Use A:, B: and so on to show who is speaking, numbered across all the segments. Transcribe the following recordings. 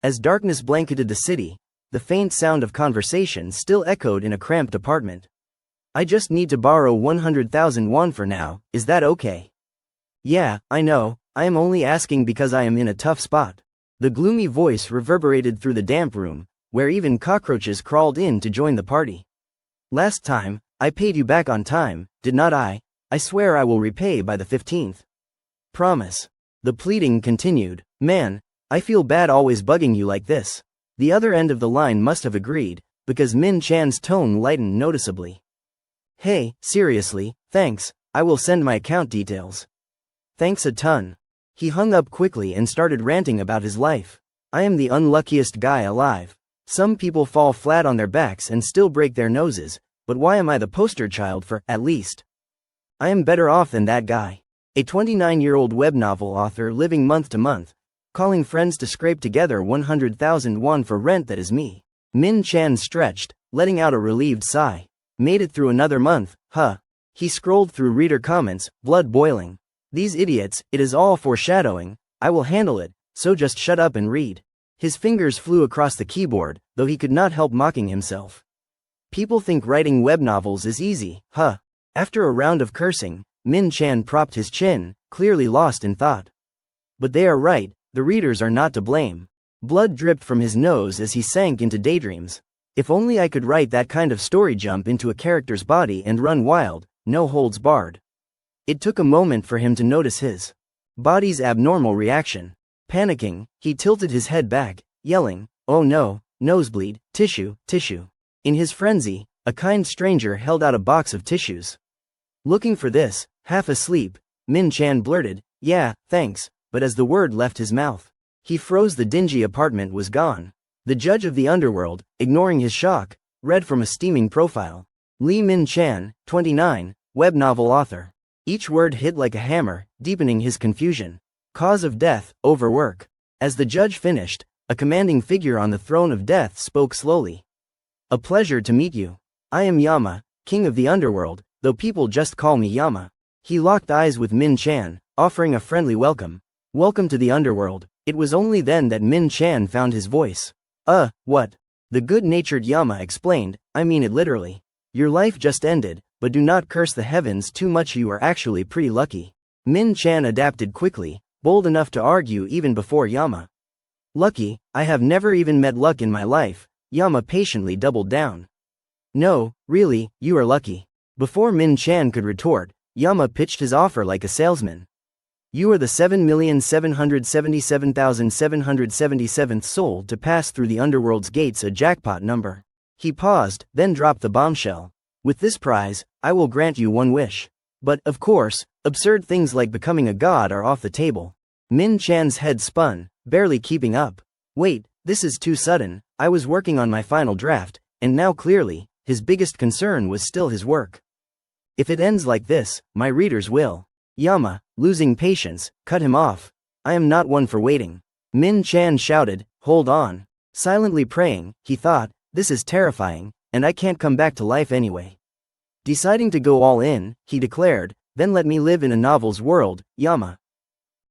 A: As darkness blanketed the city, the faint sound of conversation still echoed in a cramped apartment. I just need to borrow 100,000 won for now, is that okay? Yeah, I know, I am only asking because I am in a tough spot. The gloomy voice reverberated through the damp room, where even cockroaches crawled in to join the party. Last time, I paid you back on time, did not I? I swear I will repay by the 15th. Promise. The pleading continued. Man, I feel bad always bugging you like this. The other end of the line must have agreed, because Min Chan's tone lightened noticeably. Hey, seriously, thanks, I will send my account details. Thanks a ton. He hung up quickly and started ranting about his life. I am the unluckiest guy alive. Some people fall flat on their backs and still break their noses, but why am I the poster child for, at least? I am better off than that guy. A 29-year-old web novel author living month to month, calling friends to scrape together 100,000 won for rent, that is me. Min Chan stretched, letting out a relieved sigh. Made it through another month, huh? He scrolled through reader comments, blood boiling. These idiots, it is all foreshadowing, I will handle it, so just shut up and read. His fingers flew across the keyboard, though he could not help mocking himself. People think writing web novels is easy, huh? After a round of cursing, Min Chan propped his chin, clearly lost in thought. But they are right, the readers are not to blame. Blood dripped from his nose as he sank into daydreams. If only I could write that kind of story, jump into a character's body and run wild, no holds barred. It took a moment for him to notice his body's abnormal reaction. Panicking, he tilted his head back, yelling, "Oh no, nosebleed, tissue, tissue." In his frenzy, a kind stranger held out a box of tissues. Looking for this, half asleep, Min Chan blurted, "Yeah, thanks," but as the word left his mouth, he froze. The dingy apartment was gone. The judge of the underworld, ignoring his shock, read from a steaming profile. Lee Min Chan, 29, web novel author. Each word hit like a hammer, deepening his confusion. Cause of death, overwork. As the judge finished, a commanding figure on the throne of death spoke slowly. A pleasure to meet you. I am Yama, king of the underworld, though people just call me Yama. He locked eyes with Min Chan, offering a friendly welcome. Welcome to the underworld. It was only then that Min Chan found his voice. What? The good-natured Yama explained, I mean it literally. Your life just ended, but do not curse the heavens too much, you are actually pretty lucky. Min Chan adapted quickly, bold enough to argue even before Yama. Lucky? I have never even met luck in my life, Yama patiently doubled down. No, really, you are lucky. Before Min Chan could retort, Yama pitched his offer like a salesman. You are the 7,777,777th soul to pass through the underworld's gates, a jackpot number. He paused, then dropped the bombshell. With this prize, I will grant you one wish. But, of course, absurd things like becoming a god are off the table. Min Chan's head spun, barely keeping up. Wait, this is too sudden, I was working on my final draft, and now clearly, his biggest concern was still his work. If it ends like this, my readers will. Yama, losing patience, cut him off. I am not one for waiting. Min Chan shouted, hold on. Silently praying, he thought, this is terrifying, and I can't come back to life anyway. Deciding to go all in, he declared, then let me live in a novel's world, Yama.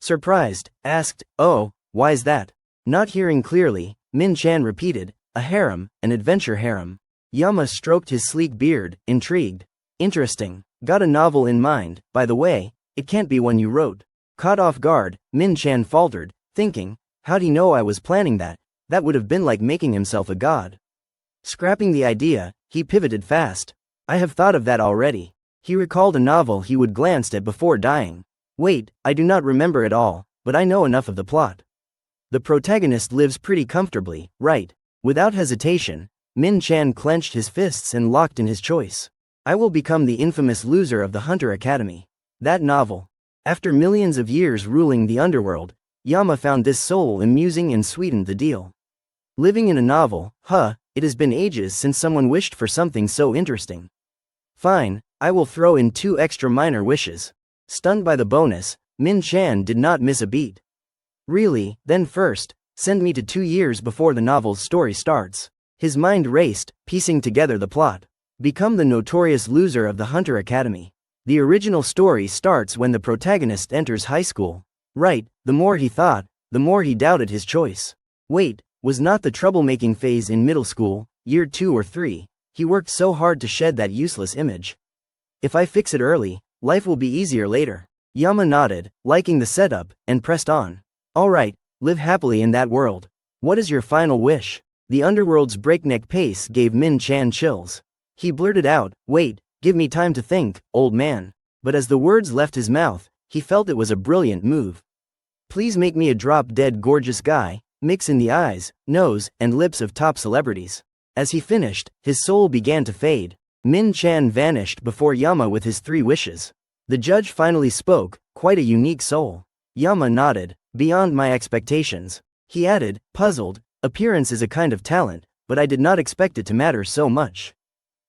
A: Surprised, asked, oh, why's that? Not hearing clearly, Min Chan repeated, a harem, an adventure harem. Yama stroked his sleek beard, intrigued. Interesting. Got a novel in mind, by the way, it can't be one you wrote. Caught off guard, Min Chan faltered, thinking, how'd he know I was planning that? That would have been like making himself a god. Scrapping the idea, he pivoted fast. I have thought of that already. He recalled a novel he would glanced at before dying. Wait, I do not remember it all, but I know enough of the plot. The protagonist lives pretty comfortably, right? Without hesitation, Min Chan clenched his fists and locked in his choice. I will become the infamous loser of the Hunter Academy. That novel. After millions of years ruling the underworld, Yama found this soul amusing and sweetened the deal. Living in a novel, it has been ages since someone wished for something so interesting. Fine, I will throw in 2 extra minor wishes. Stunned by the bonus, Min Chan did not miss a beat. Really, then first, send me to 2 years before the novel's story starts. His mind raced, piecing together the plot. Become the notorious loser of the Hunter Academy. The original story starts when the protagonist enters high school. Right, the more he thought, the more he doubted his choice. Wait, Was not the troublemaking phase in middle school, year 2 or 3, he worked so hard to shed that useless image. If I fix it early, life will be easier later. Yama nodded, liking the setup, and pressed on. Alright, live happily in that world. What is your final wish? The underworld's breakneck pace gave Min-chan chills. He blurted out, wait, give me time to think, old man. But as the words left his mouth, he felt it was a brilliant move. Please make me a drop-dead gorgeous guy, mix in the eyes, nose, and lips of top celebrities. As he finished, his soul began to fade. Min-chan vanished before Yama with his 3 wishes. The judge finally spoke, quite a unique soul. Yama nodded, beyond my expectations. He added, puzzled, appearance is a kind of talent, but I did not expect it to matter so much.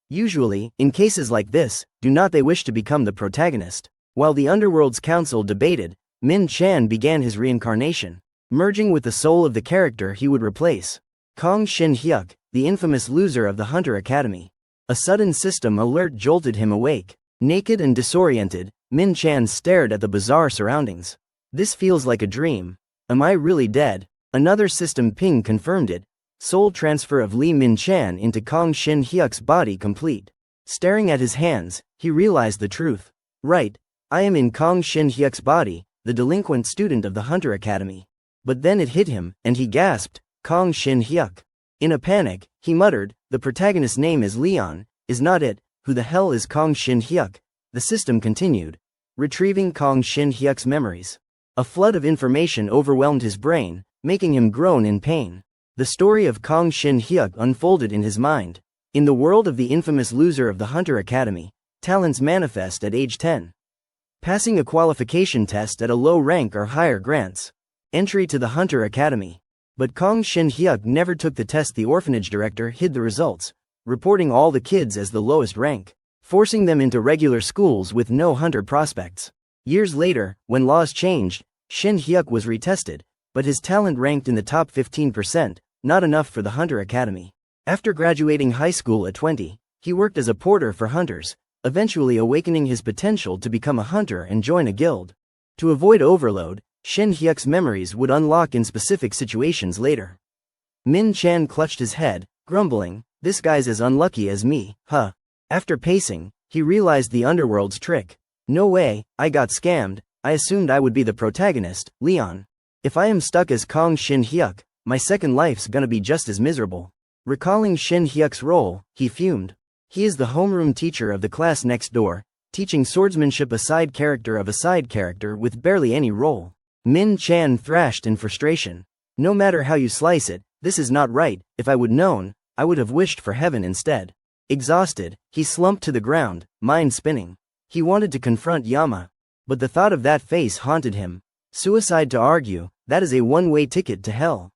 A: Usually, in cases like this, do not they wish to become the protagonist? While the Underworld's council debated, Min-chan began his reincarnation, merging with the soul of the character he would replace. Kong Shin-hyuk, the infamous loser of the Hunter Academy. A sudden system alert jolted him awake. Naked and disoriented, Min-chan stared at the bizarre surroundings. This feels like a dream. Am I really dead? Another system ping confirmed it. Soul transfer of Lee Min-chan into Kong Shin-hyuk's body complete. Staring at his hands, he realized the truth. Right, I am in Kong Shin-hyuk's body, the delinquent student of the Hunter Academy. But then it hit him, and he gasped, Kong Shin-hyuk. In a panic, he muttered, the protagonist's name is Leon, is not it? Who the hell is Kong Shin-hyuk? The system continued, retrieving Kong Shin-hyuk's memories. A flood of information overwhelmed his brain, making him groan in pain. The story of Kong Shin-hyuk unfolded in his mind. In the world of the infamous loser of the Hunter Academy, talents manifest at age 10. Passing a qualification test at a low rank or higher grants entry to the Hunter Academy. But Kong Shin-hyuk never took the test. The orphanage director hid the results, reporting all the kids as the lowest rank, forcing them into regular schools with no hunter prospects. Years later, when laws changed, Shin-hyuk was retested, but his talent ranked in the top 15%, not enough for the Hunter Academy. After graduating high school at 20, he worked as a porter for hunters, eventually awakening his potential to become a hunter and join a guild. To avoid overload, Shin-hyuk's memories would unlock in specific situations later. Min-chan clutched his head, grumbling, this guy's as unlucky as me, huh? After pacing, he realized the underworld's trick. No way, I got scammed. I assumed I would be the protagonist, Leon. If I am stuck as Kong Shin-hyuk, my second life's gonna be just as miserable. Recalling Shin-hyuk's role, he fumed. He is the homeroom teacher of the class next door, teaching swordsmanship, a side character of a side character with barely any role. Min-chan thrashed in frustration. No matter how you slice it, this is not right. If I would known, I would have wished for heaven instead. Exhausted, he slumped to the ground, mind spinning. He wanted to confront Yama, but the thought of that face haunted him. Suicide to argue, that is a one-way ticket to hell.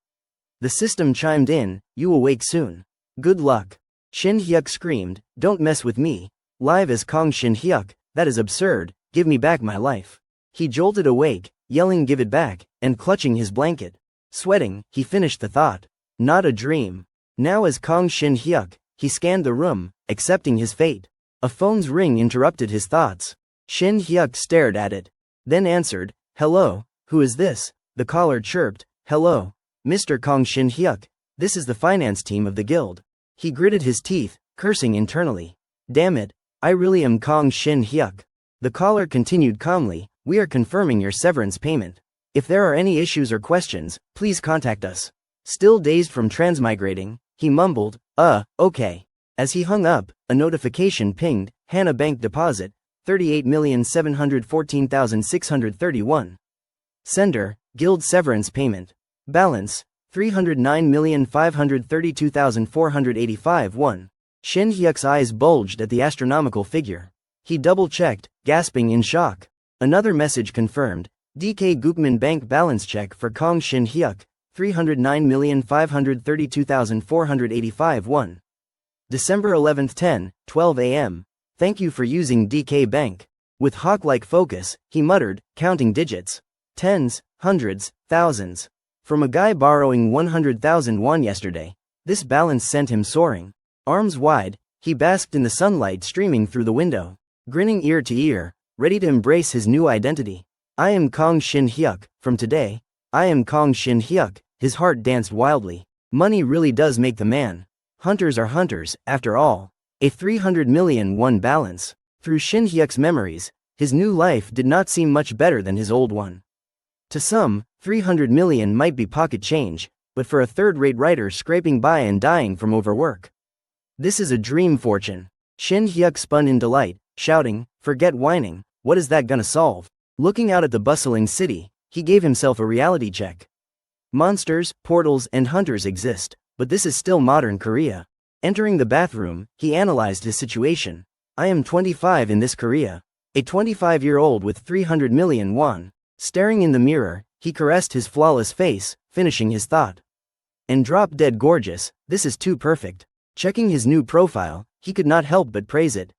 A: The system chimed in, you will wake soon. Good luck. Shin-hyuk screamed, don't mess with me. Live as Kong Shin-hyuk, that is absurd, give me back my life. He jolted awake, yelling give it back, and clutching his blanket. Sweating, he finished the thought. Not a dream. Now as Kong Shin-hyuk, he scanned the room, accepting his fate. A phone's ring interrupted his thoughts. Shin-hyuk stared at it, then answered, hello, who is this? The caller chirped, hello, Mr. Kong Shin-hyuk, this is the finance team of the guild. He gritted his teeth, cursing internally. Damn it, I really am Kong Shin-hyuk. The caller continued calmly, we are confirming your severance payment. If there are any issues or questions, please contact us. Still dazed from transmigrating, he mumbled, okay. As he hung up, a notification pinged, Hana Bank deposit, 38,714,631. Sender, guild severance payment. Balance, 309,532,485 won. Shin-hyuk's eyes bulged at the astronomical figure. He double-checked, gasping in shock. Another message confirmed, DK Gukman Bank balance check for Kong Shin-hyuk, 309,532,485 won. December 11, 10:12 a.m. Thank you for using DK Bank. With hawk-like focus, he muttered, counting digits. Tens, hundreds, thousands. From a guy borrowing 100,000 won yesterday, this balance sent him soaring. Arms wide, he basked in the sunlight streaming through the window, grinning ear to ear, ready to embrace his new identity. I am Kong Shin-hyuk, from today, I am Kong Shin-hyuk. His heart danced wildly. Money really does make the man. Hunters are hunters, after all. A 300 million won balance. Through Shin Hyuk's memories, his new life did not seem much better than his old one. To some, 300 million might be pocket change, but for a third-rate writer scraping by and dying from overwork, this is a dream fortune. Shin Hyuk spun in delight, shouting, "Forget whining, what is that gonna solve?" Looking out at the bustling city, he gave himself a reality check. Monsters, portals, and hunters exist, but this is still modern Korea. Entering the bathroom, he analyzed his situation. I am 25 in this Korea. A 25-year-old with 300 million won. Staring in the mirror, he caressed his flawless face, finishing his thought. And drop-dead gorgeous, this is too perfect. Checking his new profile, he could not help but praise it.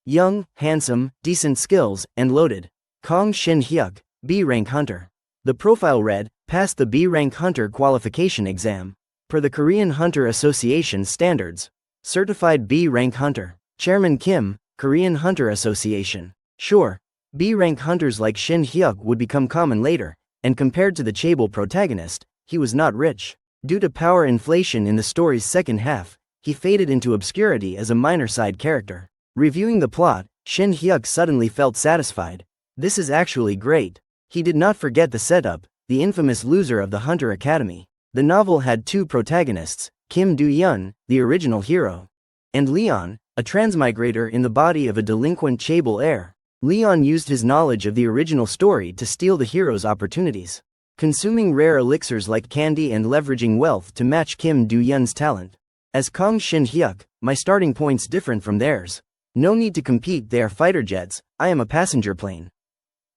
A: Young, handsome, decent skills, and loaded. Kong Shin Hyuk, B-rank hunter. The profile read, passed the B-rank hunter qualification exam. Per the Korean Hunter Association standards. Certified B-rank hunter. Chairman Kim, Korean Hunter Association. Sure, B-rank hunters like Shin Hyuk would become common later, and compared to the chaebol protagonist, he was not rich. Due to power inflation in the story's second half, he faded into obscurity as a minor side character. Reviewing the plot, Shin Hyuk suddenly felt satisfied. This is actually great. He did not forget the setup, the infamous loser of the Hunter Academy. The novel had two protagonists, Kim Do-yeon, the original hero, and Leon, a transmigrator in the body of a delinquent chaebol heir. Leon used his knowledge of the original story to steal the hero's opportunities, consuming rare elixirs like candy and leveraging wealth to match Kim Do-yeon's talent. As Kong Shin Hyuk, my starting point's different from theirs. No need to compete, they are fighter jets, I am a passenger plane.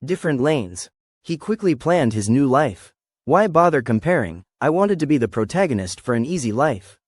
A: Different lanes. He quickly planned his new life. Why bother comparing? I wanted to be the protagonist for an easy life.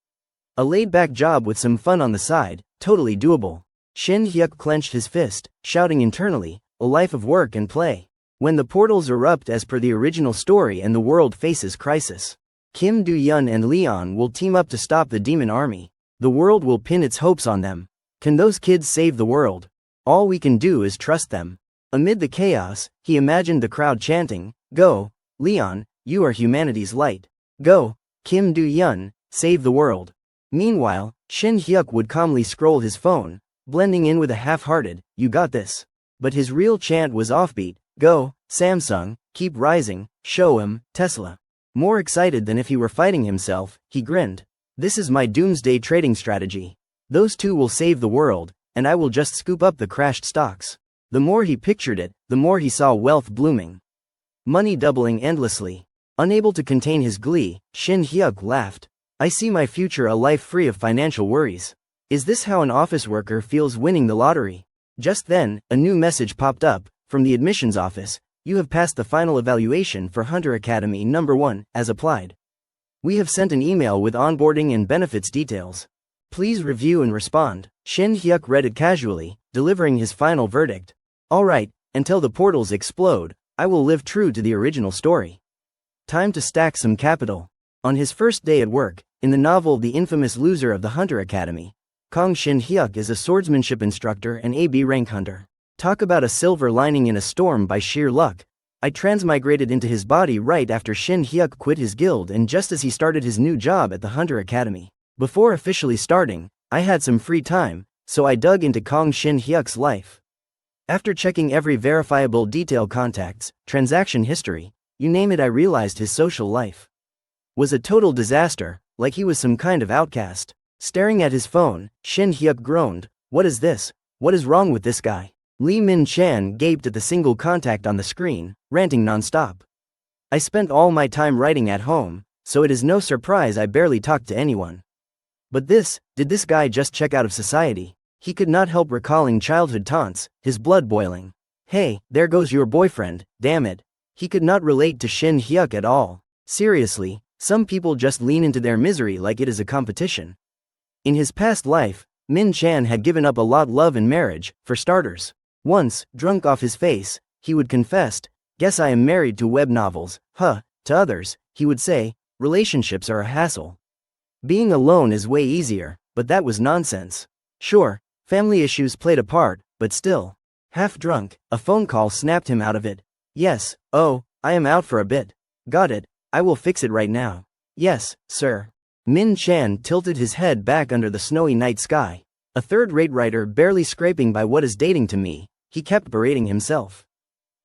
A: A laid-back job with some fun on the side, totally doable. Shin Hyuk clenched his fist, shouting internally, a life of work and play. When the portals erupt as per the original story and the world faces crisis, Kim Do-yeon and Leon will team up to stop the demon army. The world will pin its hopes on them. Can those kids save the world? All we can do is trust them. Amid the chaos, he imagined the crowd chanting, "Go, Leon, you are humanity's light. Go, Kim Do-yeon, save the world." Meanwhile, Shin Hyuk would calmly scroll his phone, blending in with a half-hearted, "You got this." But his real chant was offbeat, "Go, Samsung, keep rising, show 'em, Tesla." More excited than if he were fighting himself, he grinned. This is my doomsday trading strategy. Those two will save the world, and I will just scoop up the crashed stocks. The more he pictured it, the more he saw wealth blooming. Money doubling endlessly. Unable to contain his glee, Shin Hyuk laughed. I see my future, a life free of financial worries. Is this how an office worker feels winning the lottery? Just then, a new message popped up, from the admissions office. You have passed the final evaluation for Hunter Academy number 1, as applied. We have sent an email with onboarding and benefits details. Please review and respond. Shin Hyuk read it casually, delivering his final verdict. Alright, until the portals explode, I will live true to the original story. Time to stack some capital. On his first day at work, in the novel The Infamous Loser of the Hunter Academy, Kong Shin Hyuk is a swordsmanship instructor and a B-rank hunter. Talk about a silver lining in a storm by sheer luck. I transmigrated into his body right after Shin Hyuk quit his guild and just as he started his new job at the Hunter Academy. Before officially starting, I had some free time, so I dug into Kong Shin Hyuk's life. After checking every verifiable detail, contacts, transaction history, you name it, I realized his social life was a total disaster, like he was some kind of outcast. Staring at his phone, Shin Hyuk groaned, "What is this? What is wrong with this guy?" Lee Min-chan gaped at the single contact on the screen, ranting non-stop. I spent all my time writing at home, so it is no surprise I barely talked to anyone. But did this guy just check out of society? He could not help recalling childhood taunts, his blood boiling. Hey, there goes your boyfriend, damn it. He could not relate to Shin Hyuk at all. Seriously, some people just lean into their misery like it is a competition. In his past life, Min-chan had given up a lot, love and marriage, for starters. Once, drunk off his face, he would confess, "Guess I am married to web novels, huh." To others, he would say, "Relationships are a hassle. Being alone is way easier," but that was nonsense. Sure, family issues played a part, but still. Half drunk, a phone call snapped him out of it. Yes, oh, I am out for a bit. Got it, I will fix it right now. Yes, sir. Min Chan tilted his head back under the snowy night sky. A third-rate writer barely scraping by what is dating to me, he kept berating himself.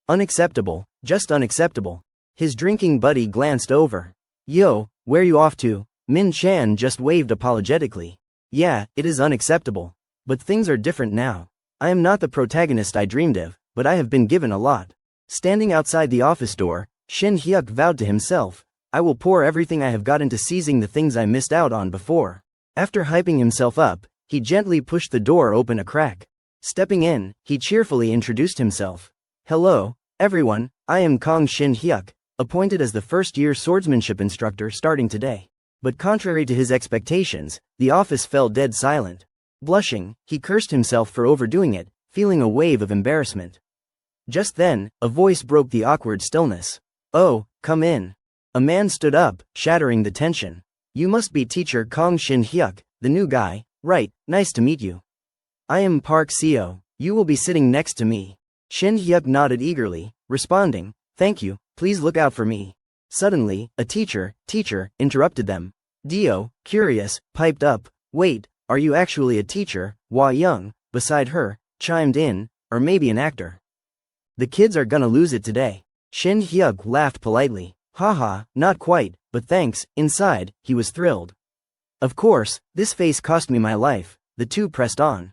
A: Unacceptable, just unacceptable. His drinking buddy glanced over. Yo, where you off to? Min Chan just waved apologetically. Yeah, it is unacceptable. But things are different now. I am not the protagonist I dreamed of, but I have been given a lot. Standing outside the office door, Shin Hyuk vowed to himself, I will pour everything I have got into seizing the things I missed out on before. After hyping himself up, he gently pushed the door open a crack. Stepping in, he cheerfully introduced himself. Hello, everyone, I am Kong Shin Hyuk, appointed as the first-year swordsmanship instructor starting today. But contrary to his expectations, the office fell dead silent. Blushing, he cursed himself for overdoing it, feeling a wave of embarrassment. Just then, a voice broke the awkward stillness. Oh, come in. A man stood up, shattering the tension. You must be teacher Kong Shin Hyuk, the new guy, right? Nice to meet you. I am Park Seo, you will be sitting next to me. Shin Hyuk nodded eagerly, responding, thank you, please look out for me. Suddenly, a teacher, interrupted them. Dio, curious, piped up, wait, are you actually a teacher? Hua Young, beside her, chimed in, or maybe an actor. The kids are gonna lose it today. Shin Hyuk laughed politely. Haha, not quite, but thanks. Inside, he was thrilled. Of course, this face cost me my life. The two pressed on.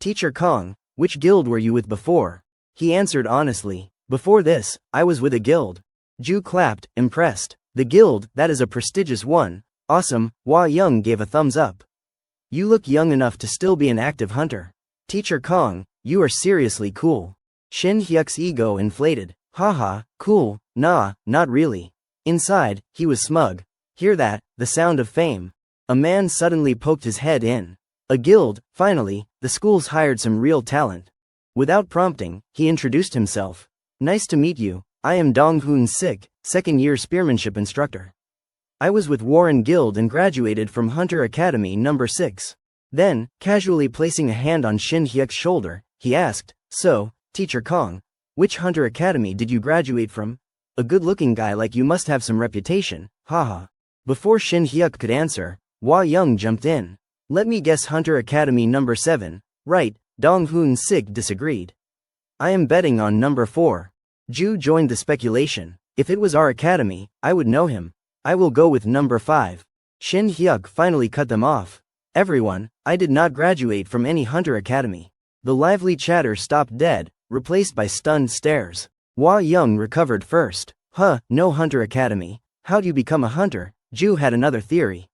A: Teacher Kong, which guild were you with before? He answered honestly. Before this, I was with a guild. Ju clapped, impressed. The guild, that is a prestigious one. Awesome. Hua Young gave a thumbs up. You look young enough to still be an active hunter. Teacher Kong, you are seriously cool. Shin Hyuk's ego inflated. Haha, cool, nah, not really. Inside, he was smug. Hear that, the sound of fame. A man suddenly poked his head in. A guild, finally, the school's hired some real talent. Without prompting, he introduced himself. Nice to meet you, I am Dong-hoon Sik, second-year spearmanship instructor. I was with Warren Guild and graduated from Hunter Academy No. 6. Then, casually placing a hand on Shin Hyuk's shoulder, he asked, so, Teacher Kong, which Hunter Academy did you graduate from? A good-looking guy like you must have some reputation, haha. Before Shin Hyuk could answer, Hua Young jumped in. Let me guess Hunter Academy No. 7, right, Dong-hoon Sik disagreed. I am betting on No. 4. Ju joined the speculation. If it was our academy, I would know him. I will go with No. 5. Shin Hyuk finally cut them off. Everyone, I did not graduate from any Hunter Academy. The lively chatter stopped dead, replaced by stunned stares. Hua Young recovered first. No Hunter Academy. How'd you become a hunter? Ju had another theory.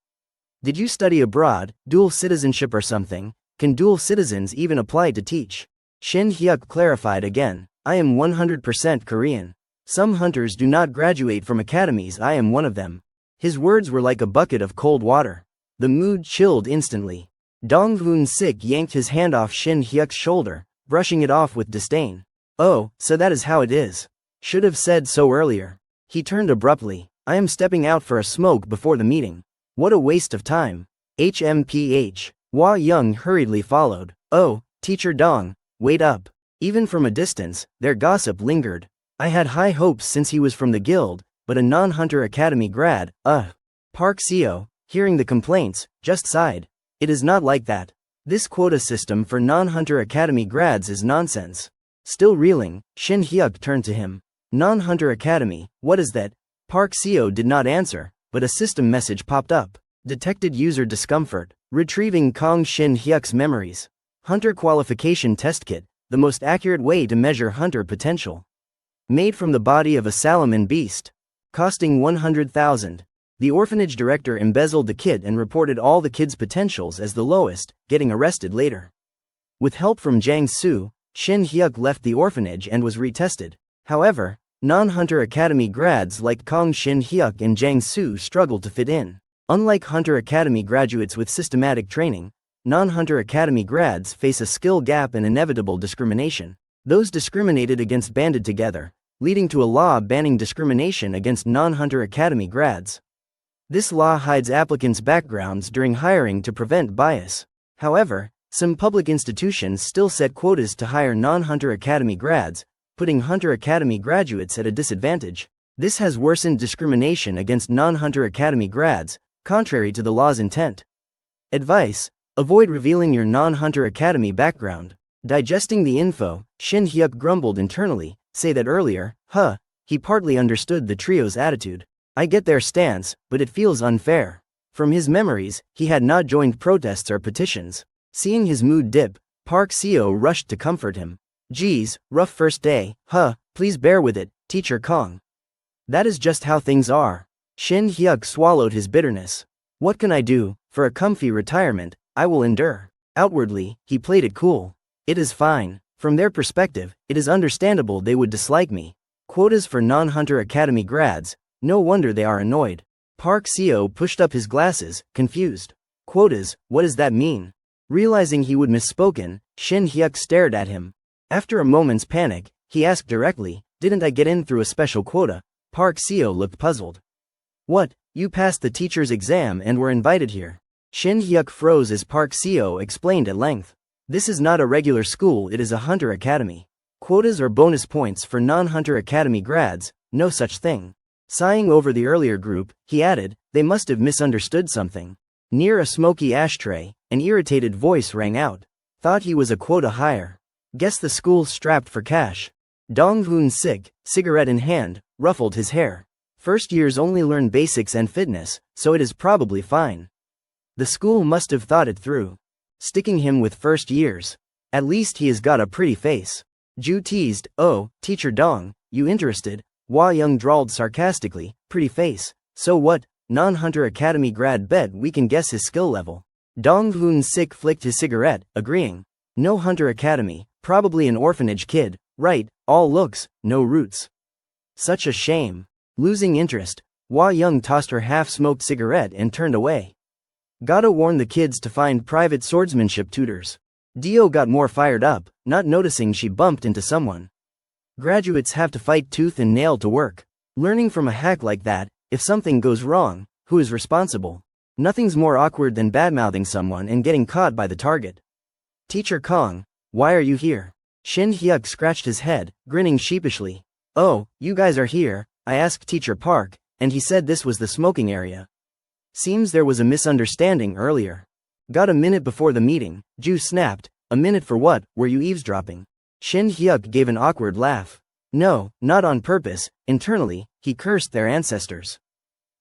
A: Did you study abroad, dual citizenship or something? Can dual citizens even apply to teach? Shin Hyuk clarified again. I am 100% Korean. Some hunters do not graduate from academies. I am one of them. His words were like a bucket of cold water. The mood chilled instantly. Dong-hoon Sik yanked his hand off Shin Hyuk's shoulder, brushing it off with disdain. Oh, so that is how it is. Should have said so earlier. He turned abruptly. I am stepping out for a smoke before the meeting. What a waste of time. HMPH. Hua Young hurriedly followed. Oh, Teacher Dong, wait up. Even from a distance, their gossip lingered. I had high hopes since he was from the guild, but a non-Hunter Academy grad, Park Seo, hearing the complaints, just sighed. It is not like that. This quota system for non-Hunter Academy grads is nonsense. Still reeling, Shin Hyuk turned to him. Non-Hunter Academy, what is that? Park Seo did not answer, but a system message popped up. Detected user discomfort. Retrieving Kong Shin Hyuk's memories. Hunter Qualification Test Kit, the most accurate way to measure hunter potential. Made from the body of a Salaman beast. Costing 100,000. The orphanage director embezzled the kit and reported all the kids' potentials as the lowest, getting arrested later. With help from Jang Soo, Shin Hyuk left the orphanage and was retested. However, non-Hunter Academy grads like Kong Shin Hyuk and Jang Soo struggled to fit in. Unlike Hunter Academy graduates with systematic training, non-Hunter Academy grads face a skill gap and inevitable discrimination. Those discriminated against banded together, leading to a law banning discrimination against non-Hunter Academy grads. This law hides applicants' backgrounds during hiring to prevent bias. However, some public institutions still set quotas to hire non-Hunter Academy grads, putting Hunter Academy graduates at a disadvantage. This has worsened discrimination against non-Hunter Academy grads, contrary to the law's intent. Advice: avoid revealing your non-Hunter Academy background. Digesting the info, Shin Hyuk grumbled internally. Say that earlier, huh? He partly understood the trio's attitude. I get their stance, but it feels unfair. From his memories, he had not joined protests or petitions. Seeing his mood dip, Park Seo rushed to comfort him. Geez, rough first day, huh? Please bear with it, Teacher Kong. That is just how things are. Shin Hyuk swallowed his bitterness. What can I do? For a comfy retirement, I will endure. Outwardly, he played it cool. It is fine. From their perspective, it is understandable they would dislike me. Quotas for non-Hunter Academy grads, no wonder they are annoyed. Park Seo pushed up his glasses, confused. Quotas, what does that mean? Realizing he would misspoken, Shin Hyuk stared at him. After a moment's panic, he asked directly, didn't I get in through a special quota? Park Seo looked puzzled. What, you passed the teacher's exam and were invited here? Shin Hyuk froze as Park Seo explained at length. This is not a regular school, it is a Hunter Academy. Quotas or bonus points for non-Hunter Academy grads, no such thing. Sighing over the earlier group, he added, they must have misunderstood something. Near a smoky ashtray, an irritated voice rang out. Thought he was a quota hire. Guess the school's strapped for cash. Dong-hoon Sik, cigarette in hand, ruffled his hair. First years only learn basics and fitness, so it is probably fine. The school must have thought it through. Sticking him with first years. At least he has got a pretty face. Ju teased, oh, Teacher Dong, you interested? Hua Young drawled sarcastically, pretty face. So what? Non-Hunter Academy grad, bet we can guess his skill level. Dong-hoon Sik flicked his cigarette, agreeing. No Hunter Academy, probably an orphanage kid, right, all looks, no roots. Such a shame. Losing interest, Hua Young tossed her half-smoked cigarette and turned away. Gotta warn the kids to find private swordsmanship tutors. Dio got more fired up, not noticing she bumped into someone. Graduates have to fight tooth and nail to work. Learning from a hack like that, if something goes wrong, who is responsible? Nothing's more awkward than badmouthing someone and getting caught by the target. Teacher Kong, why are you here? Shin Hyuk scratched his head, grinning sheepishly. Oh, you guys are here, I asked Teacher Park, and he said this was the smoking area. Seems there was a misunderstanding earlier. Got a minute before the meeting, Ju snapped. A minute for what? Were you eavesdropping? Shin Hyuk gave an awkward laugh. No, not on purpose. Internally, he cursed their ancestors.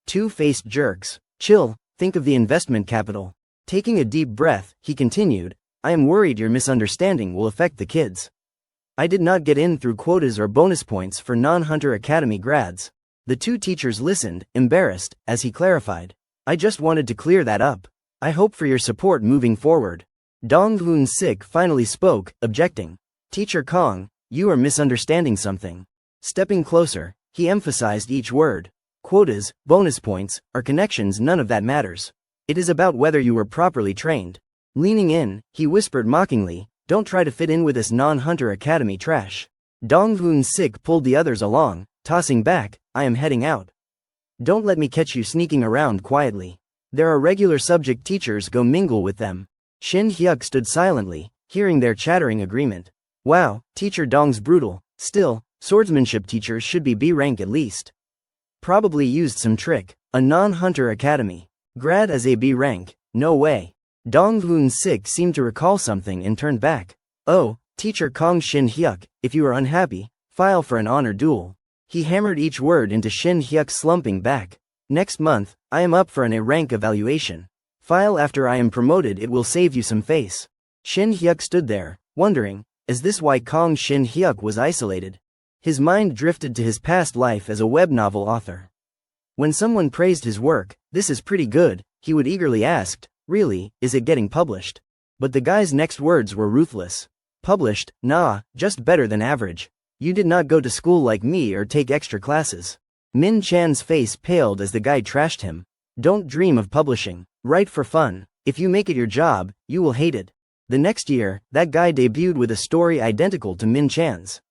A: Two-faced jerks. Chill, think of the investment capital. Taking a deep breath, he continued, I am worried your misunderstanding will affect the kids. I did not get in through quotas or bonus points for non-Hunter Academy grads. The two teachers listened, embarrassed, as he clarified. I just wanted to clear that up. I hope for your support moving forward. Dong-hoon Sik finally spoke, objecting. Teacher Kong, you are misunderstanding something. Stepping closer, he emphasized each word. Quotas, bonus points, or connections, none of that matters. It is about whether you were properly trained. Leaning in, he whispered mockingly, don't try to fit in with this non-Hunter Academy trash. Dong-hoon Sik pulled the others along, tossing back, I am heading out. Don't let me catch you sneaking around quietly. There are regular subject teachers, go mingle with them. Shin Hyuk stood silently, hearing their chattering agreement. Wow, Teacher Dong's brutal. Still, swordsmanship teachers should be B rank at least. Probably used some trick. A non-Hunter Academy grad as a B rank, no way. Dong-hoon Sik seemed to recall something and turned back. Oh, Teacher Kong. Shin Hyuk, if you are unhappy, file for an honor duel. He hammered each word into Shin Hyuk, slumping back. Next month, I am up for an A rank evaluation. File after I am promoted, it will save you some face. Shin Hyuk stood there, wondering, is this why Kong Shin Hyuk was isolated? His mind drifted to his past life as a web novel author. When someone praised his work, this is pretty good, he would eagerly ask, really, is it getting published? But the guy's next words were ruthless. Published? Nah, just better than average. You did not go to school like me or take extra classes. Min Chan's face paled as the guy trashed him. Don't dream of publishing. Write for fun. If you make it your job, you will hate it. The next year, that guy debuted with a story identical to Min Chan's.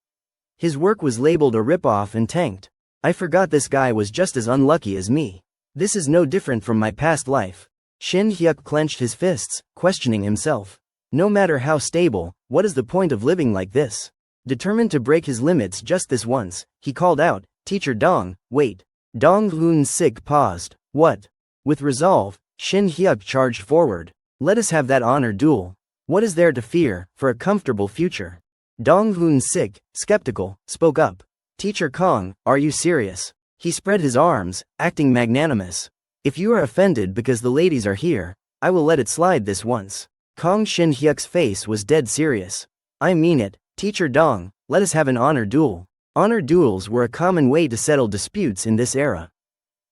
A: His work was labeled a ripoff and tanked. I forgot this guy was just as unlucky as me. This is no different from my past life. Shin Hyuk clenched his fists, questioning himself. No matter how stable, what is the point of living like this? Determined to break his limits just this once, he called out, Teacher Dong, wait. Dong-hoon Sik paused. What? With resolve, Shin Hyuk charged forward. Let us have that honor duel. What is there to fear, for a comfortable future? Dong Hoon-sik, skeptical, spoke up. Teacher Kong, are you serious? He spread his arms, acting magnanimous. If you are offended because the ladies are here, I will let it slide this once. Kong Shin Hyuk's face was dead serious. I mean it, Teacher Dong, let us have an honor duel. Honor duels were a common way to settle disputes in this era.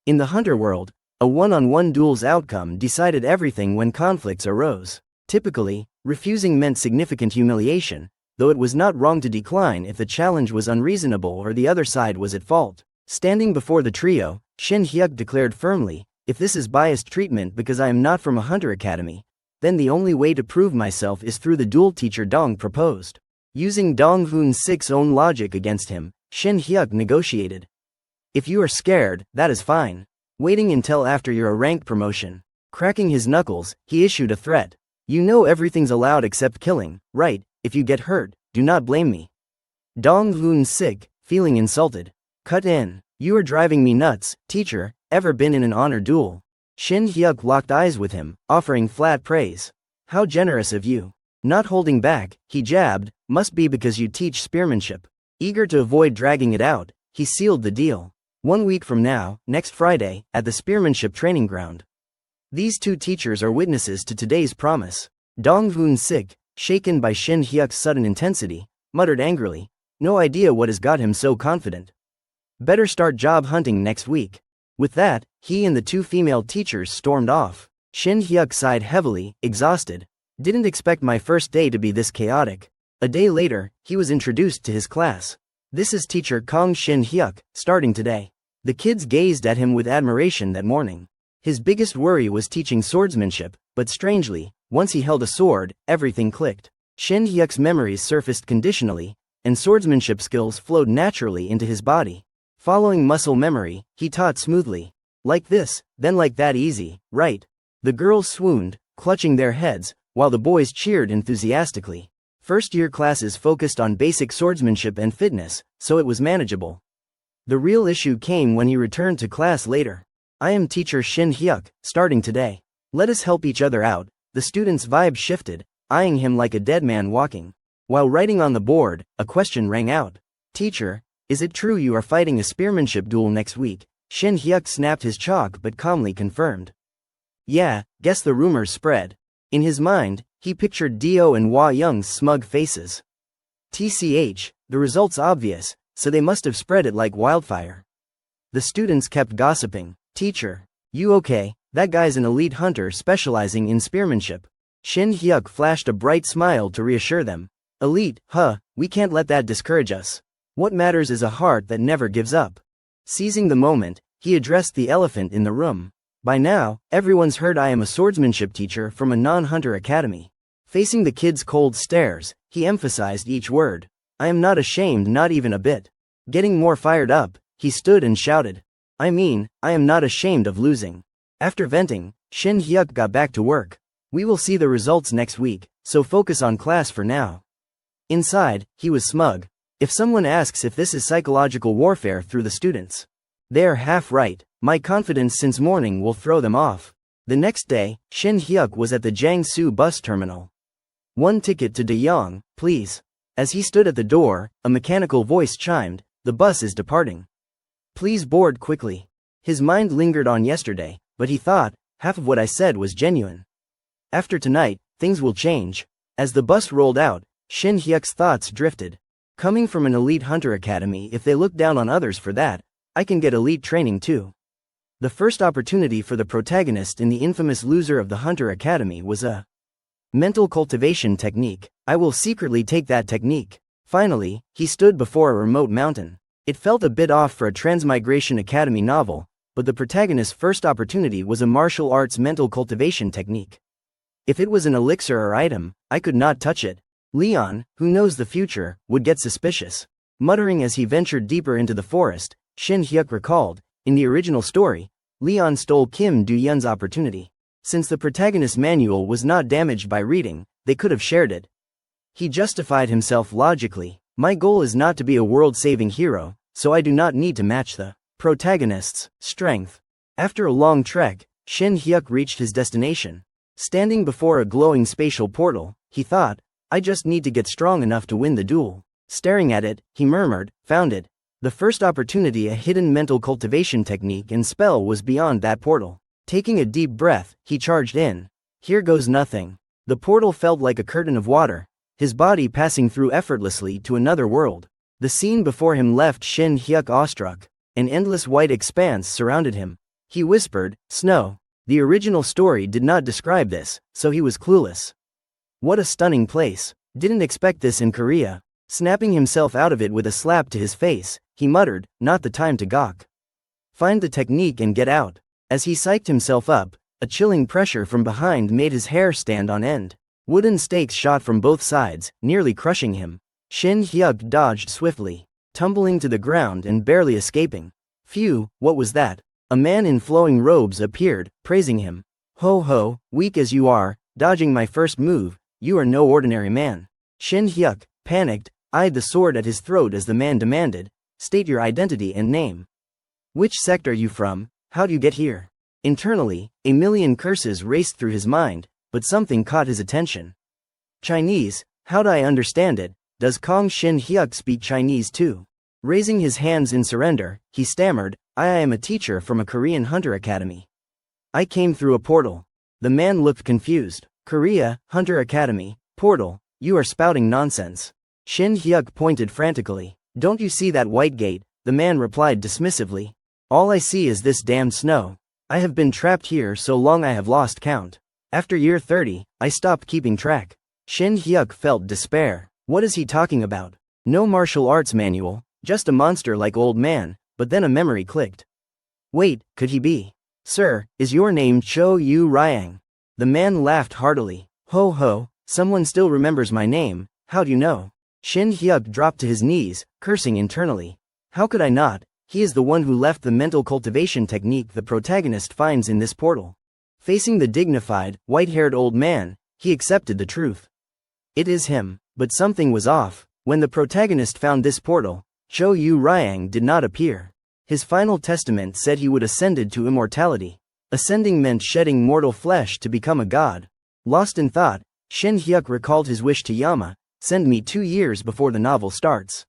A: In the hunter world, a one-on-one duel's outcome decided everything when conflicts arose. Typically, refusing meant significant humiliation, though it was not wrong to decline if the challenge was unreasonable or the other side was at fault. Standing before the trio, Shin Hyuk declared firmly, if this is biased treatment because I am not from a hunter academy, then the only way to prove myself is through the duel Teacher Dong proposed. Using Dong Hoon-sik's own logic against him, Shin Hyuk negotiated. If you are scared, that is fine. Waiting until after your rank promotion. Cracking his knuckles, he issued a threat. You know everything's allowed except killing, right? If you get hurt, do not blame me. Dong Hoon-sik, feeling insulted. Cut in. You are driving me nuts, teacher. Ever been in an honor duel? Shin Hyuk locked eyes with him, offering flat praise. How generous of you. Not holding back, he jabbed, must be because you teach spearmanship. Eager to avoid dragging it out, he sealed the deal. 1 week from now, next Friday, at the spearmanship training ground. These two teachers are witnesses to today's promise. Dong Hoon-sik, shaken by Shin Hyuk's sudden intensity, muttered angrily, no idea what has got him so confident. Better start job hunting next week. With that, he and the two female teachers stormed off. Shin Hyuk sighed heavily, exhausted. Didn't expect my first day to be this chaotic. A day later, he was introduced to his class. This is Teacher Kong Shin Hyuk, starting today. The kids gazed at him with admiration that morning. His biggest worry was teaching swordsmanship, but strangely, once he held a sword, everything clicked. Shin Hyuk's memories surfaced conditionally, and swordsmanship skills flowed naturally into his body. Following muscle memory, he taught smoothly. Like this, then like that, easy, right? The girls swooned, clutching their heads, while the boys cheered enthusiastically. First-year classes focused on basic swordsmanship and fitness, so it was manageable. The real issue came when he returned to class later. I am Teacher Shin Hyuk, starting today. Let us help each other out. The students' vibe shifted, eyeing him like a dead man walking. While writing on the board, a question rang out. Teacher, is it true you are fighting a spearmanship duel next week? Shin Hyuk snapped his chalk but calmly confirmed. Yeah, guess the rumors spread. In his mind, he pictured Dio and Hwa Young's smug faces. TCH, the result's obvious, so they must have spread it like wildfire. The students kept gossiping. Teacher, you okay? That guy's an elite hunter specializing in spearmanship. Shin Hyuk flashed a bright smile to reassure them. Elite, huh, we can't let that discourage us. What matters is a heart that never gives up. Seizing the moment, he addressed the elephant in the room. By now, everyone's heard I am a swordsmanship teacher from a non-hunter academy. Facing the kids' cold stares, he emphasized each word. I am not ashamed, not even a bit. Getting more fired up, he stood and shouted. I mean, I am not ashamed of losing. After venting, Shin Hyuk got back to work. We will see the results next week, so focus on class for now. Inside, he was smug. If someone asks if this is psychological warfare through the students, they're half right. My confidence since morning will throw them off. The next day, Shin Hyuk was at the Jiangsu bus terminal. 1 ticket to Deyang, please. As he stood at the door, a mechanical voice chimed, the bus is departing. Please board quickly. His mind lingered on yesterday, but he thought, half of what I said was genuine. After tonight, things will change. As the bus rolled out, Shin Hyuk's thoughts drifted. Coming from an elite hunter academy, if they look down on others for that, I can get elite training too. The first opportunity for the protagonist in the infamous loser of the Hunter Academy was a mental cultivation technique. I will secretly take that technique. Finally, he stood before a remote mountain. It felt a bit off for a Transmigration Academy novel, but the protagonist's first opportunity was a martial arts mental cultivation technique. If it was an elixir or item, I could not touch it. Leon, who knows the future, would get suspicious. Muttering as he ventured deeper into the forest, Shin Hyuk recalled, in the original story, Leon stole Kim Do-yeon's opportunity. Since the protagonist's manual was not damaged by reading, they could have shared it. He justified himself logically. My goal is not to be a world-saving hero, so I do not need to match the protagonist's strength. After a long trek, Shin Hyuk reached his destination. Standing before a glowing spatial portal, he thought, I just need to get strong enough to win the duel. Staring at it, he murmured, found it. The first opportunity, a hidden mental cultivation technique and spell, was beyond that portal. Taking a deep breath, he charged in. Here goes nothing. The portal felt like a curtain of water, his body passing through effortlessly to another world. The scene before him left Shin Hyuk awestruck. An endless white expanse surrounded him. He whispered, snow. The original story did not describe this, so he was clueless. What a stunning place. Didn't expect this in Korea. Snapping himself out of it with a slap to his face, he muttered, not the time to gawk. Find the technique and get out. As he psyched himself up, a chilling pressure from behind made his hair stand on end. Wooden stakes shot from both sides, nearly crushing him. Shin Hyuk dodged swiftly, tumbling to the ground and barely escaping. Phew, what was that? A man in flowing robes appeared, praising him. Ho ho, weak as you are, dodging my first move, you are no ordinary man. Shin Hyuk, panicked, eyed the sword at his throat as the man demanded, state your identity and name. Which sect are you from? How'd you get here? Internally, a million curses raced through his mind, but something caught his attention. Chinese, how'd I understand it? Does Kong Shin Hyuk speak Chinese too? Raising his hands in surrender, he stammered, I am a teacher from a Korean hunter academy. I came through a portal. The man looked confused. Korea, Hunter Academy, portal, you are spouting nonsense. Shin Hyuk pointed frantically. Don't you see that white gate? The man replied dismissively. All I see is this damned snow. I have been trapped here so long I have lost count. After year 30, I stopped keeping track. Shin Hyuk felt despair. What is he talking about? No martial arts manual, just a monster like old man, but then a memory clicked. Wait, could he be? Sir, is your name Cho Yu Ryang? The man laughed heartily. Ho ho, someone still remembers my name, how'd you know? Shin Hyuk dropped to his knees, cursing internally. How could I not? He is the one who left the mental cultivation technique the protagonist finds in this portal. Facing the dignified, white-haired old man, he accepted the truth. It is him, but something was off. When the protagonist found this portal, Cho Yu Ryang did not appear. His final testament said he would ascended to immortality. Ascending meant shedding mortal flesh to become a god. Lost in thought, Shin Hyuk recalled his wish to Yama, send me 2 years before the novel starts.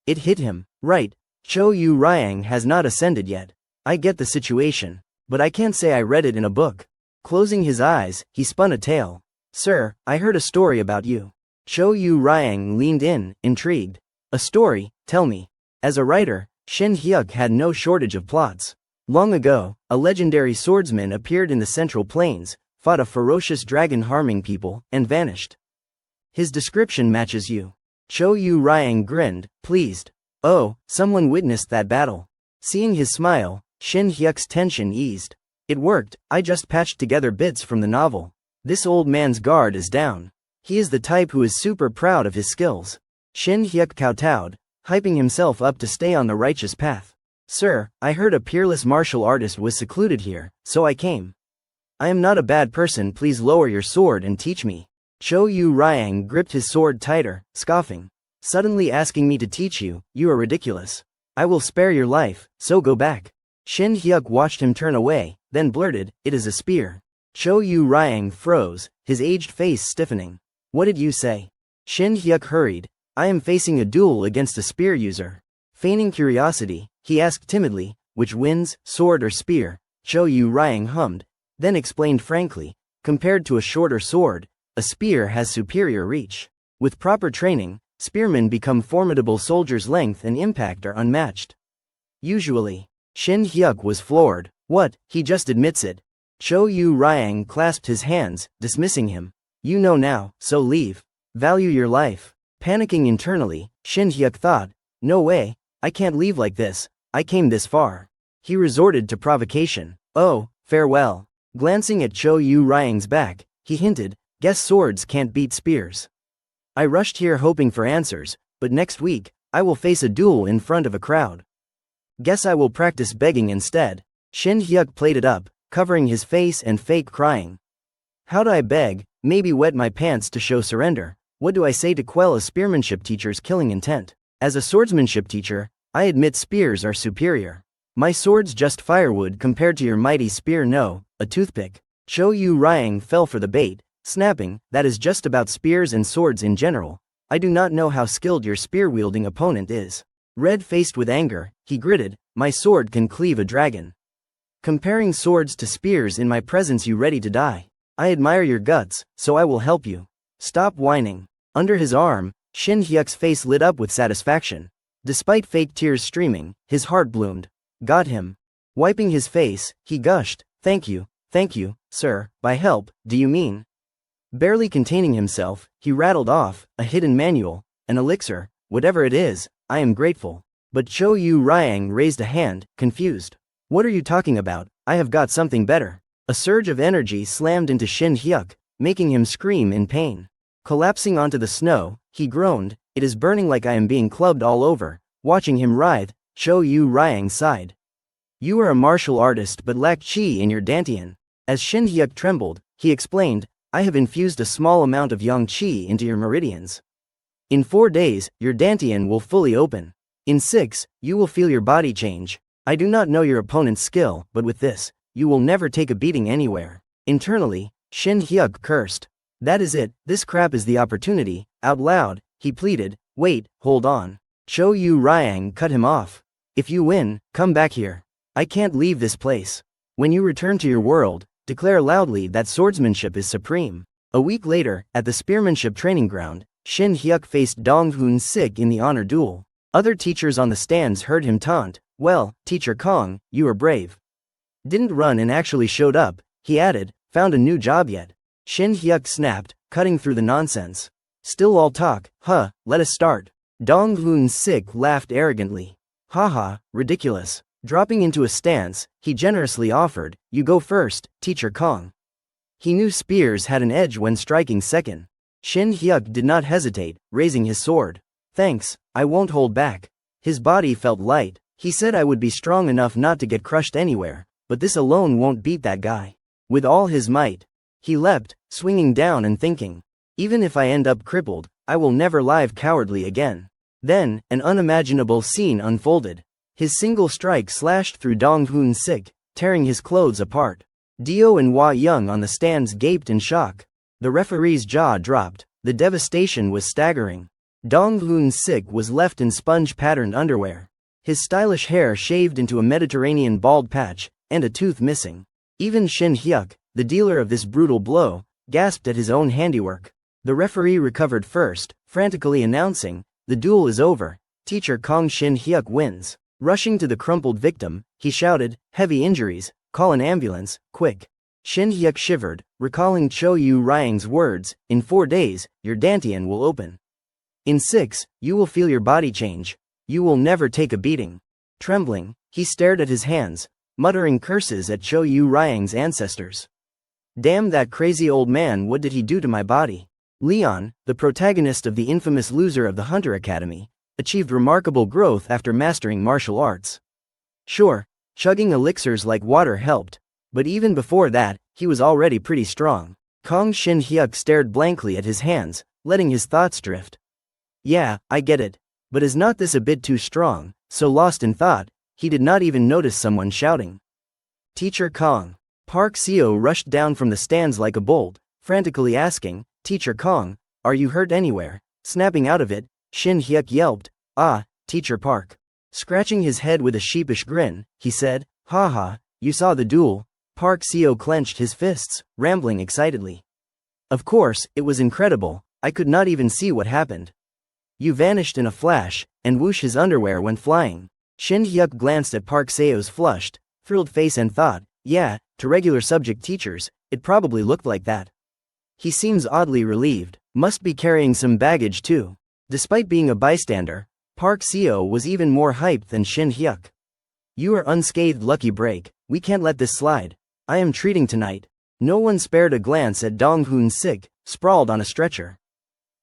A: It hit him. Right, Cho Yu Ryang has not ascended yet. I get the situation, but I can't say I read it in a book. Closing his eyes, he spun a tale. Sir, I heard a story about you. Cho Yu Ryang leaned in, intrigued. A story, tell me. As a writer, Shin Hyuk had no shortage of plots. Long ago, a legendary swordsman appeared in the Central Plains, fought a ferocious dragon harming people, and vanished. His description matches you. Cho Yu Ryang grinned, pleased. Oh, someone witnessed that battle. Seeing his smile, Shin Hyuk's tension eased. It worked, I just patched together bits from the novel. This old man's guard is down. He is the type who is super proud of his skills. Shin Hyuk kowtowed, hyping himself up to stay on the righteous path. Sir, I heard a peerless martial artist was secluded here, so I came. I am not a bad person, please lower your sword and teach me. Cho Yu Ryang gripped his sword tighter, scoffing. Suddenly asking me to teach you, you are ridiculous. I will spare your life, so go back. Shin Hyuk watched him turn away, then blurted, it is a spear. Cho Yu Ryang froze, his aged face stiffening. What did you say? Shin Hyuk hurried. I am facing a duel against a spear user. Feigning curiosity, he asked timidly, which wins, sword or spear? Cho Yu Ryang hummed, then explained frankly, compared to a shorter sword, a spear has superior reach. With proper training, spearmen become formidable soldiers. Length and impact are unmatched. Usually. Shin Hyuk was floored. What, he just admits it. Cho Yu Ryang clasped his hands, dismissing him. You know now, so leave. Value your life. Panicking internally, Shin Hyuk thought, no way, I can't leave like this, I came this far. He resorted to provocation. Oh, farewell. Glancing at Cho Yu Ryang's back, he hinted, guess swords can't beat spears. I rushed here hoping for answers, but next week, I will face a duel in front of a crowd. Guess I will practice begging instead. Shin Hyuk played it up, covering his face and fake crying. How'd I beg? Maybe wet my pants to show surrender. What do I say to quell a spearmanship teacher's killing intent? As a swordsmanship teacher, I admit spears are superior. My sword's just firewood compared to your mighty spear. No, a toothpick. Cho Yu Ryang fell for the bait, snapping, that is just about spears and swords in general. I do not know how skilled your spear-wielding opponent is. Red-faced with anger, he gritted, my sword can cleave a dragon. Comparing swords to spears in my presence, you ready to die? I admire your guts, so I will help you. Stop whining. Under his arm, Shin Hyuk's face lit up with satisfaction. Despite fake tears streaming, his heart bloomed. Got him. Wiping his face, he gushed, thank you, sir. By help, do you mean? Barely containing himself, he rattled off, a hidden manual, an elixir, whatever it is, I am grateful. But Cho Yu Ryang raised a hand, confused. What are you talking about? I have got something better. A surge of energy slammed into Shin Hyuk, making him scream in pain. Collapsing onto the snow, he groaned, it is burning like I am being clubbed all over. Watching him writhe, Cho Yu Ryang sighed. You are a martial artist but lack chi in your dantian. As Shin Hyuk trembled, he explained, I have infused a small amount of yang chi into your meridians. In 4 days, your dantian will fully open. In 6, you will feel your body change. I do not know your opponent's skill, but with this, you will never take a beating anywhere. Internally, Shin Hyuk cursed. That is it, this crap is the opportunity. Out loud, he pleaded, wait, hold on. Cho Yu Ryang cut him off. If you win, come back here. I can't leave this place. When you return to your world, declare loudly that swordsmanship is supreme. A week later, at the spearmanship training ground, Shin Hyuk faced Dong Hoon Sik in the honor duel. Other teachers on the stands heard him taunt, well, Teacher Kong, you are brave. Didn't run and actually showed up, he added, found a new job yet? Shin Hyuk snapped, cutting through the nonsense. Still all talk, huh, let us start. Dong Hoon Sik laughed arrogantly. Haha, ridiculous. Dropping into a stance, he generously offered, you go first, Teacher Kong. He knew spears had an edge when striking second. Shin Hyuk did not hesitate, raising his sword. Thanks, I won't hold back. His body felt light. He said I would be strong enough not to get crushed anywhere, but this alone won't beat that guy. With all his might, he leapt, swinging down and thinking, even if I end up crippled, I will never live cowardly again. Then, an unimaginable scene unfolded. His single strike slashed through Dong Hoon Sik, tearing his clothes apart. Dio and Hua Young on the stands gaped in shock. The referee's jaw dropped. The devastation was staggering. Dong Hoon Sik was left in sponge-patterned underwear. His stylish hair shaved into a Mediterranean bald patch, and a tooth missing. Even Shin Hyuk, the dealer of this brutal blow, gasped at his own handiwork. The referee recovered first, frantically announcing, the duel is over. Teacher Kong Shin Hyuk wins. Rushing to the crumpled victim, he shouted, heavy injuries, call an ambulance, quick. Shin Hyuk shivered, recalling Cho Yu Ryang's words, in 4 days, your dantian will open. In 6, you will feel your body change. You will never take a beating. Trembling, he stared at his hands, muttering curses at Cho Yu Ryang's ancestors. Damn that crazy old man, what did he do to my body? Leon, the protagonist of the infamous loser of the Hunter Academy, achieved remarkable growth after mastering martial arts. Sure, chugging elixirs like water helped, but even before that, he was already pretty strong. Kong Shin Hyuk stared blankly at his hands, letting his thoughts drift. Yeah, I get it. But is not this a bit too strong? So lost in thought, he did not even notice someone shouting. Teacher Kong. Park Seo rushed down from the stands like a bolt, frantically asking, Teacher Kong, are you hurt anywhere? Snapping out of it, Shin Hyuk yelped, ah, Teacher Park. Scratching his head with a sheepish grin, he said, haha, you saw the duel. Park Seo clenched his fists, rambling excitedly. Of course, it was incredible, I could not even see what happened. You vanished in a flash, and whoosh, his underwear went flying. Shin Hyuk glanced at Park Seo's flushed, thrilled face and thought, yeah, to regular subject teachers, it probably looked like that. He seems oddly relieved, must be carrying some baggage too. Despite being a bystander, Park Seo was even more hyped than Shin Hyuk. You are unscathed, lucky break, we can't let this slide. I am treating tonight. No one spared a glance at Dong Hoon Sik, sprawled on a stretcher.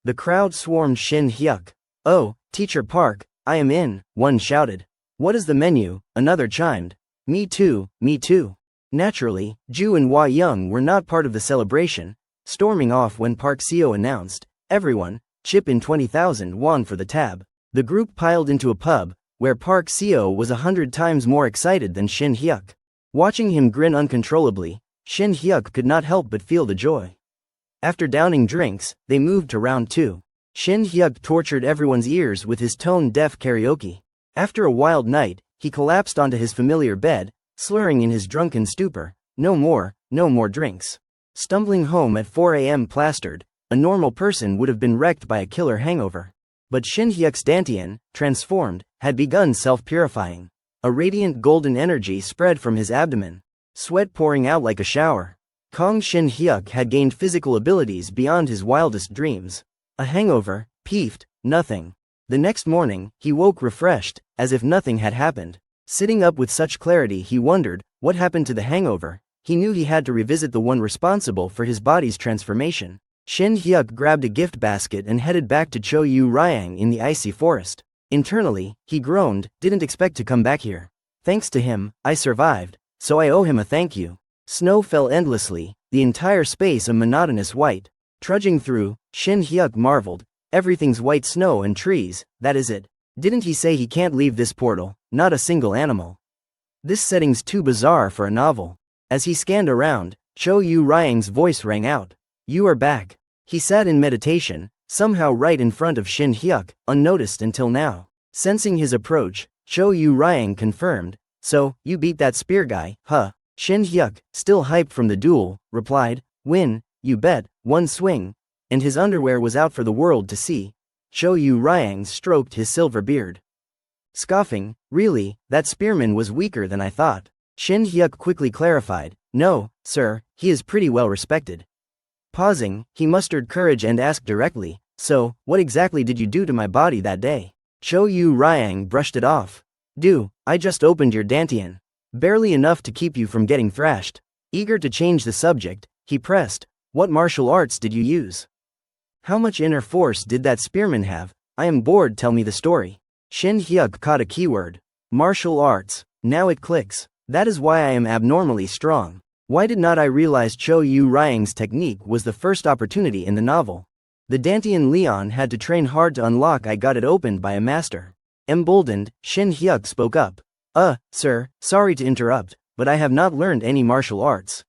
A: The crowd swarmed Shin Hyuk. Oh, Teacher Park, I am in, one shouted. What is the menu? Another chimed. Me too, me too. Naturally, Ju and Hua Young were not part of the celebration, storming off when Park Seo announced, everyone, chip in 20,000 won for the tab. The group piled into a pub, where Park Seo was 100 times more excited than Shin Hyuk. Watching him grin uncontrollably, Shin Hyuk could not help but feel the joy. After downing drinks, they moved to round 2. Shin Hyuk tortured everyone's ears with his tone-deaf karaoke. After a wild night, he collapsed onto his familiar bed, slurring in his drunken stupor, no more drinks. Stumbling home at 4 a.m. plastered, a normal person would have been wrecked by a killer hangover. But Shin Hyuk's dantian, transformed, had begun self-purifying. A radiant golden energy spread from his abdomen, sweat pouring out like a shower. Kong Shin Hyuk had gained physical abilities beyond his wildest dreams. A hangover, peeved, nothing. The next morning, he woke refreshed, as if nothing had happened. Sitting up with such clarity, he wondered, what happened to the hangover? He knew he had to revisit the one responsible for his body's transformation. Shin Hyuk grabbed a gift basket and headed back to Cho Yu Ryang in the icy forest. Internally, he groaned, didn't expect to come back here. Thanks to him, I survived, so I owe him a thank you. Snow fell endlessly, the entire space a monotonous white. Trudging through, Shin Hyuk marveled, everything's white snow and trees, that is it. Didn't he say he can't leave this portal? Not a single animal. This setting's too bizarre for a novel. As he scanned around, Cho Yu Ryang's voice rang out. You are back. He sat in meditation, somehow right in front of Shin Hyuk, unnoticed until now. Sensing his approach, Cho Yu Ryang confirmed, so, you beat that spear guy, huh? Shin Hyuk, still hyped from the duel, replied, win, you bet, one swing. And his underwear was out for the world to see. Cho Yu Ryang stroked his silver beard. Scoffing, really, that spearman was weaker than I thought. Shin Hyuk quickly clarified, no, sir, he is pretty well respected. Pausing, he mustered courage and asked directly, so, what exactly did you do to my body that day? Cho Yu Ryang brushed it off. I just opened your dantian. Barely enough to keep you from getting thrashed. Eager to change the subject, he pressed, what martial arts did you use? How much inner force did that spearman have? I am bored, tell me the story. Shin Hyuk caught a keyword. Martial arts. Now it clicks. That is why I am abnormally strong. Why did not I realize Cho Yu Ryang's technique was the first opportunity in the novel? The dantian Leon had to train hard to unlock. I got it opened by a master. Emboldened, Shin Hyuk spoke up. Sir, sorry to interrupt, but I have not learned any martial arts.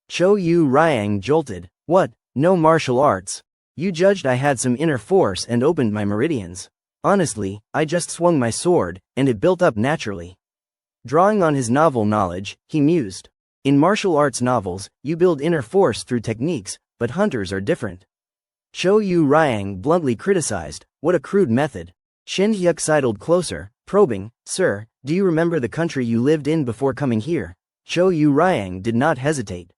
A: Cho Yu Ryang jolted. What? No martial arts? You judged I had some inner force and opened my meridians. Honestly, I just swung my sword, and it built up naturally. Drawing on his novel knowledge, he mused. In martial arts novels, you build inner force through techniques, but hunters are different. Cho Yu Ryang bluntly criticized, what a crude method. Shin Hyuk sidled closer, probing, sir, do you remember the country you lived in before coming here? Cho Yu Ryang did not hesitate.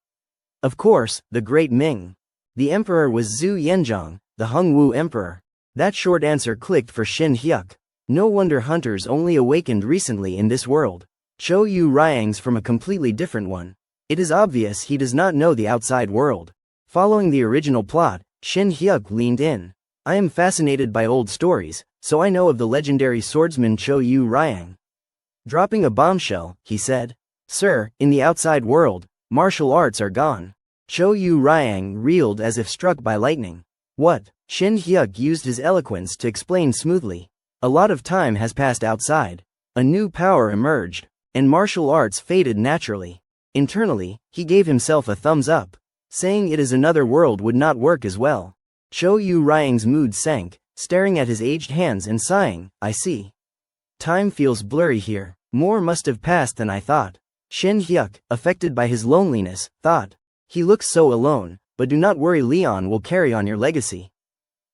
A: Of course, the Great Ming. The emperor was Zhu Yanzhong, the Hongwu emperor. That short answer clicked for Shin Hyuk. No wonder hunters only awakened recently in this world. Cho Yu Ryang's from a completely different one. It is obvious he does not know the outside world. Following the original plot, Shin Hyuk leaned in. I am fascinated by old stories, so I know of the legendary swordsman Cho Yu Ryang. Dropping a bombshell, he said. Sir, in the outside world, martial arts are gone. Cho Yu Ryang reeled as if struck by lightning. What? Shin Hyuk used his eloquence to explain smoothly. A lot of time has passed outside. A new power emerged, and martial arts faded naturally. Internally, he gave himself a thumbs up. Saying it is another world would not work as well. Cho Yu Ryang's mood sank, staring at his aged hands and sighing, I see. Time feels blurry here. More must have passed than I thought. Shin Hyuk, affected by his loneliness, thought. He looks so alone, but do not worry, Leon will carry on your legacy.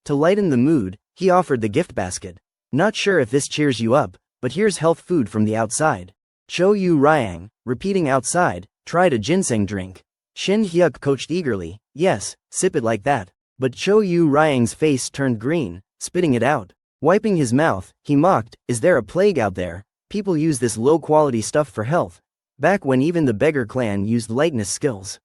A: To lighten the mood, he offered the gift basket. Not sure if this cheers you up, but here's health food from the outside. Cho Yu Ryang, repeating outside, tried a ginseng drink. Shin Hyuk coached eagerly, yes, sip it like that. But Cho Yu Ryang's face turned green, spitting it out. Wiping his mouth, he mocked, is there a plague out there? People use this low-quality stuff for health. Back when even the beggar clan used lightness skills.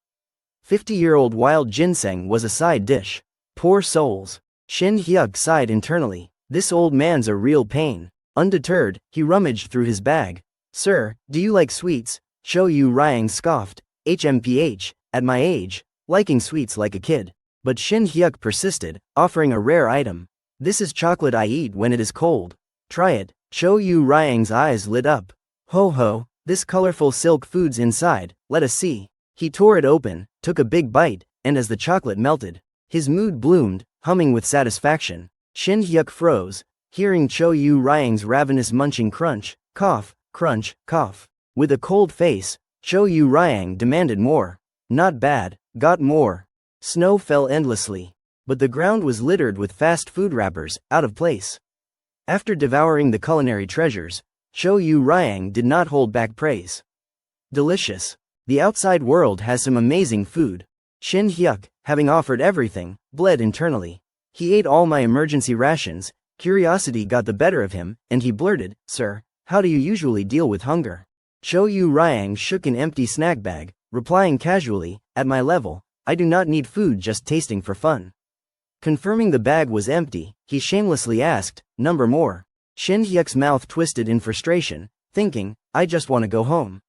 A: 50-year-old wild ginseng was a side dish. Poor souls. Shin Hyuk sighed internally. This old man's a real pain. Undeterred, he rummaged through his bag. Sir, do you like sweets? Cho Yu Ryang scoffed. HMPH, at my age, liking sweets like a kid. But Shin Hyuk persisted, offering a rare item. This is chocolate I eat when it is cold. Try it. Cho Yu Ryang's eyes lit up. Ho ho, this colorful silk food's inside, let us see. He tore it open, took a big bite, and as the chocolate melted, his mood bloomed, humming with satisfaction. Shin Hyuk froze, hearing Cho Yu Ryang's ravenous munching crunch, crunch, cough. With a cold face, Cho Yu Ryang demanded more. Not bad, got more. Snow fell endlessly, but the ground was littered with fast food wrappers, out of place. After devouring the culinary treasures, Cho Yu Ryang did not hold back praise. Delicious. The outside world has some amazing food. Shin Hyuk, having offered everything, bled internally. He ate all my emergency rations. Curiosity got the better of him, and he blurted, "Sir, how do you usually deal with hunger?" Cho Yu Ryang shook an empty snack bag, replying casually, "At my level, I do not need food just tasting for fun." Confirming the bag was empty, he shamelessly asked, "Number more?" Shin Hyuk's mouth twisted in frustration, thinking, "I just want to go home."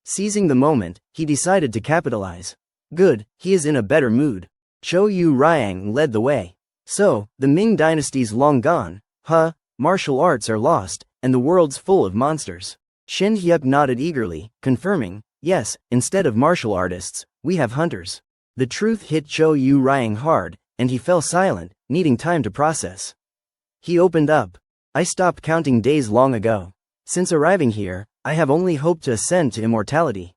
A: Seizing the moment, he decided to capitalize. Good, he is in a better mood. Cho Yu Ryang led the way. "So, the Ming dynasty's long gone, huh? Martial arts are lost, and the world's full of monsters." Shin Hyuk nodded eagerly, confirming, "Yes, instead of martial artists, we have hunters." The truth hit Cho Yu Ryang hard, and he fell silent, needing time to process. He opened up. "I stopped counting days long ago. Since arriving here, I have only hoped to ascend to immortality.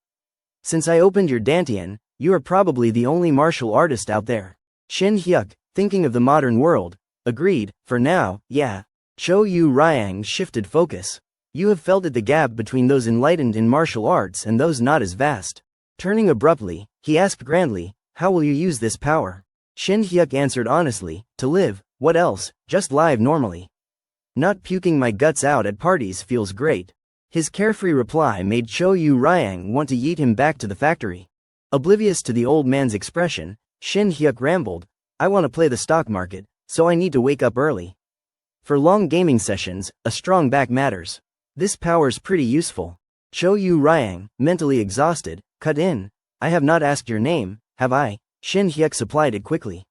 A: Since I opened your dantian, you are probably the only martial artist out there." Shin Hyuk, thinking of the modern world, agreed, "For now, yeah." Cho Yu Ryang shifted focus. "You have felt it, the gap between those enlightened in martial arts and those not as vast." Turning abruptly, he asked grandly, "How will you use this power?" Shin Hyuk answered honestly, "To live, what else, just live normally. Not puking my guts out at parties feels great." His carefree reply made Cho Yu Ryang want to yeet him back to the factory. Oblivious to the old man's expression, Shin Hyuk rambled, "I want to play the stock market, so I need to wake up early. For long gaming sessions, a strong back matters. This power's pretty useful." Cho Yu Ryang, mentally exhausted, cut in, "I have not asked your name, have I?" Shin Hyuk supplied it quickly.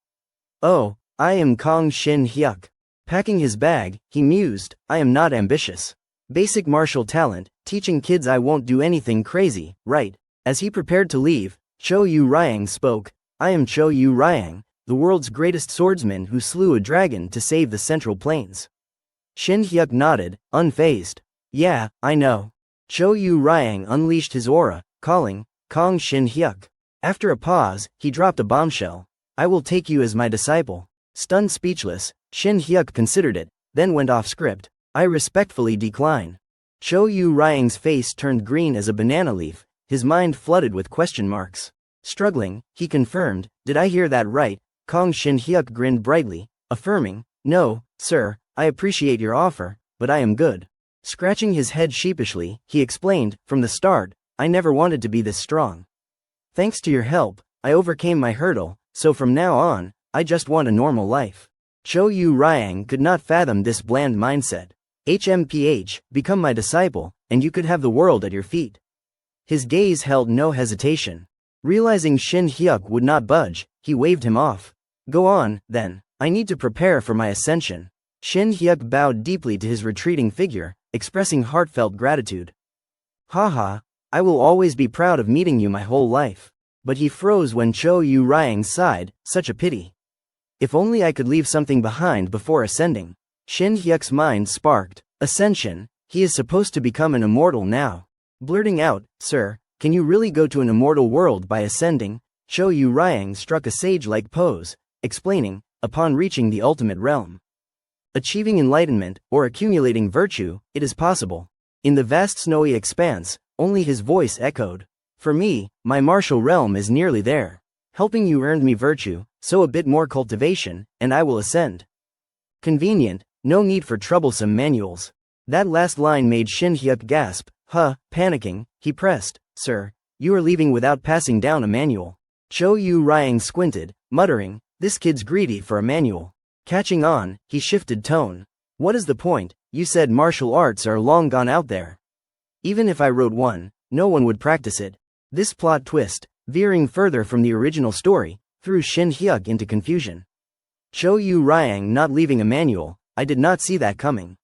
A: "Oh, I am Kong Shin Hyuk." Packing his bag, he mused, "I am not ambitious. Basic martial talent, teaching kids I won't do anything crazy, right?" As he prepared to leave, Cho Yu Ryang spoke, "I am Cho Yu Ryang, the world's greatest swordsman who slew a dragon to save the Central Plains." Shin Hyuk nodded, unfazed. "Yeah, I know." Cho Yu Ryang unleashed his aura, calling, "Kong Shin Hyuk." After a pause, he dropped a bombshell. "I will take you as my disciple." Stunned speechless, Shin Hyuk considered it, then went off script. "I respectfully decline." Cho Yu Ryang's face turned green as a banana leaf, his mind flooded with question marks. Struggling, he confirmed, "Did I hear that right?" Kong Shin Hyuk grinned brightly, affirming, "No, sir, I appreciate your offer, but I am good." Scratching his head sheepishly, he explained, "From the start, I never wanted to be this strong. Thanks to your help, I overcame my hurdle, so from now on, I just want a normal life." Cho Yu Ryang could not fathom this bland mindset. HMPH, become my disciple, and you could have the world at your feet. His gaze held no hesitation. Realizing Shin Hyuk would not budge, he waved him off. "Go on, then. I need to prepare for my ascension." Shin Hyuk bowed deeply to his retreating figure, expressing heartfelt gratitude. "Haha, I will always be proud of meeting you my whole life." But he froze when Cho Yu Ryang sighed, "Such a pity. If only I could leave something behind before ascending." Shin Hyuk's mind sparked. Ascension, he is supposed to become an immortal now. Blurting out, "Sir, can you really go to an immortal world by ascending?" Cho Yu Ryang struck a sage-like pose, explaining, "Upon reaching the ultimate realm. Achieving enlightenment, or accumulating virtue, it is possible." In the vast snowy expanse, only his voice echoed. "For me, my martial realm is nearly there. Helping you earned me virtue, so a bit more cultivation, and I will ascend." Convenient, no need for troublesome manuals. That last line made Shin Hyuk gasp, panicking, he pressed, "Sir, you are leaving without passing down a manual." Cho Yu Ryang squinted, muttering, "This kid's greedy for a manual." Catching on, he shifted tone. "What is the point? You said martial arts are long gone out there. Even if I wrote one, no one would practice it." This plot twist, veering further from the original story, threw Shin Hyuk into confusion. Cho Yu Ryang not leaving a manual, I did not see that coming.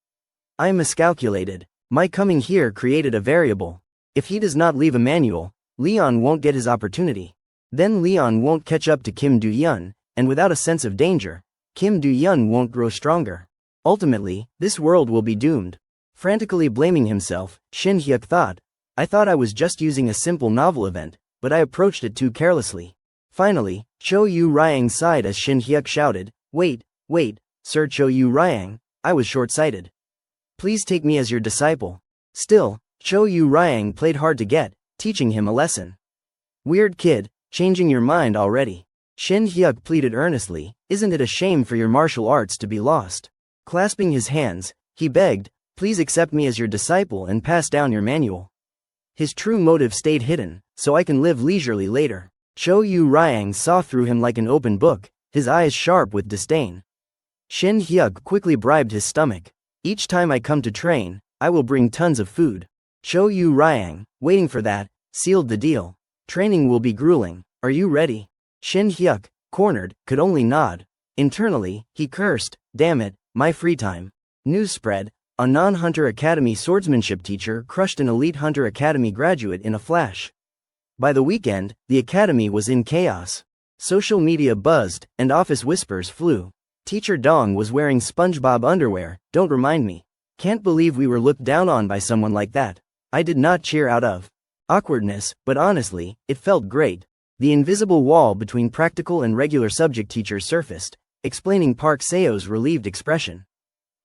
A: I miscalculated. My coming here created a variable. If he does not leave a manual, Leon won't get his opportunity. Then Leon won't catch up to Kim Do-yeon, and without a sense of danger, Kim Do-yeon won't grow stronger. Ultimately, this world will be doomed. Frantically blaming himself, Shin Hyuk thought, I thought I was just using a simple novel event, but I approached it too carelessly. Finally, Cho Yu-ryang sighed as Shin Hyuk shouted, Wait, Sir Cho Yu-ryang, I was short-sighted. Please take me as your disciple. Still, Cho Yu-ryang played hard to get, teaching him a lesson. Weird kid, changing your mind already. Shin Hyuk pleaded earnestly, isn't it a shame for your martial arts to be lost? Clasping his hands, he begged, please accept me as your disciple and pass down your manual. His true motive stayed hidden, so I can live leisurely later. Cho Yu-ryang saw through him like an open book, his eyes sharp with disdain. Shin Hyuk quickly bribed his stomach. Each time I come to train, I will bring tons of food. Cho Yu-ryang, waiting for that, sealed the deal. Training will be grueling, are you ready? Shin Hyuk, cornered, could only nod. Internally, he cursed, damn it, my free time. News spread, a non-Hunter Academy swordsmanship teacher crushed an elite Hunter Academy graduate in a flash. By the weekend, the academy was in chaos. Social media buzzed, and office whispers flew. Teacher Dong was wearing SpongeBob underwear, don't remind me. Can't believe we were looked down on by someone like that. I did not cheer out of awkwardness, but honestly, it felt great. The invisible wall between practical and regular subject teachers surfaced, explaining Park Seo's relieved expression.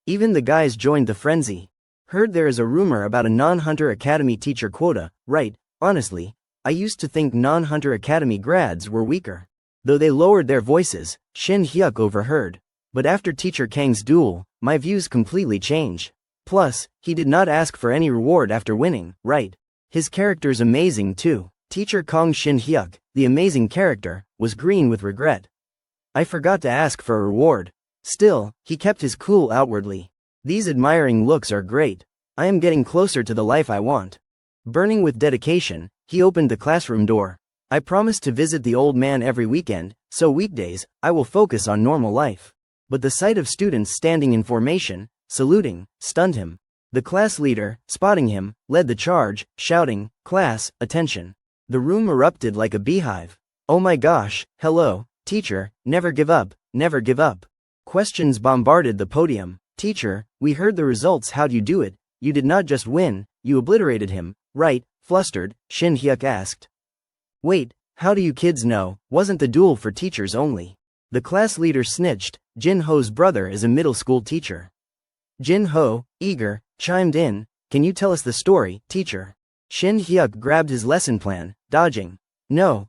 A: Even the guys joined the frenzy. Heard there is a rumor about a non-Hunter Academy teacher quota, right? Honestly, I used to think non-Hunter Academy grads were weaker. Though they lowered their voices, Shin Hyuk overheard. But after Teacher Kang's duel, my views completely change. Plus, he did not ask for any reward after winning, right? His character's amazing too. Teacher Kang Shin Hyuk, the amazing character, was green with regret. I forgot to ask for a reward. Still, he kept his cool outwardly. These admiring looks are great. I am getting closer to the life I want. Burning with dedication, he opened the classroom door. I promised to visit the old man every weekend, so weekdays, I will focus on normal life. But the sight of students standing in formation, saluting, stunned him. The class leader, spotting him, led the charge, shouting, Class, attention. The room erupted like a beehive. Oh my gosh, hello, teacher, never give up, never give up. Questions bombarded the podium. Teacher, we heard the results, how'd you do it? You did not just win, you obliterated him, right? Flustered, Shin Hyuk asked. Wait, how do you kids know? Wasn't the duel for teachers only? The class leader snitched. Jin Ho's brother is a middle school teacher. Jin Ho, eager, chimed in, can you tell us the story, teacher? Shin Hyuk grabbed his lesson plan, dodging. No,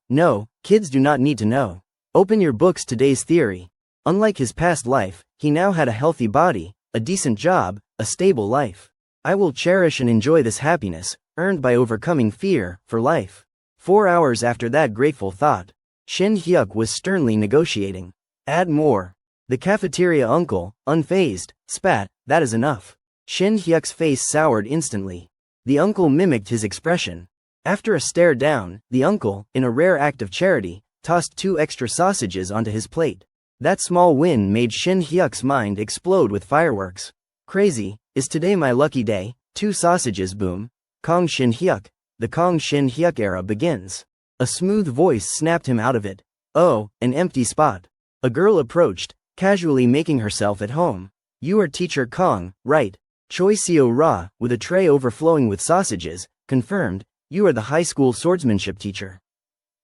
A: kids do not need to know. Open your books, today's theory. Unlike his past life, he now had a healthy body, a decent job, a stable life. I will cherish and enjoy this happiness, earned by overcoming fear, for life. 4 hours after that grateful thought, Shin Hyuk was sternly negotiating. Add more. The cafeteria uncle, unfazed, spat, that is enough. Shin Hyuk's face soured instantly. The uncle mimicked his expression. After a stare down, the uncle, in a rare act of charity, tossed 2 extra sausages onto his plate. That small win made Shin Hyuk's mind explode with fireworks. Crazy, is today my lucky day? 2 sausages, boom. Kang Shin Hyuk. The Kang Shin Hyuk era begins. A smooth voice snapped him out of it. Oh, an empty spot. A girl approached, casually making herself at home. You are Teacher Kang, right? Choi Seo-ra, with a tray overflowing with sausages, confirmed, you are the high school swordsmanship teacher.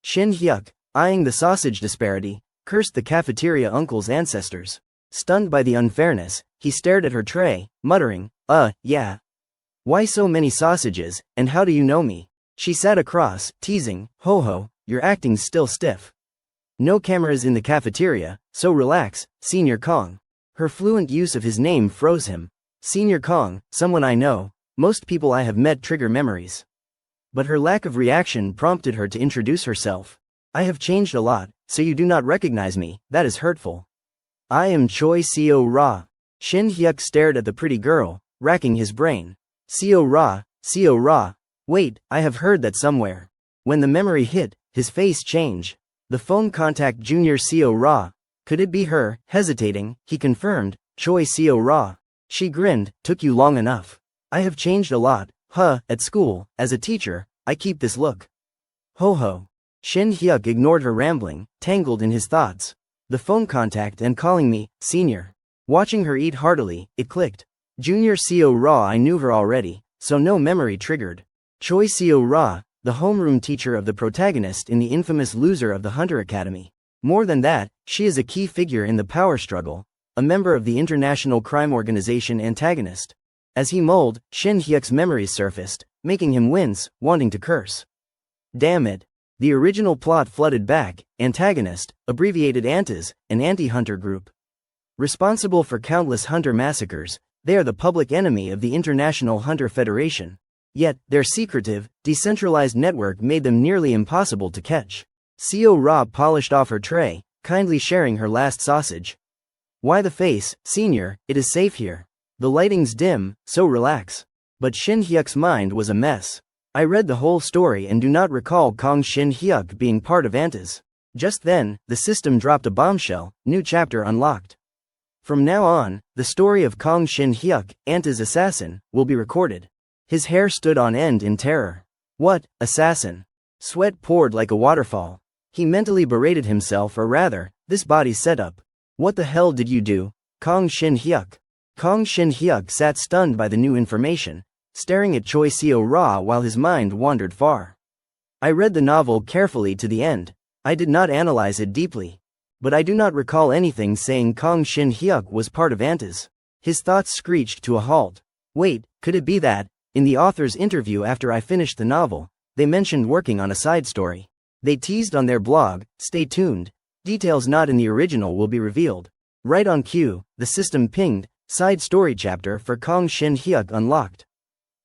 A: Shin Hyuk, eyeing the sausage disparity, cursed the cafeteria uncle's ancestors. Stunned by the unfairness, he stared at her tray, muttering, yeah. Why so many sausages, and how do you know me? She sat across, teasing, ho, your acting's still stiff. No cameras in the cafeteria, so relax, Senior Kang. Her fluent use of his name froze him. Senior Kang, someone I know, most people I have met trigger memories. But her lack of reaction prompted her to introduce herself. I have changed a lot, so you do not recognize me, that is hurtful. I am Choi Seo-ra. Shin Hyuk stared at the pretty girl, racking his brain. Seo-ra, wait, I have heard that somewhere. When the memory hit, his face changed. The phone contact Junior Seo-ra. Could it be her? Hesitating, he confirmed, Choi Seo-ra. She grinned, took you long enough. I have changed a lot, at school, as a teacher, I keep this look. Ho ho. Shin Hyuk ignored her rambling, tangled in his thoughts. The phone contact and calling me, senior. Watching her eat heartily, it clicked. Junior Seo Ra. I knew her already, so no memory triggered. Choi Seo Ra, the homeroom teacher of the protagonist in the infamous Loser of the Hunter Academy. More than that, she is a key figure in the power struggle, a member of the international crime organization Antagonist. As he mulled, Shin Hyuk's memories surfaced, making him wince, wanting to curse. Damn it. The original plot flooded back. Antagonist, abbreviated ANTAS, an anti-hunter group. Responsible for countless hunter massacres, they are the public enemy of the International Hunter Federation. Yet, their secretive, decentralized network made them nearly impossible to catch. Seo Ra polished off her tray, kindly sharing her last sausage. Why the face, senior, it is safe here. The lighting's dim, so relax. But Shin Hyuk's mind was a mess. I read the whole story and do not recall Kong Shin Hyuk being part of ANTAS. Just then, the system dropped a bombshell, new chapter unlocked. From now on, the story of Kong Shin Hyuk, ANTA's assassin, will be recorded. His hair stood on end in terror. What, assassin? Sweat poured like a waterfall. He mentally berated himself, or rather, this body's setup. What the hell did you do, Kong Shin Hyuk? Kong Shin Hyuk sat stunned by the new information, staring at Choi Seo Ra while his mind wandered far. I read the novel carefully to the end. I did not analyze it deeply. But I do not recall anything saying Kong Shin Hyuk was part of ANTAS. His thoughts screeched to a halt. Wait, could it be that, in the author's interview after I finished the novel, they mentioned working on a side story? They teased on their blog, stay tuned. Details not in the original will be revealed. Right on cue, the system pinged, side story chapter for Kong Shin Hyuk unlocked.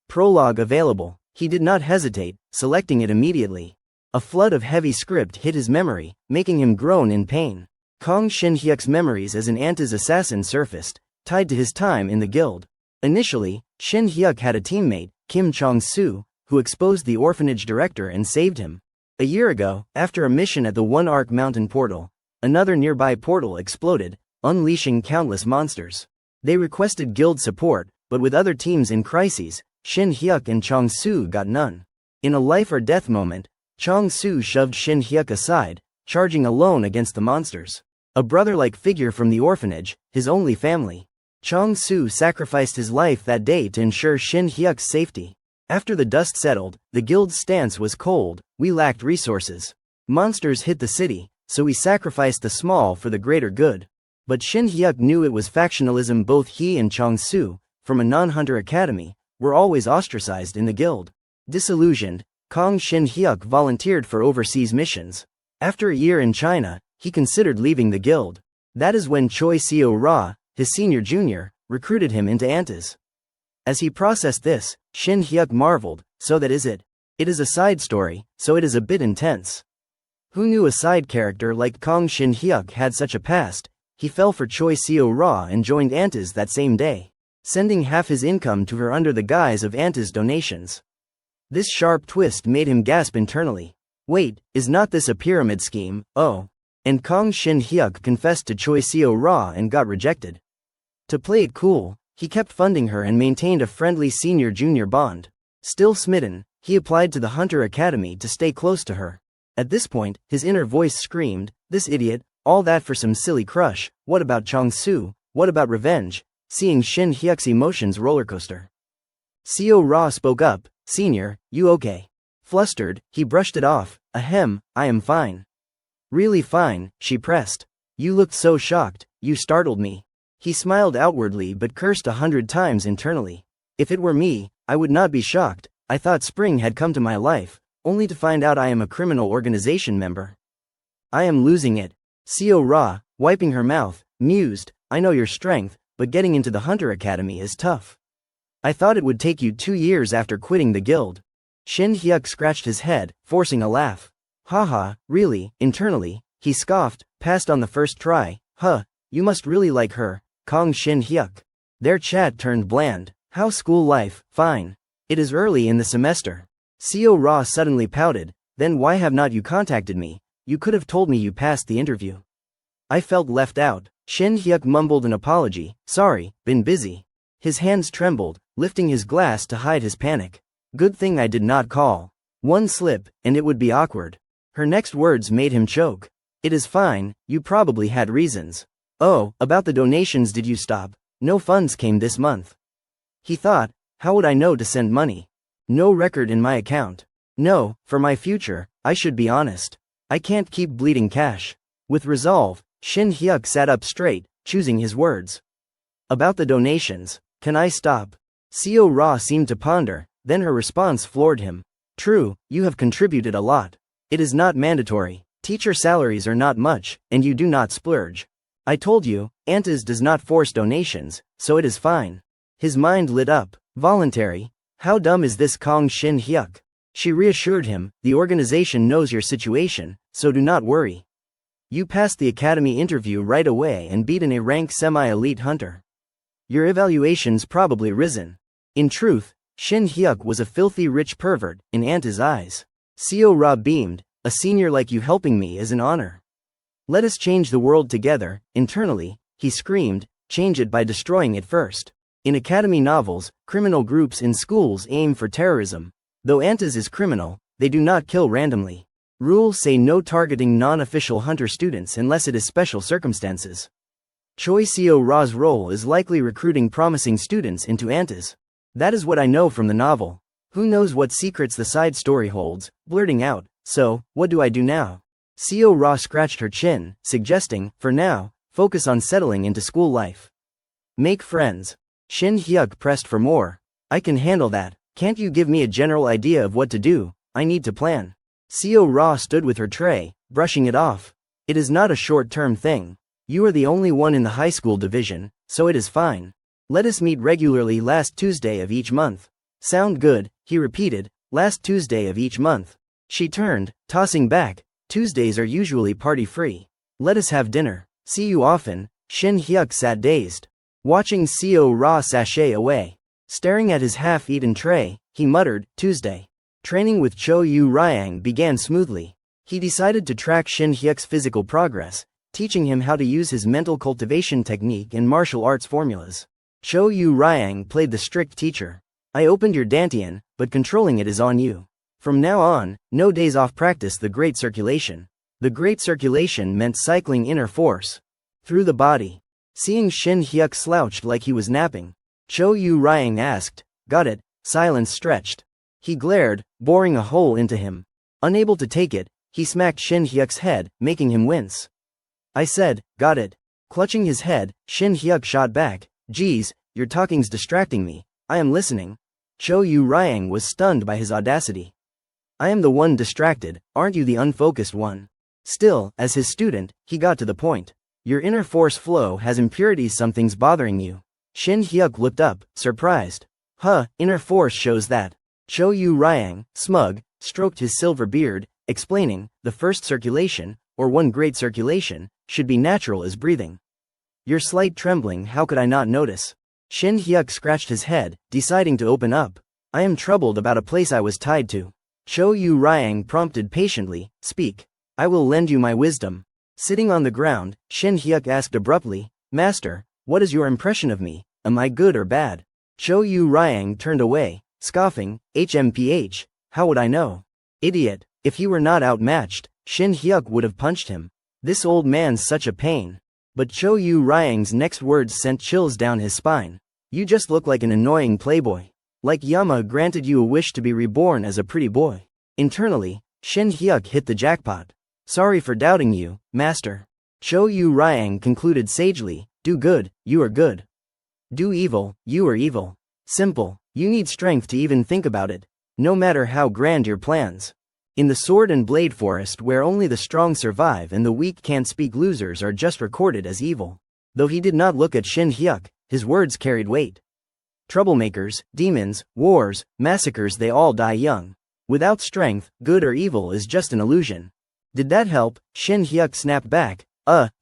A: Prologue available. He did not hesitate, selecting it immediately. A flood of heavy script hit his memory, making him groan in pain. Kong Shin Hyuk's memories as an ANTAS assassin surfaced, tied to his time in the guild. Initially, Shin Hyuk had a teammate, Kim Chong-soo, who exposed the orphanage director and saved him. A year ago, after a mission at the One Arc Mountain portal, another nearby portal exploded, unleashing countless monsters. They requested guild support, but with other teams in crises, Shin Hyuk and Chong-soo got none. In a life-or-death moment, Chong-soo shoved Shin Hyuk aside, charging alone against the monsters. A brother-like figure from the orphanage, his only family. Chong-soo sacrificed his life that day to ensure Shin Hyuk's safety. After the dust settled, the guild's stance was cold. We lacked resources. Monsters hit the city, so we sacrificed the small for the greater good. But Shin Hyuk knew it was factionalism. Both he and Chong-soo, from a non-hunter academy, were always ostracized in the guild. Disillusioned, Kong Shin Hyuk volunteered for overseas missions. After a year in China, he considered leaving the guild. That is when Choi Seo Ra, his senior junior, recruited him into ANTAS. As he processed this, Shin Hyuk marveled, so that is it. It is a side story, so it is a bit intense. Who knew a side character like Kong Shin Hyuk had such a past? He fell for Choi Seo Ra and joined ANTAS that same day, sending half his income to her under the guise of ANTAS donations. This sharp twist made him gasp internally. Wait, is not this a pyramid scheme? Oh. And Kong Shin Hyuk confessed to Choi Seo Ra and got rejected. To play it cool, he kept funding her and maintained a friendly senior-junior bond. Still smitten, he applied to the Hunter Academy to stay close to her. At this point, his inner voice screamed, this idiot, all that for some silly crush. What about Chong-soo? What about revenge? Seeing Shin Hyuk's emotions rollercoaster. Seo Ra spoke up, senior, you okay? Flustered, he brushed it off. Ahem, I am fine. Really fine, she pressed. You looked so shocked, you startled me. He smiled outwardly but cursed 100 times internally. If it were me, I would not be shocked. I thought spring had come to my life, only to find out I am a criminal organization member. I am losing it. Seo Ra, wiping her mouth, mused, I know your strength, but getting into the Hunter Academy is tough. I thought it would take you 2 years after quitting the guild. Shin Hyuk scratched his head, forcing a laugh. Haha, really? Internally, he scoffed, passed on the first try. Huh, you must really like her, Kong Shin Hyuk. Their chat turned bland. How school life? Fine. It is early in the semester. Seo Ra suddenly pouted. Then why have not you contacted me? You could have told me you passed the interview. I felt left out. Shin Hyuk mumbled an apology. Sorry, been busy. His hands trembled, lifting his glass to hide his panic. Good thing I did not call. One slip, and it would be awkward. Her next words made him choke. It is fine, you probably had reasons. Oh, about the donations, did you stop? No funds came this month. He thought, how would I know to send money? No record in my account. No, for my future, I should be honest. I can't keep bleeding cash. With resolve, Shin Hyuk sat up straight, choosing his words. About the donations, can I stop? Seo Ra seemed to ponder, then her response floored him. True, you have contributed a lot. It is not mandatory. Teacher salaries are not much, and you do not splurge. I told you, Antas does not force donations, so it is fine. His mind lit up. Voluntary? How dumb is this Kong Shin Hyuk? She reassured him, the organization knows your situation, so do not worry. You passed the academy interview right away and beaten a rank semi-elite hunter. Your evaluation's probably risen. In truth, Shin Hyuk was a filthy rich pervert, in Anta's eyes. Seo Ra beamed, a senior like you helping me is an honor. Let us change the world together. Internally, he screamed, change it by destroying it first. In academy novels, criminal groups in schools aim for terrorism. Though Antas is criminal, they do not kill randomly. Rules say no targeting non-official hunter students unless it is special circumstances. Choi Seo Ra's role is likely recruiting promising students into Antas. That is what I know from the novel. Who knows what secrets the side story holds, blurting out, so, what do I do now? Seo Ra scratched her chin, suggesting, for now, focus on settling into school life. Make friends. Shin Hyuk pressed for more. I can handle that. Can't you give me a general idea of what to do? I need to plan. Seo Ra stood with her tray, brushing it off. It is not a short-term thing. You are the only one in the high school division, so it is fine. Let us meet regularly last Tuesday of each month. Sound good, he repeated, last Tuesday of each month. She turned, tossing back. Tuesdays are usually party-free. Let us have dinner. See you often. Shin Hyuk sat dazed, watching Seo Ra sashay away. Staring at his half-eaten tray, he muttered, Tuesday. Training with Cho Yu Ryang began smoothly. He decided to track Shin Hyuk's physical progress, teaching him how to use his mental cultivation technique and martial arts formulas. Cho Yu Ryang played the strict teacher. I opened your dantian, but controlling it is on you. From now on, no days off practice the great circulation. The great circulation meant cycling inner force through the body. Seeing Shin Hyuk slouched like he was napping, Cho Yu Ryang asked, got it? Silence stretched. He glared, boring a hole into him. Unable to take it, he smacked Shin Hyuk's head, making him wince. I said, got it. Clutching his head, Shin Hyuk shot back, geez, your talking's distracting me. I am listening. Cho Yu Ryang was stunned by his audacity. I am the one distracted, aren't you the unfocused one? Still, as his student, he got to the point. Your inner force flow has impurities, something's bothering you. Shin Hyuk looked up, surprised. Inner force shows that. Cho Yu Ryang, smug, stroked his silver beard, explaining, the first circulation, or one great circulation, should be natural as breathing. Your slight trembling, how could I not notice? Shin Hyuk scratched his head, deciding to open up. I am troubled about a place I was tied to. Cho Yu Ryang prompted patiently, speak. I will lend you my wisdom. Sitting on the ground, Shin Hyuk asked abruptly, Master, what is your impression of me? Am I good or bad? Cho Yu Ryang turned away, scoffing, HMPH, how would I know? Idiot. If he were not outmatched, Shin Hyuk would have punched him. This old man's such a pain. But Cho Yu Ryang's next words sent chills down his spine. You just look like an annoying playboy. Like Yama granted you a wish to be reborn as a pretty boy. Internally, Shin Hyuk hit the jackpot. Sorry for doubting you, master. Cho Yu Ryang concluded sagely, do good, you are good. Do evil, you are evil. Simple, you need strength to even think about it, no matter how grand your plans. In the sword and blade forest where only the strong survive and the weak can't speak, losers are just recorded as evil. Though he did not look at Shin Hyuk, his words carried weight. Troublemakers, demons, wars, massacres, they all die young. Without strength, good or evil is just an illusion. Did that help? Shin Hyuk snapped back.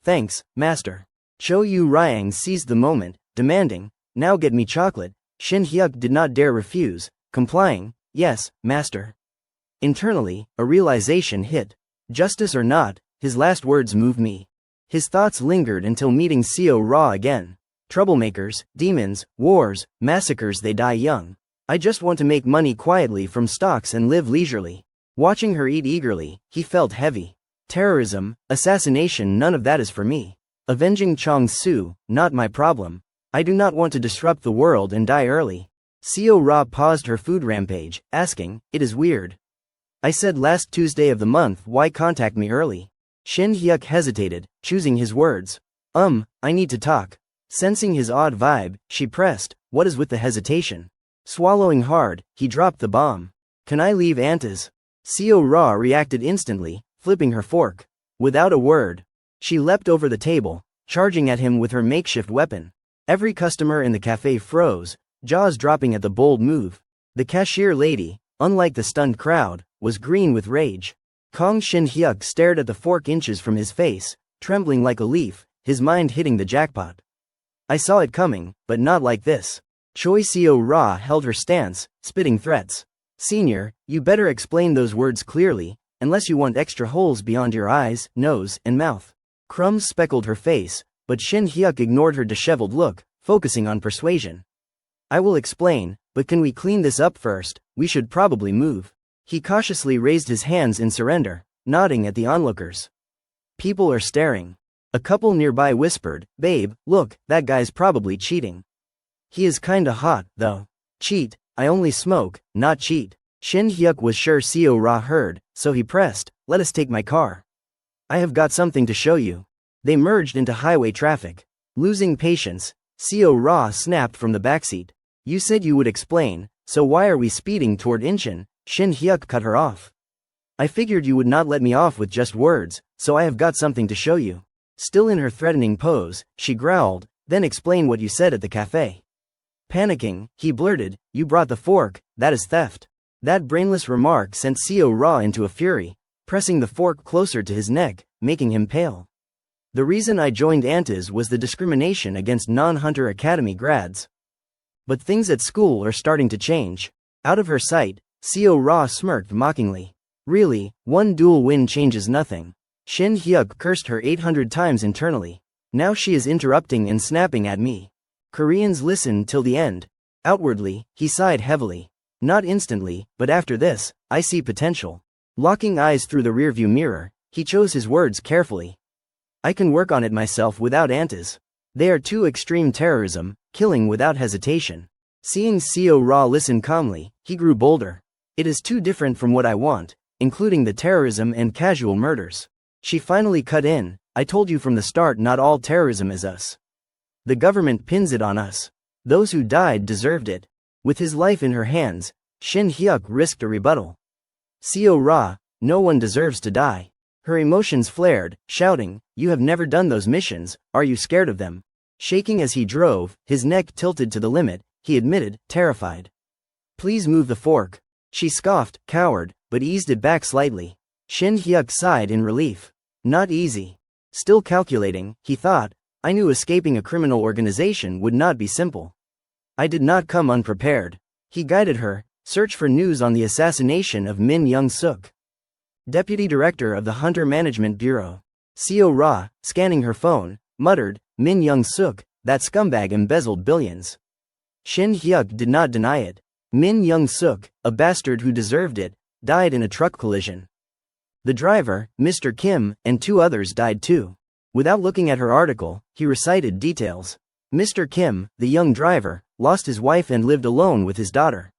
A: Thanks, master. Cho Yu Ryang seized the moment, demanding, now get me chocolate. Shin Hyuk did not dare refuse, complying, yes, master. Internally, a realization hit. Justice or not, his last words moved me. His thoughts lingered until meeting Seo Ra again. Troublemakers, demons, wars, massacres, they die young. I just want to make money quietly from stocks and live leisurely. Watching her eat eagerly, he felt heavy. Terrorism, assassination, none of that is for me. Avenging Chong Su, not my problem. I do not want to disrupt the world and die early. Seo Ra paused her food rampage, asking, it is weird. I said last Tuesday of the month, why contact me early? Shin Hyuk hesitated, choosing his words. I need to talk. Sensing his odd vibe, she pressed, what is with the hesitation? Swallowing hard, he dropped the bomb. Can I leave Anta's? Seo Ra reacted instantly, flipping her fork. Without a word, she leapt over the table, charging at him with her makeshift weapon. Every customer in the cafe froze, jaws dropping at the bold move. The cashier lady, unlike the stunned crowd, was green with rage. Kong Shin Hyuk stared at the fork inches from his face, trembling like a leaf, his mind hitting the jackpot. I saw it coming, but not like this. Choi Seo Ra held her stance, spitting threats. Senior, you better explain those words clearly, unless you want extra holes beyond your eyes, nose, and mouth. Crumbs speckled her face, but Shin Hyuk ignored her disheveled look, focusing on persuasion. I will explain, but can we clean this up first? We should probably move. He cautiously raised his hands in surrender, nodding at the onlookers. People are staring. A couple nearby whispered, babe, look, that guy's probably cheating. He is kinda hot, though. Cheat, I only smoke, not cheat. Shin Hyuk was sure Seo Ra heard, so he pressed, let us take my car. I have got something to show you. They merged into highway traffic. Losing patience, Seo Ra snapped from the backseat. You said you would explain, so why are we speeding toward Incheon? Shin Hyuk cut her off. I figured you would not let me off with just words, so I have got something to show you. Still in her threatening pose, she growled, then explain what you said at the cafe. Panicking, he blurted, you brought the fork, that is theft. That brainless remark sent Seo Ra into a fury, pressing the fork closer to his neck, making him pale. The reason I joined Anta's was the discrimination against non-Hunter Academy grads. But things at school are starting to change. Out of her sight, Seo Ra smirked mockingly. Really, one dual win changes nothing. Shin Hyuk cursed her 800 times internally. Now she is interrupting and snapping at me. Koreans listen till the end. Outwardly, he sighed heavily. Not instantly, but after this, I see potential. Locking eyes through the rearview mirror, he chose his words carefully. I can work on it myself without Antas. They are too extreme terrorism, killing without hesitation. Seeing Seo Ra listen calmly, he grew bolder. It is too different from what I want, including the terrorism and casual murders. She finally cut in, I told you from the start not all terrorism is us. The government pins it on us. Those who died deserved it. With his life in her hands, Shin Hyuk risked a rebuttal. Seo Ra, no one deserves to die. Her emotions flared, shouting, you have never done those missions, are you scared of them? Shaking as he drove, his neck tilted to the limit, he admitted, terrified. Please move the fork. She scoffed, coward, but eased it back slightly. Shin Hyuk sighed in relief. Not easy. Still calculating, he thought, I knew escaping a criminal organization would not be simple. I did not come unprepared. He guided her, search for news on the assassination of Min Young-suk, Deputy Director of the Hunter Management Bureau. Seo Ra, scanning her phone, muttered, Min Young-suk, that scumbag embezzled billions. Shin Hyuk did not deny it. Min Young-suk, a bastard who deserved it, died in a truck collision. The driver, Mr. Kim, and 2 others died too. Without looking at her article, he recited details. Mr. Kim, the young driver, lost his wife and lived alone with his daughter.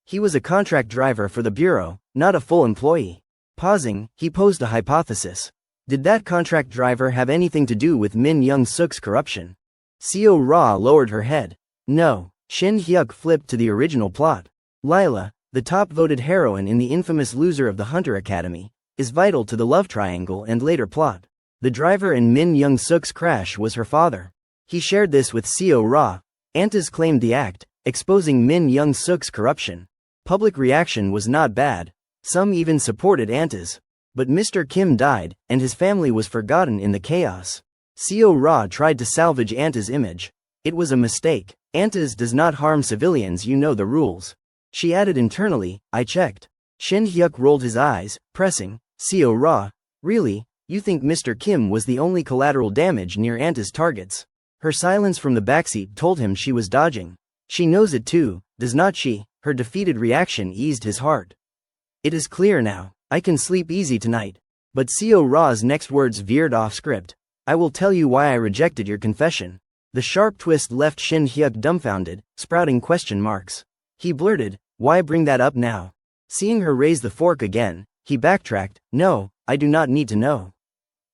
A: He was a contract driver for the bureau, not a full employee. Pausing, he posed a hypothesis. Did that contract driver have anything to do with Min Young-suk's corruption? Seo Ra lowered her head. No. Shin Hyuk flipped to the original plot. Lila, the top-voted heroine in the infamous Loser of the Hunter Academy, is vital to the love triangle and later plot. The driver in Min Young-suk's crash was her father. He shared this with Seo Ra. Antas claimed the act, exposing Min Young-suk's corruption. Public reaction was not bad. Some even supported Antas. But Mr. Kim died, and his family was forgotten in the chaos. Seo Ra tried to salvage Anta's image. It was a mistake. Antas does not harm civilians, you know the rules. She added internally, I checked. Shin Hyuk rolled his eyes, pressing, Seo Ra, really, you think Mr. Kim was the only collateral damage near Anta's targets? Her silence from the backseat told him she was dodging. She knows it too, does not she? Her defeated reaction eased his heart. It is clear now. I can sleep easy tonight. But Seo Ra's next words veered off script. I will tell you why I rejected your confession. The sharp twist left Shin Hyuk dumbfounded, sprouting question marks. He blurted, why bring that up now? Seeing her raise the fork again, he backtracked, no, I do not need to know.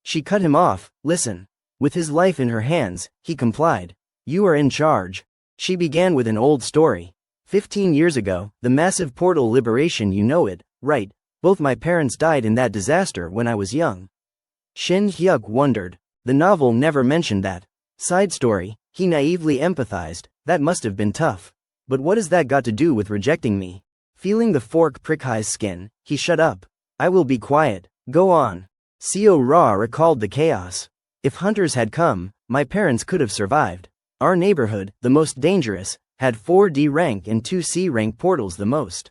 A: She cut him off, listen. With his life in her hands, he complied. You are in charge. She began with an old story. 15 years ago, the massive portal liberation, you know it, right? Both my parents died in that disaster when I was young. Shin Hyuk wondered. The novel never mentioned that. Side story, he naively empathized, that must have been tough. But what has that got to do with rejecting me? Feeling the fork prick his skin, he shut up. I will be quiet, go on. Seo Ra recalled the chaos. If hunters had come, my parents could have survived. Our neighborhood, the most dangerous, had 4D rank and 2C rank portals the most.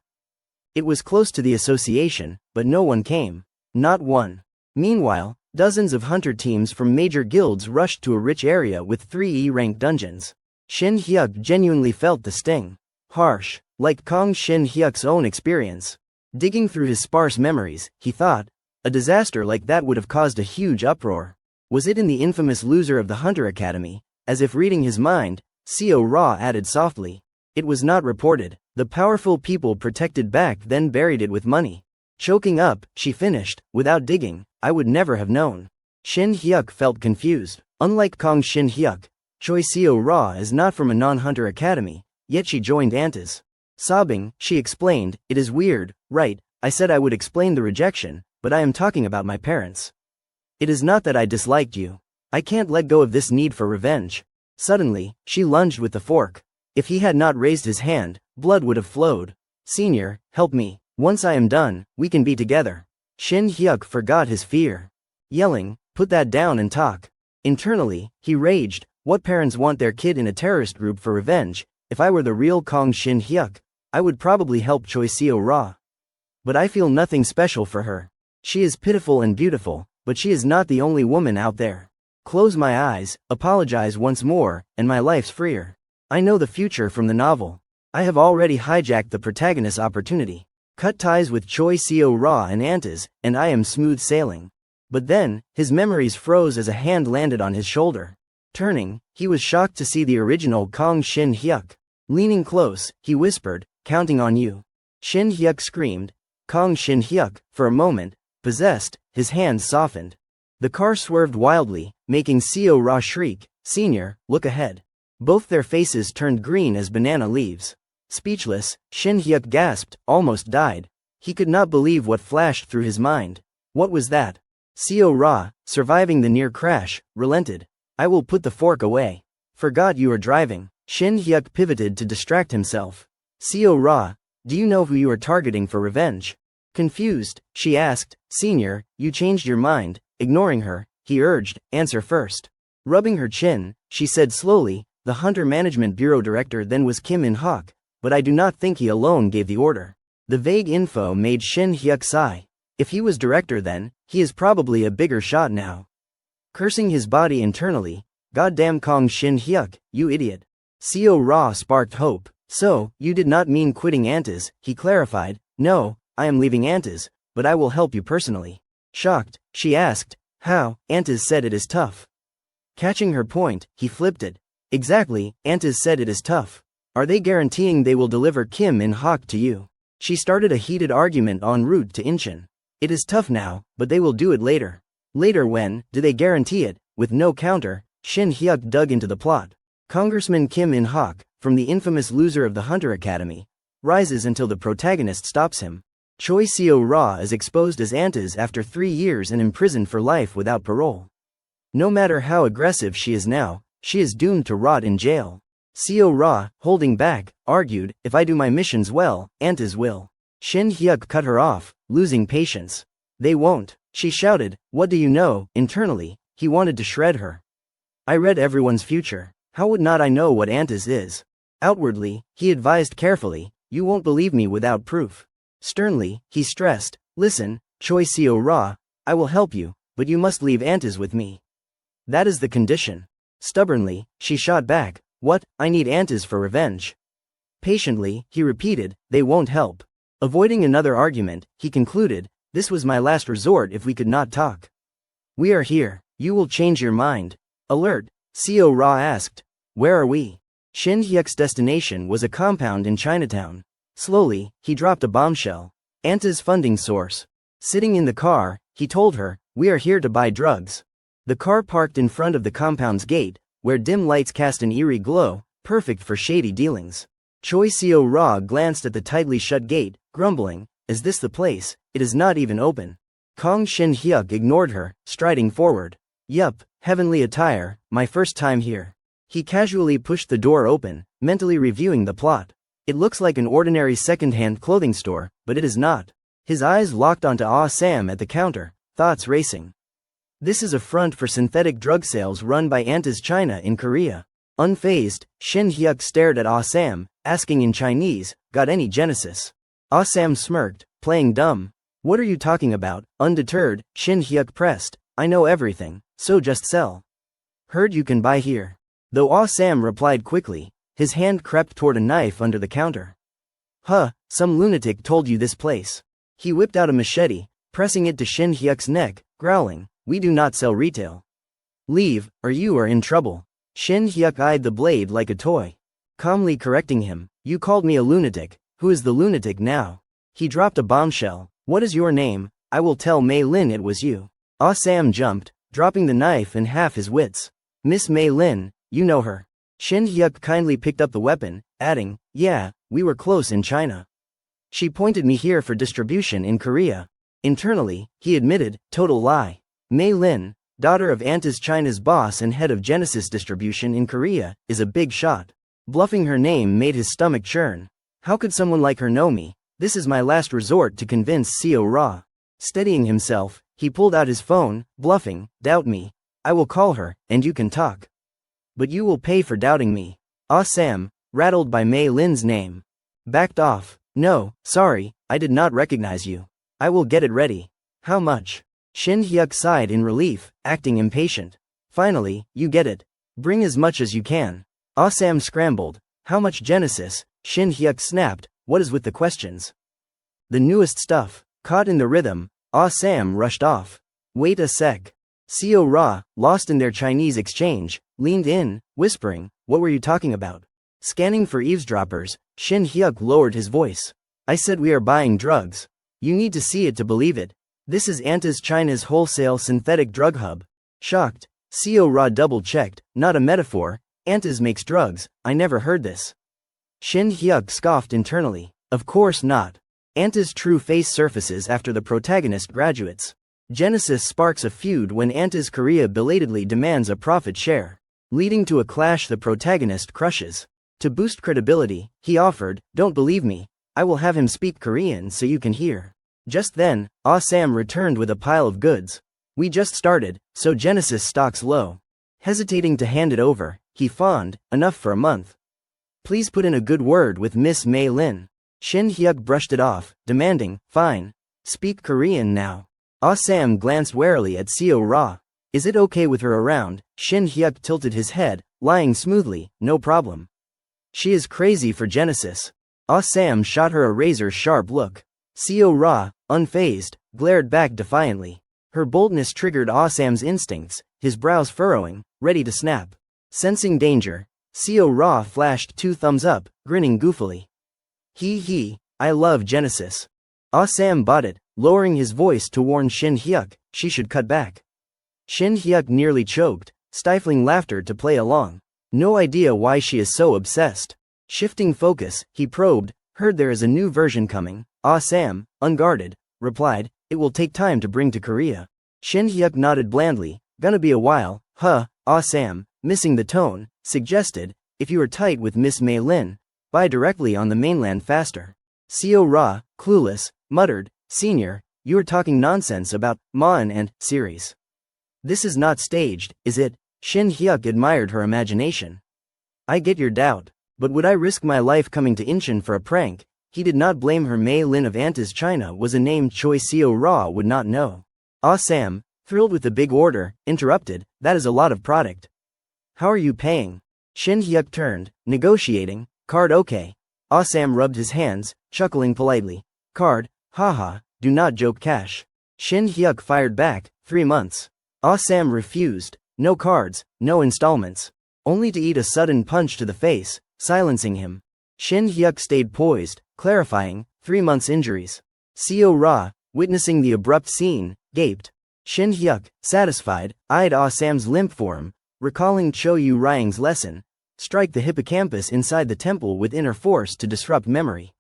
A: It was close to the association, but no one came. Not one. Meanwhile, dozens of hunter teams from major guilds rushed to a rich area with 3E rank dungeons. Shin Hyuk genuinely felt the sting. Harsh, like Kong Shin Hyuk's own experience. Digging through his sparse memories, he thought, a disaster like that would have caused a huge uproar. Was it in the infamous loser of the Hunter Academy? As if reading his mind, Seo Ra added softly. It was not reported. The powerful people protected back then buried it with money. Choking up, she finished, without digging, I would never have known. Shin Hyuk felt confused. Unlike Kong Shin Hyuk, Choi Seo Ra is not from a non-hunter academy, yet she joined Antas. Sobbing, she explained, it is weird, right? I said I would explain the rejection, but I am talking about my parents. It is not that I disliked you. I can't let go of this need for revenge. Suddenly, she lunged with the fork. If he had not raised his hand, blood would have flowed. Senior, help me. Once I am done, we can be together. Shin Hyuk forgot his fear. Yelling, put that down and talk. Internally, he raged, what parents want their kid in a terrorist group for revenge? If I were the real Kong Shin Hyuk, I would probably help Choi Seo Ra. But I feel nothing special for her. She is pitiful and beautiful, but she is not the only woman out there. Close my eyes, apologize once more, and my life's freer. I know the future from the novel. I have already hijacked the protagonist's opportunity. Cut ties with Choi Seo Ra and Antas, and I am smooth sailing. But then, his memories froze as a hand landed on his shoulder. Turning, he was shocked to see the original Kong Shin Hyuk. Leaning close, he whispered, counting on you. Shin Hyuk screamed. Kong Shin Hyuk, for a moment, possessed, his hands softened. The car swerved wildly, making Seo Ra shriek, Senior, look ahead. Both their faces turned green as banana leaves. Speechless, Shin Hyuk gasped, almost died. He could not believe what flashed through his mind. What was that? Seo Ra, surviving the near crash, relented. I will put the fork away. Forgot you are driving. Shin Hyuk pivoted to distract himself. Seo Ra, do you know who you are targeting for revenge? Confused, she asked, Senior, you changed your mind. Ignoring her, he urged, answer first. Rubbing her chin, she said slowly, the Hunter Management Bureau director then was Kim In-hak, but I do not think he alone gave the order. The vague info made Shin Hyuk sigh. If he was director then, he is probably a bigger shot now. Cursing his body internally, goddamn Kong Shin Hyuk, you idiot. Seo Ra sparked hope. So, you did not mean quitting Antas, he clarified. No, I am leaving Antas, but I will help you personally. Shocked, she asked, how? Antas said it is tough. Catching her point, he flipped it. Exactly, Antas said it is tough. Are they guaranteeing they will deliver Kim In-hak to you? She started a heated argument en route to Incheon. It is tough now, but they will do it later. Later when, do they guarantee it? With no counter, Shin Hyuk dug into the plot. Congressman Kim In-hak, from the infamous loser of the Hunter Academy, rises until the protagonist stops him. Choi Seo Ra is exposed as Antas after 3 years and imprisoned for life without parole. No matter how aggressive she is now, she is doomed to rot in jail. Seo Ra, holding back, argued, if I do my missions well, Antas will. Shin Hyuk cut her off, losing patience. They won't, she shouted, what do you know? Internally, he wanted to shred her. I read everyone's future. How would not I know what Antas is? Outwardly, he advised carefully, you won't believe me without proof. Sternly, he stressed, listen, Choi Seo Ra, I will help you, but you must leave Antas with me. That is the condition. Stubbornly, she shot back, what? I need Antas for revenge. Patiently, he repeated, they won't help. Avoiding another argument, he concluded, this was my last resort if we could not talk. We are here. You will change your mind. Alert, Seo Ra asked. Where are we? Shin Hyuk's destination was a compound in Chinatown. Slowly, he dropped a bombshell. Anta's funding source. Sitting in the car, he told her, we are here to buy drugs. The car parked in front of the compound's gate, where dim lights cast an eerie glow, perfect for shady dealings. Choi Seo Ra glanced at the tightly shut gate, grumbling, is this the place? It is not even open. Kong Shin Hyuk ignored her, striding forward. Yup, heavenly attire, my first time here. He casually pushed the door open, mentally reviewing the plot. It looks like an ordinary second-hand clothing store, but it is not. His eyes locked onto Ah Sam at the counter, thoughts racing. This is a front for synthetic drug sales run by Anta's China in Korea. Unfazed, Shin Hyuk stared at Ah Sam, asking in Chinese, got any genesis? Ah Sam smirked, playing dumb. What are you talking about? Undeterred, Shin Hyuk pressed, I know everything, so just sell. Heard you can buy here. Though Ah Sam replied quickly, his hand crept toward a knife under the counter. Huh, some lunatic told you this place. He whipped out a machete, pressing it to Shin Hyuk's neck, growling, we do not sell retail. Leave, or you are in trouble. Shin Hyuk eyed the blade like a toy. Calmly correcting him, you called me a lunatic, who is the lunatic now? He dropped a bombshell, what is your name? I will tell Mei Lin it was you. Ah Sam jumped, dropping the knife and half his wits. Miss Mei Lin, you know her. Shin Hyuk kindly picked up the weapon, adding, yeah, we were close in China. She pointed me here for distribution in Korea. Internally, he admitted, total lie. Mei Lin, daughter of Anta's China's boss and head of Genesis distribution in Korea, is a big shot. Bluffing her name made his stomach churn. How could someone like her know me? This is my last resort to convince Seo Ra. Steadying himself, he pulled out his phone, bluffing, doubt me. I will call her, and you can talk. But you will pay for doubting me. Ah Sam, rattled by Mei Lin's name, backed off. No, sorry, I did not recognize you. I will get it ready. How much? Shin Hyuk sighed in relief, acting impatient. Finally, you get it. Bring as much as you can. Ah Sam scrambled. How much Genesis? Shin Hyuk snapped, what is with the questions? The newest stuff. Caught in the rhythm, Ah Sam rushed off. Wait a sec. Seo Ra, lost in their Chinese exchange, leaned in, whispering, what were you talking about? Scanning for eavesdroppers, Shin Hyuk lowered his voice. I said we are buying drugs. You need to see it to believe it. This is Anta's China's wholesale synthetic drug hub. Shocked, Seo Ra double-checked, not a metaphor, Anta's makes drugs, I never heard this. Shin Hyuk scoffed internally. Of course not. Anta's true face surfaces after the protagonist graduates. Genesis sparks a feud when Anta's Korea belatedly demands a profit share, leading to a clash the protagonist crushes. To boost credibility, he offered, don't believe me, I will have him speak Korean so you can hear. Just then, Ah Sam returned with a pile of goods. We just started, so Genesis stock's low. Hesitating to hand it over, he fawned, enough for a month. Please put in a good word with Miss Mei Lin. Shin Hyuk brushed it off, demanding, fine. Speak Korean now. Ah Sam glanced warily at Seo Ra. Is it okay with her around? Shin Hyuk tilted his head, lying smoothly, no problem. She is crazy for Genesis. Ah Sam shot her a razor-sharp look. Seo Ra, unfazed, glared back defiantly. Her boldness triggered Ah Sam's instincts, his brows furrowing, ready to snap. Sensing danger, Seo Ra flashed 2 thumbs up, grinning goofily. He, I love Genesis. Ah Sam bought it, lowering his voice to warn Shin Hyuk, she should cut back. Shin Hyuk nearly choked, stifling laughter to play along. No idea why she is so obsessed. Shifting focus, he probed, heard there is a new version coming. Ah Sam, unguarded, replied, it will take time to bring to Korea. Shin Hyuk nodded blandly, gonna be a while, huh? Ah Sam, missing the tone, suggested, if you are tight with Miss Mei Lin, buy directly on the mainland faster. Seo Ra, clueless, muttered, Senior, you are talking nonsense about Maan and series. This is not staged, is it? Shin Hyuk admired her imagination. I get your doubt, but would I risk my life coming to Incheon for a prank? He did not blame her. Mei Lin of Anta's China was a name Choi Seo Ra would not know. Ah Sam, thrilled with the big order, interrupted, that is a lot of product. How are you paying? Shin Hyuk turned, negotiating, card okay. Ah Sam rubbed his hands, chuckling politely. Card, haha, do not joke cash. Shin Hyuk fired back, 3 months. Sam refused, no cards, no installments. Only to eat a sudden punch to the face, silencing him. Shin Hyuk stayed poised, clarifying, 3 months injuries. Seo Ra, witnessing the abrupt scene, gaped. Shin Hyuk, satisfied, eyed Sam's limp form, recalling Cho Yu Ryang's lesson, strike the hippocampus inside the temple with inner force to disrupt memory.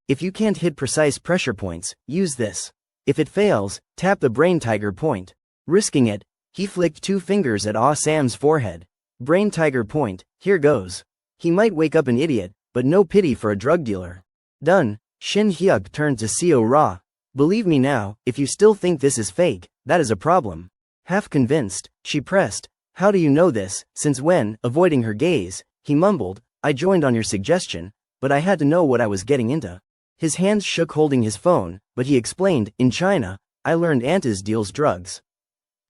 A: If you can't hit precise pressure points, use this. If it fails, tap the brain tiger point. Risking it, he flicked 2 fingers at Sam's forehead. Brain tiger point, here goes. He might wake up an idiot, but no pity for a drug dealer. Done. Shin Hyuk turned to Seo Ra. Believe me now, if you still think this is fake, that is a problem. Half convinced, she pressed. How do you know this? Since when? Avoiding her gaze, he mumbled, I joined on your suggestion, but I had to know what I was getting into. His hands shook holding his phone, but he explained, in China, I learned Antas deals drugs.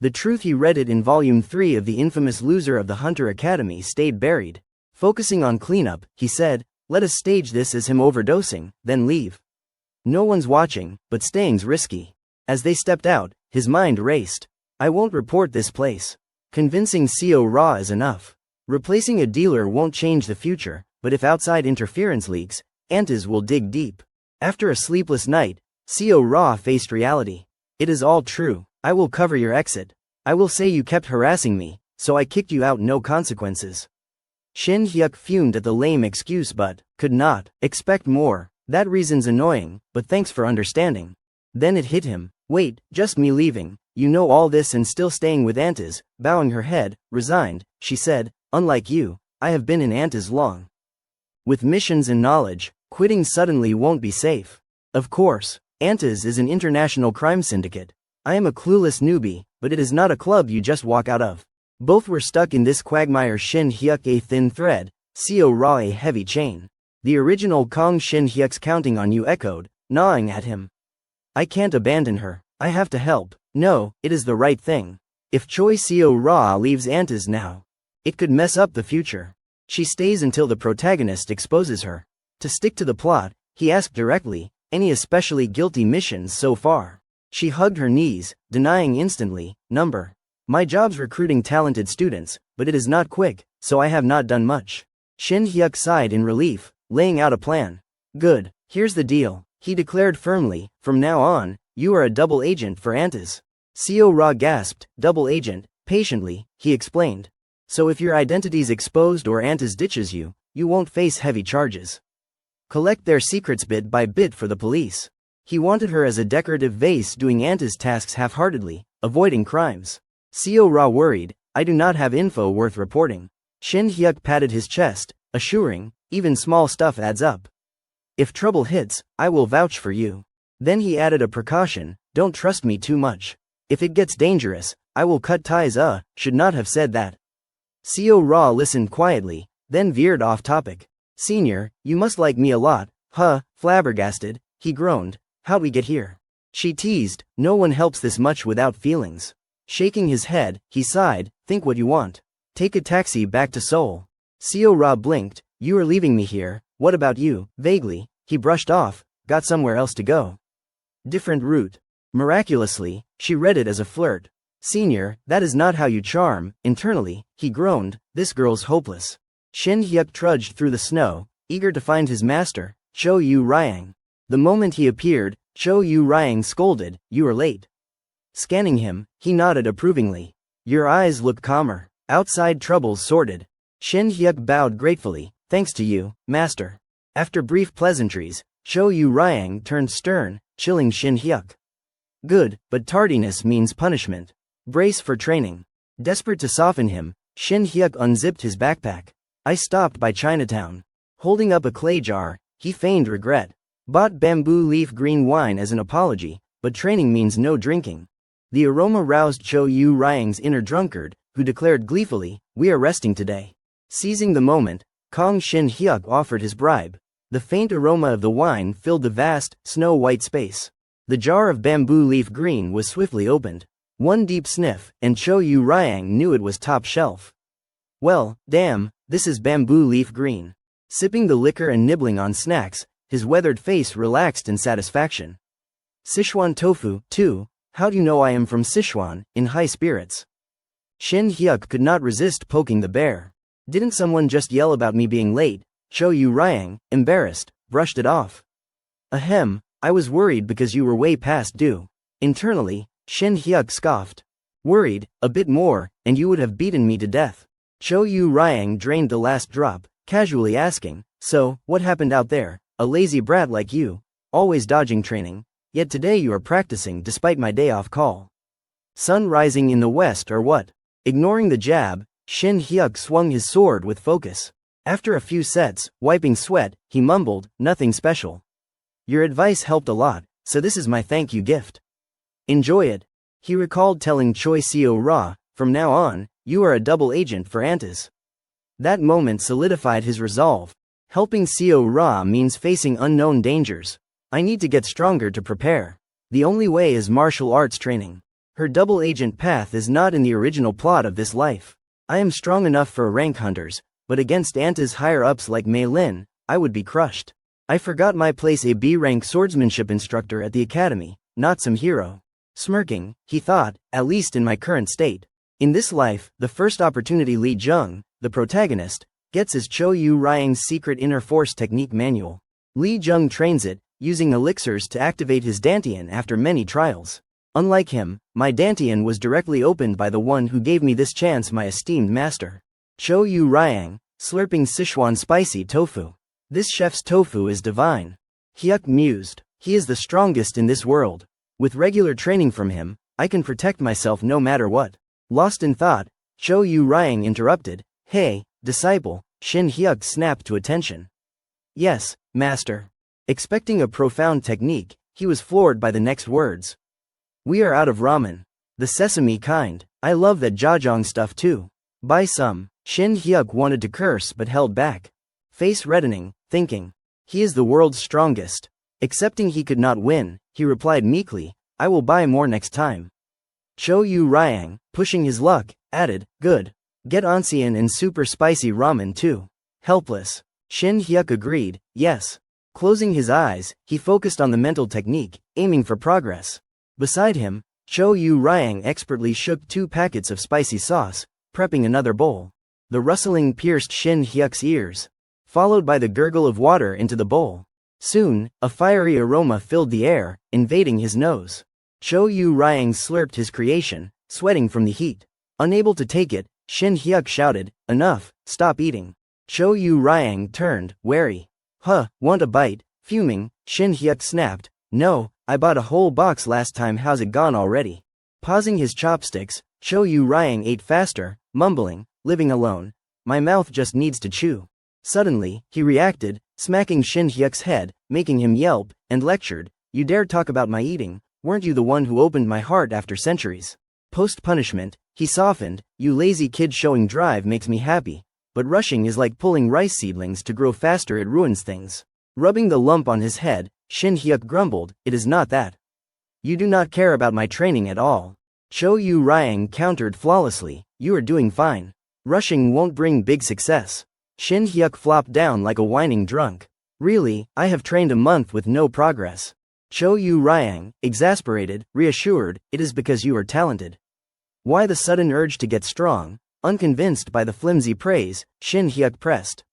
A: The truth he read it in volume 3 of the infamous Loser of the Hunter Academy stayed buried. Focusing on cleanup, he said, let us stage this as him overdosing, then leave. No one's watching, but staying's risky. As they stepped out, his mind raced. I won't report this place. Convincing Seo Ra is enough. Replacing a dealer won't change the future, but if outside interference leaks, Antas will dig deep. After a sleepless night, Seo Ra faced reality. It is all true. I will cover your exit. I will say you kept harassing me, so I kicked you out, no consequences. Shin Hyuk fumed at the lame excuse but could not expect more. That reason's annoying, but thanks for understanding. Then it hit him. Wait, just me leaving. You know all this and still staying with Antas. Bowing her head, resigned, she said, unlike you, I have been in Antas long. With missions and knowledge, quitting suddenly won't be safe. Of course, Antas is an international crime syndicate. I am a clueless newbie, but it is not a club you just walk out of. Both were stuck in this quagmire. Shin Hyuk a thin thread, Seo Ra a heavy chain. The original Kong. Shin Hyuk's counting on you echoed, gnawing at him. I can't abandon her. I have to help. No, it is the right thing. If Choi Seo Ra leaves Antas now, it could mess up the future. She stays until the protagonist exposes her. To stick to the plot, he asked directly, any especially guilty missions so far? She hugged her knees, denying instantly, number. My job's recruiting talented students, but it is not quick, so I have not done much. Shin Hyuk sighed in relief, laying out a plan. Good, here's the deal, he declared firmly, from now on, you are a double agent for Antas. Seo Ra gasped, double agent, patiently, he explained. So if your identity's exposed or Antas ditches you, you won't face heavy charges. Collect their secrets bit by bit for the police. He wanted her as a decorative vase doing Antas tasks half-heartedly, avoiding crimes. Seo Ra worried, I do not have info worth reporting. Shin Hyuk patted his chest, assuring, even small stuff adds up. If trouble hits, I will vouch for you. Then he added a precaution, don't trust me too much. If it gets dangerous, I will cut ties. Should not have said that. Seo Ra listened quietly, then veered off topic. Senior, you must like me a lot, huh? Flabbergasted, he groaned. How'd we get here? She teased, no one helps this much without feelings. Shaking his head, he sighed, think what you want. Take a taxi back to Seoul. Seo Ra blinked, you are leaving me here, what about you? Vaguely, he brushed off, got somewhere else to go. Different route. Miraculously, she read it as a flirt. Senior, that is not how you charm. Internally, he groaned, this girl's hopeless. Shin Hyuk trudged through the snow, eager to find his master, Cho Yu Ryang. The moment he appeared, Cho Yu Ryang scolded, you are late. Scanning him, he nodded approvingly. Your eyes look calmer. Outside troubles sorted. Shin Hyuk bowed gratefully, thanks to you, master. After brief pleasantries, Cho Yu Ryang turned stern, chilling Shin Hyuk. Good, but tardiness means punishment. Brace for training. Desperate to soften him, Shin Hyuk unzipped his backpack. I stopped by Chinatown. Holding up a clay jar, he feigned regret. Bought bamboo leaf green wine as an apology, but training means no drinking. The aroma roused Cho Yu Ryang's inner drunkard, who declared gleefully, we are resting today. Seizing the moment, Kong Shin Hyuk offered his bribe. The faint aroma of the wine filled the vast, snow-white space. The jar of bamboo leaf green was swiftly opened. One deep sniff, and Cho Yu Ryang knew it was top shelf. Well, damn, this is bamboo leaf green. Sipping the liquor and nibbling on snacks, his weathered face relaxed in satisfaction. Sichuan tofu, too. How do you know I am from Sichuan? In high spirits. Shin Hyuk could not resist poking the bear. Didn't someone just yell about me being late? Cho Yu Ryang, embarrassed, brushed it off. Ahem, I was worried because you were way past due. Internally, Shin Hyuk scoffed. Worried, a bit more, and you would have beaten me to death. Cho Yu Ryang drained the last drop, casually asking, so, what happened out there? A lazy brat like you, always dodging training, yet today you are practicing despite my day off call. Sun rising in the west or what? Ignoring the jab, Shin Hyuk swung his sword with focus. After a few sets, wiping sweat, he mumbled, nothing special. Your advice helped a lot, so this is my thank you gift. Enjoy it. He recalled telling Choi Seo Ra, from now on, you are a double agent for Antas. That moment solidified his resolve. Helping Seo Ra means facing unknown dangers. I need to get stronger to prepare. The only way is martial arts training. Her double agent path is not in the original plot of this life. I am strong enough for rank hunters, but against Anta's higher-ups like Mei Lin, I would be crushed. I forgot my place a B-rank swordsmanship instructor at the academy, not some hero. Smirking, he thought, at least in my current state. In this life, the first opportunity Li Jung, the protagonist, gets is Cho Yu Ryang's secret inner force technique manual. Li Jung trains it, using elixirs to activate his Dantian after many trials. Unlike him, my Dantian was directly opened by the one who gave me this chance, my esteemed master. Cho Yu Ryang, slurping Sichuan spicy tofu. This chef's tofu is divine. Hyuk mused. He is the strongest in this world. With regular training from him, I can protect myself no matter what. Lost in thought, Cho Yu Ryang interrupted. Hey, disciple, Shin Hyuk snapped to attention. Yes, master. Expecting a profound technique, he was floored by the next words. We are out of ramen. The sesame kind. I love that jajang stuff too. Buy some. Shin Hyuk wanted to curse but held back. Face reddening, thinking. He is the world's strongest. Accepting he could not win, he replied meekly, I will buy more next time. Cho Yu Ryang, pushing his luck, added, good. Get onsen and super spicy ramen too. Helpless. Shin Hyuk agreed, yes. Closing his eyes, he focused on the mental technique, aiming for progress. Beside him, Cho Yu Ryang expertly shook 2 packets of spicy sauce, prepping another bowl. The rustling pierced Shin Hyuk's ears, followed by the gurgle of water into the bowl. Soon, a fiery aroma filled the air, invading his nose. Cho Yu Ryang slurped his creation, sweating from the heat. Unable to take it, Shin Hyuk shouted, enough, stop eating. Cho Yu Ryang turned, wary. Huh, want a bite? Fuming, Shin Hyuk snapped, no, I bought a whole box last time, how's it gone already? Pausing his chopsticks, Cho Yu Ryang ate faster, mumbling, living alone. My mouth just needs to chew. Suddenly, he reacted, smacking Shin Hyuk's head, making him yelp, and lectured, you dare talk about my eating, weren't you the one who opened my heart after centuries? Post-punishment, he softened, you lazy kid, showing drive makes me happy, but rushing is like pulling rice seedlings to grow faster, it ruins things. Rubbing the lump on his head, Shin Hyuk grumbled, it is not that. You do not care about my training at all. Cho Yu Ryang countered flawlessly, you are doing fine. Rushing won't bring big success. Shin Hyuk flopped down like a whining drunk. Really, I have trained a month with no progress. Cho Yu Ryang, exasperated, reassured, it is because you are talented. Why the sudden urge to get strong? Unconvinced by the flimsy praise, Shin Hyuk pressed.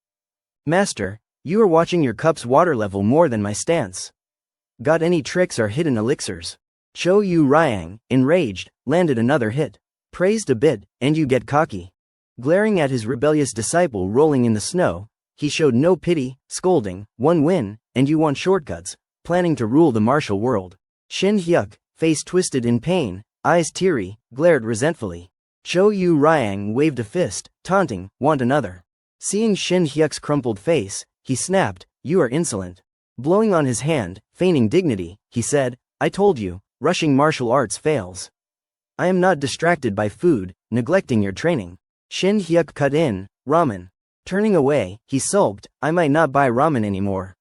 A: Master, you are watching your cup's water level more than my stance. Got any tricks or hidden elixirs? Cho Yu Ryang, enraged, landed another hit. Praised a bit, and you get cocky. Glaring at his rebellious disciple rolling in the snow, he showed no pity, scolding, one win, and you want shortcuts, planning to rule the martial world. Shin Hyuk, face twisted in pain, eyes teary, glared resentfully. Cho Yu Ryang waved a fist, taunting, want another. Seeing Shin Hyuk's crumpled face, he snapped, you are insolent. Blowing on his hand, feigning dignity, he said, I told you, rushing martial arts fails. I am not distracted by food, neglecting your training. Shin Hyuk cut in, ramen. Turning away, he sulked, I might not buy ramen anymore.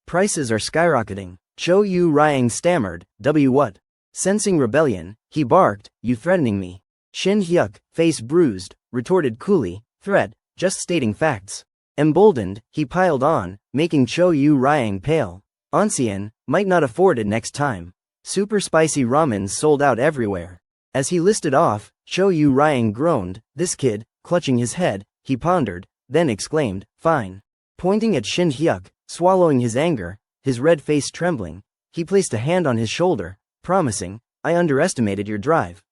A: Prices are skyrocketing. Cho Yu Ryang stammered, what? Sensing rebellion, he barked, you threatening me. Shin Hyuk, face bruised, retorted coolly, threat, just stating facts. Emboldened, he piled on, making Cho Yu Ryang pale. Onsen, might not afford it next time. Super spicy ramens sold out everywhere. As he listed off, Cho Yu Ryang groaned. This kid, clutching his head, he pondered, then exclaimed, fine. Pointing at Shin Hyuk, swallowing his anger, his red face trembling, he placed a hand on his shoulder, promising, I underestimated your drive.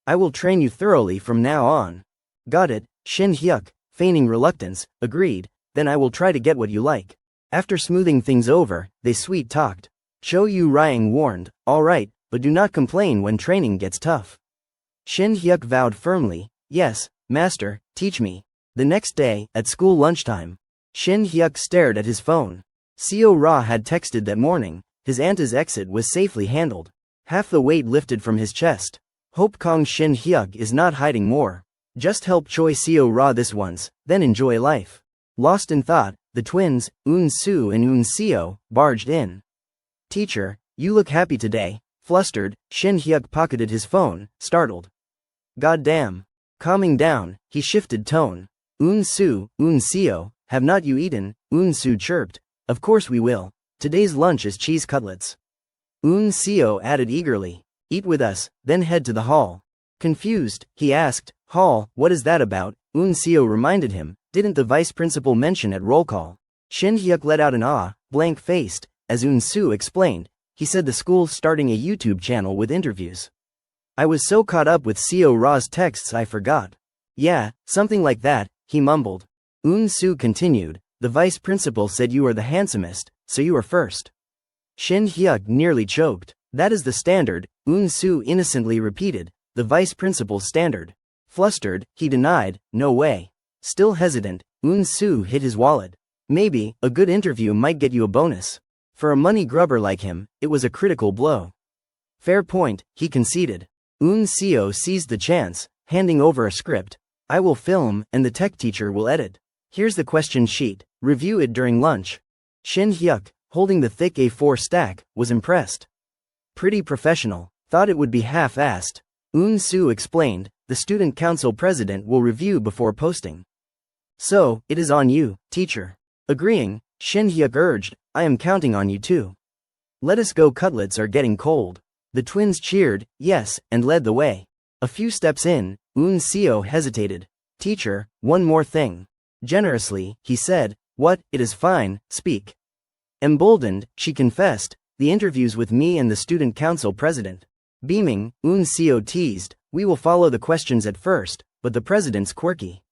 A: I will train you thoroughly from now on. Got it, Shin Hyuk, feigning reluctance, agreed, then I will try to get what you like. After smoothing things over, they sweet-talked. Cho Yu Ryang warned, all right, but do not complain when training gets tough. Shin Hyuk vowed firmly, yes, master, teach me. The next day, at school lunchtime, Shin Hyuk stared at his phone. Seo Ra had texted that morning, his aunt's exit was safely handled. Half the weight lifted from his chest. Hope Kong Shin Hyuk is not hiding more. Just help Choi Seo Ra this once, then enjoy life. Lost in thought, the twins, Eun Soo and Eun Seo, barged in. Teacher, you look happy today. Flustered, Shin Hyuk pocketed his phone, startled. Goddamn. Calming down, he shifted tone. Eun Seo, have not you eaten? Eun Soo chirped. Of course we will. Today's lunch is cheese cutlets. Eun Seo added eagerly. Eat with us, then head to the hall. Confused, he asked, hall, what is that about? Eun Seo reminded him, didn't the vice principal mention at roll call? Shin Hyuk let out an blank-faced, as Eun Soo explained, he said the school's starting a YouTube channel with interviews. I was so caught up with Seo Ra's texts I forgot. Yeah, something like that, he mumbled. Eun Soo continued, the vice principal said you are the handsomest, so you are first. Shin Hyuk nearly choked. That is the standard, Eun Soo innocently repeated, the vice principal's standard. Flustered, he denied, no way. Still hesitant, Eun Soo hit his wallet. Maybe, a good interview might get you a bonus. For a money grubber like him, it was a critical blow. Fair point, he conceded. Eun Seo seized the chance, handing over a script. I will film, and the tech teacher will edit. Here's the question sheet, review it during lunch. Shin Hyuk, holding the thick A4 stack, was impressed. Pretty professional, thought it would be half-assed. Eun Soo explained, the student council president will review before posting. So, it is on you, teacher. Agreeing, Shin Hyuk urged, I am counting on you too. Let us go, cutlets are getting cold. The twins cheered, yes, and led the way. A few steps in, Eun Seo hesitated. Teacher, one more thing. Generously, he said, what, it is fine, speak. Emboldened, she confessed, the interviews with me and the student council president. Beaming, Eun Seo teased, we will follow the questions at first, but the president's quirky.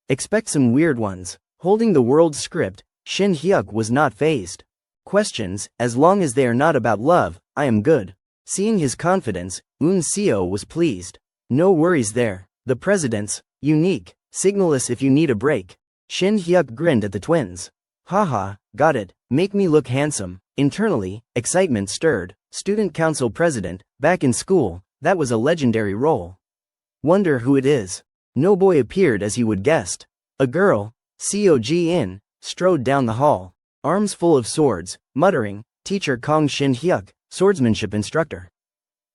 A: Expect some weird ones. Holding the world script, Shin Hyuk was not fazed. Questions, as long as they are not about love, I am good. Seeing his confidence, Eun Seo was pleased. No worries there. The president's unique. Signal us if you need a break. Shin Hyuk grinned at the twins. Haha, got it. Make me look handsome. Internally, excitement stirred. Student council president, back in school, that was a legendary role. Wonder who it is. No boy appeared as he would guessed. A girl, Seo Ji-in, strode down the hall, arms full of swords, muttering, Teacher Kong Shin Hyuk, swordsmanship instructor.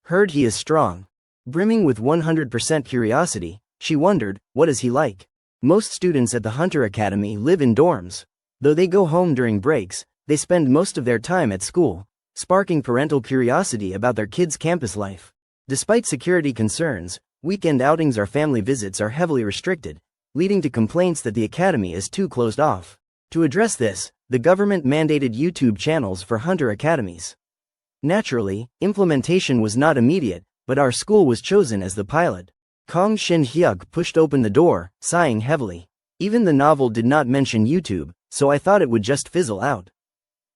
A: Heard he is strong. Brimming with 100% curiosity, she wondered, what is he like? Most students at the Hunter Academy live in dorms. Though they go home during breaks, they spend most of their time at school, sparking parental curiosity about their kids' campus life. Despite security concerns, weekend outings or family visits are heavily restricted, leading to complaints that the academy is too closed off. To address this, the government mandated YouTube channels for Hunter academies. Naturally, implementation was not immediate, but our school was chosen as the pilot. Kong Shin Hyuk pushed open the door, sighing heavily. Even the novel did not mention YouTube, so I thought it would just fizzle out.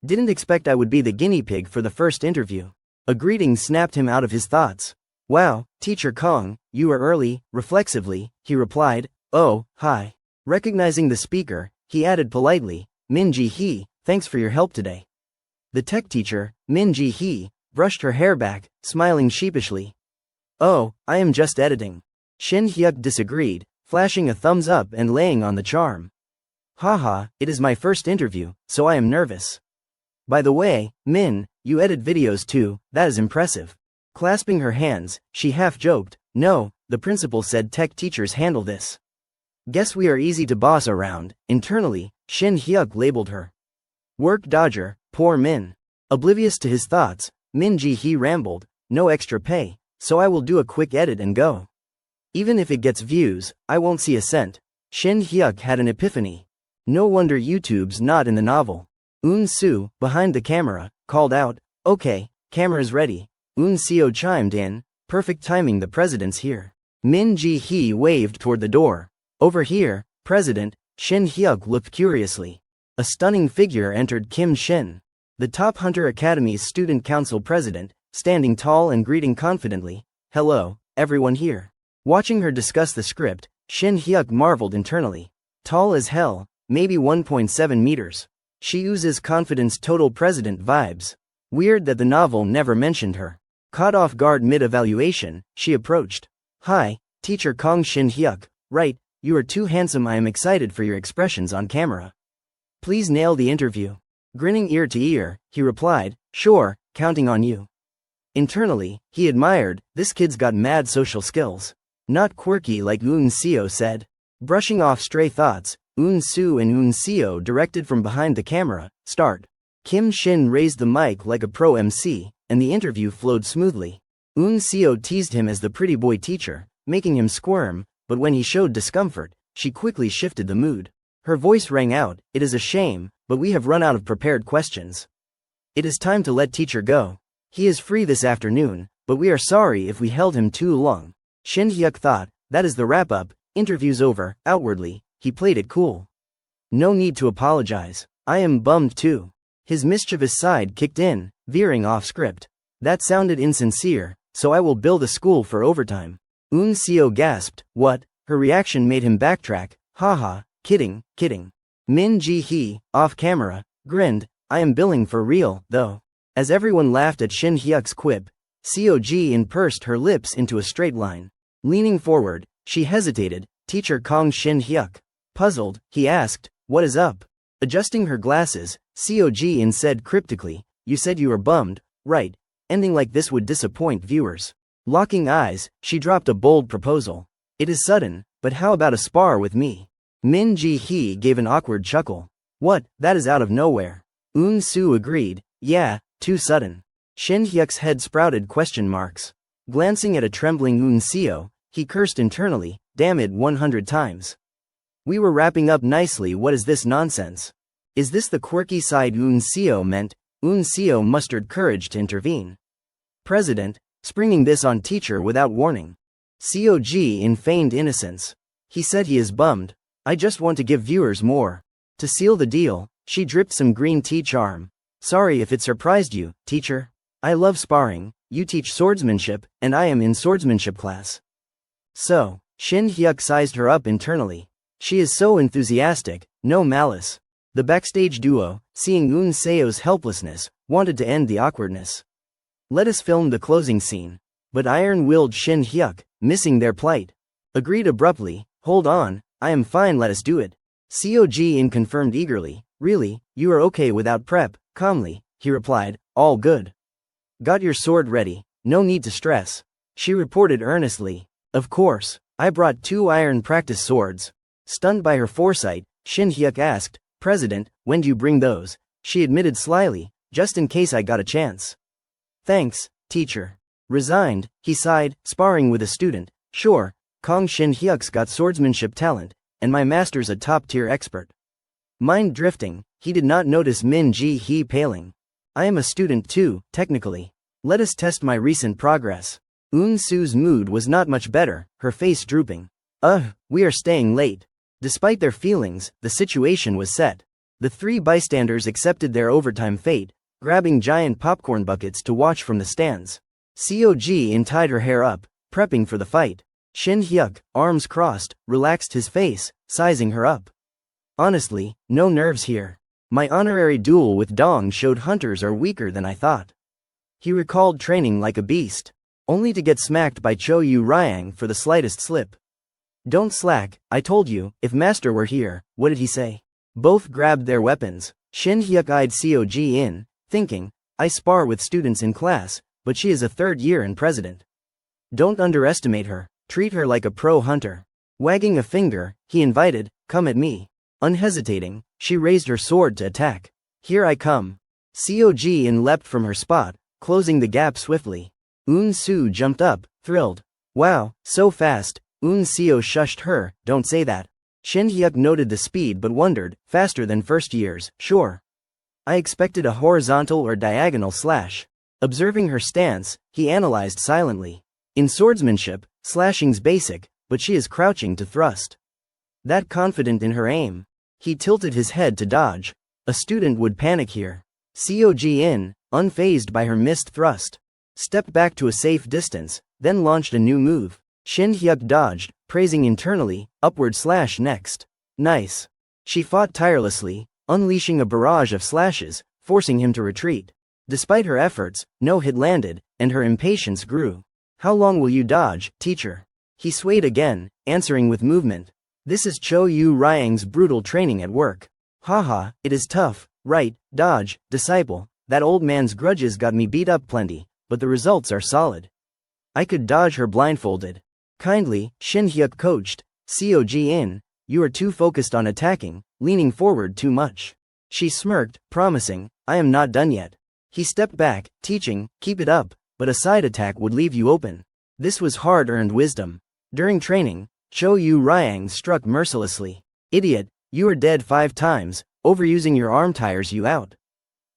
A: Didn't expect I would be the guinea pig for the first interview. A greeting snapped him out of his thoughts. Wow, Teacher Kong, you are early. Reflexively, he replied, oh, hi. Recognizing the speaker, he added politely, Min Ji-hee, thanks for your help today. The tech teacher, Min Ji-hee, brushed her hair back, smiling sheepishly. Oh, I am just editing. Shin Hyuk disagreed, flashing a thumbs up and laying on the charm. Haha, it is my first interview, so I am nervous. By the way, Min, you edit videos too, that is impressive. Clasping her hands, she half joked, no, the principal said tech teachers handle this. Guess we are easy to boss around. Internally, Shin Hyuk labeled her. Work dodger, poor Min. Oblivious to his thoughts, Min Ji-hee rambled, no extra pay, so I will do a quick edit and go. Even if it gets views, I won't see a cent. Shin Hyuk had an epiphany. No wonder YouTube's not in the novel. Eun-soo, behind the camera, called out, okay, camera's ready. Eun-seo chimed in, perfect timing, the president's here. Min Ji-hee waved toward the door. Over here, President. Shin Hyuk looked curiously. A stunning figure entered Kim Shin, the Top Hunter Academy's student council president, standing tall and greeting confidently, hello, everyone here. Watching her discuss the script, Shin Hyuk marveled internally. Tall as hell, maybe 1.7 meters. She oozes confidence, total president vibes. Weird that the novel never mentioned her. Caught off guard mid-evaluation, she approached. Hi, teacher Kong. Shin Hyuk, right, you are too handsome. I am excited for your expressions on camera. Please nail the interview. Grinning ear to ear, he replied, sure, counting on you. Internally, he admired, this kid's got mad social skills. Not quirky like Eun-seo said. Brushing off stray thoughts, Eun-soo and Eun-seo directed from behind the camera, start. Kim Shin raised the mic like a pro MC, and the interview flowed smoothly. Eun-seo teased him as the pretty boy teacher, making him squirm, but when he showed discomfort, she quickly shifted the mood. Her voice rang out, it is a shame, but we have run out of prepared questions. It is time to let teacher go. He is free this afternoon, but we are sorry if we held him too long. Shin Hyuk thought, that is the wrap-up, interview's over. Outwardly, he played it cool. No need to apologize. I am bummed too. His mischievous side kicked in, veering off script. That sounded insincere, so I will build a school for overtime. Eun-seo gasped, what? Her reaction made him backtrack, haha, kidding, kidding. Min Ji-hee, off camera, grinned, I am billing for real, though. As everyone laughed at Shin Hyuk's quip, Seo-jin pursed her lips into a straight line. Leaning forward, she hesitated, teacher Kong. Shin Hyuk. Puzzled, he asked, what is up? Adjusting her glasses, Seo-jin said cryptically, you said you were bummed, right? Ending like this would disappoint viewers. Locking eyes, she dropped a bold proposal. It is sudden, but how about a spar with me? Min Ji-hee gave an awkward chuckle. What, that is out of nowhere. Eun-soo agreed, yeah, too sudden. Shin Hyuk's head sprouted question marks. Glancing at a trembling Eun-seo, he cursed internally, damn it 100 times. We were wrapping up nicely, what is this nonsense? Is this the quirky side Eun-seo meant? Eun-seo mustered courage to intervene. President, springing this on teacher without warning. Seo-jin feigned innocence. He said he is bummed. I just want to give viewers more. To seal the deal, she dripped some green tea charm. Sorry if it surprised you, teacher. I love sparring, you teach swordsmanship, and I am in swordsmanship class. So, Shin Hyuk sized her up internally. She is so enthusiastic, no malice. The backstage duo, seeing Eun-seo's helplessness, wanted to end the awkwardness. Let us film the closing scene. But iron-willed Shin Hyuk, missing their plight, agreed abruptly, hold on, I am fine, let us do it. Seo-jin confirmed eagerly, really, you are okay without prep? Calmly, he replied, all good. Got your sword ready, no need to stress. She reported earnestly, of course, I brought 2 iron practice swords. Stunned by her foresight, Shin Hyuk asked, President, when do you bring those? She admitted slyly, just in case I got a chance. Thanks, teacher. Resigned, he sighed, sparring with a student, sure, Kong. Shin Hyuk's got swordsmanship talent, and my master's a top-tier expert. Mind drifting, he did not notice Min Ji-hee paling. I am a student too, technically. Let us test my recent progress. Eun-soo's mood was not much better, her face drooping. We are staying late. Despite their feelings, the situation was set. The 3 bystanders accepted their overtime fate, grabbing giant popcorn buckets to watch from the stands. Seo-jin tied her hair up, prepping for the fight. Shin Hyuk, arms crossed, relaxed his face, sizing her up. Honestly, no nerves here. My honorary duel with Dong showed hunters are weaker than I thought. He recalled training like a beast, only to get smacked by Cho Yu Ryang for the slightest slip. Don't slack, I told you, if master were here, what did he say? Both grabbed their weapons. Shin Hyuk eyed Seo-jin, thinking, I spar with students in class, but she is a 3rd year and president. Don't underestimate her, treat her like a pro hunter. Wagging a finger, he invited, come at me. Unhesitating, she raised her sword to attack. Here I come. Cog-in leapt from her spot, closing the gap swiftly. Eun-soo jumped up, thrilled. Wow, so fast. Eun-seo shushed her, don't say that. Shin-hyuk noted the speed but wondered, faster than first years, sure. I expected a horizontal or diagonal slash. Observing her stance, he analyzed silently. In swordsmanship, slashing's basic, but she is crouching to thrust. That confident in her aim. He tilted his head to dodge. A student would panic here. Cog-in, unfazed by her missed thrust, stepped back to a safe distance, then launched a new move. Shin-hyuk dodged, praising internally, upward slash next. Nice. She fought tirelessly, unleashing a barrage of slashes, forcing him to retreat. Despite her efforts, no hit landed, and her impatience grew. How long will you dodge, teacher? He swayed again, answering with movement. This is Cho Yu Ryang's brutal training at work. Haha, it is tough, right, dodge, disciple. That old man's grudges got me beat up plenty, but the results are solid. I could dodge her blindfolded. Kindly, Shin-hyuk coached. Cog-in, you are too focused on attacking, leaning forward too much. She smirked, promising, I am not done yet. He stepped back, teaching, keep it up, but a side attack would leave you open. This was hard-earned wisdom. During training, Cho Yu Ryang struck mercilessly. Idiot, you are dead 5 times, overusing your arm tires you out.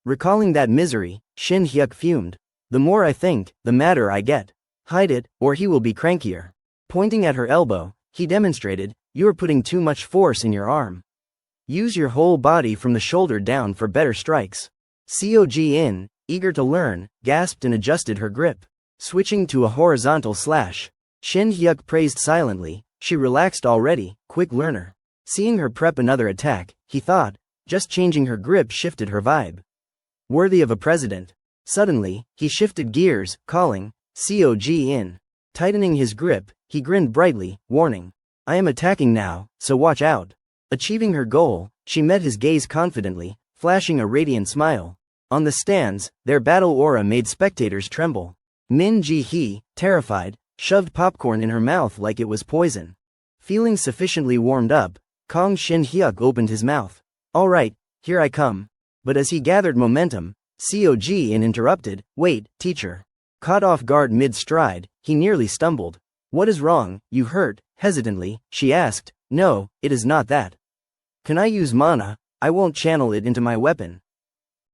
A: Recalling that misery, Shin-hyuk fumed. The more I think, the madder I get. Hide it, or he will be crankier. Pointing at her elbow, he demonstrated, you are putting too much force in your arm. Use your whole body from the shoulder down for better strikes. Cog-in, eager to learn, gasped and adjusted her grip. Switching to a horizontal slash. Shin-hyuk praised silently, she relaxed already, quick learner. Seeing her prep another attack, he thought, just changing her grip shifted her vibe. Worthy of a president. Suddenly, he shifted gears, calling, Cog-in. Tightening his grip, he grinned brightly, warning. I am attacking now, so watch out. Achieving her goal, she met his gaze confidently, flashing a radiant smile. On the stands, their battle aura made spectators tremble. Min Ji-hee, terrified, shoved popcorn in her mouth like it was poison. Feeling sufficiently warmed up, Kang Shin-hyuk opened his mouth. All right, here I come. But as he gathered momentum, Cog-in interrupted, wait, teacher. Caught off guard mid-stride, he nearly stumbled. What is wrong, you hurt? Hesitantly, she asked. No, it is not that. Can I use mana? I won't channel it into my weapon.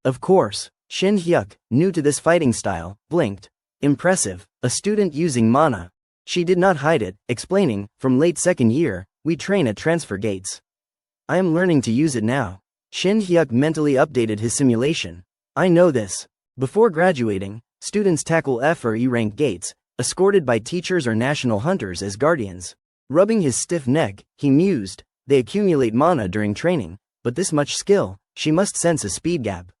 A: Of course. Shin-hyuk, new to this fighting style, blinked. Impressive, a student using mana. She did not hide it, explaining, from late second year, we train at transfer gates. I am learning to use it now. Shin-hyuk mentally updated his simulation. I know this. Before graduating, students tackle F or E rank gates, escorted by teachers or national hunters as guardians. Rubbing his stiff neck, he mused, they accumulate mana during training, but this much skill, she must sense a speed gap.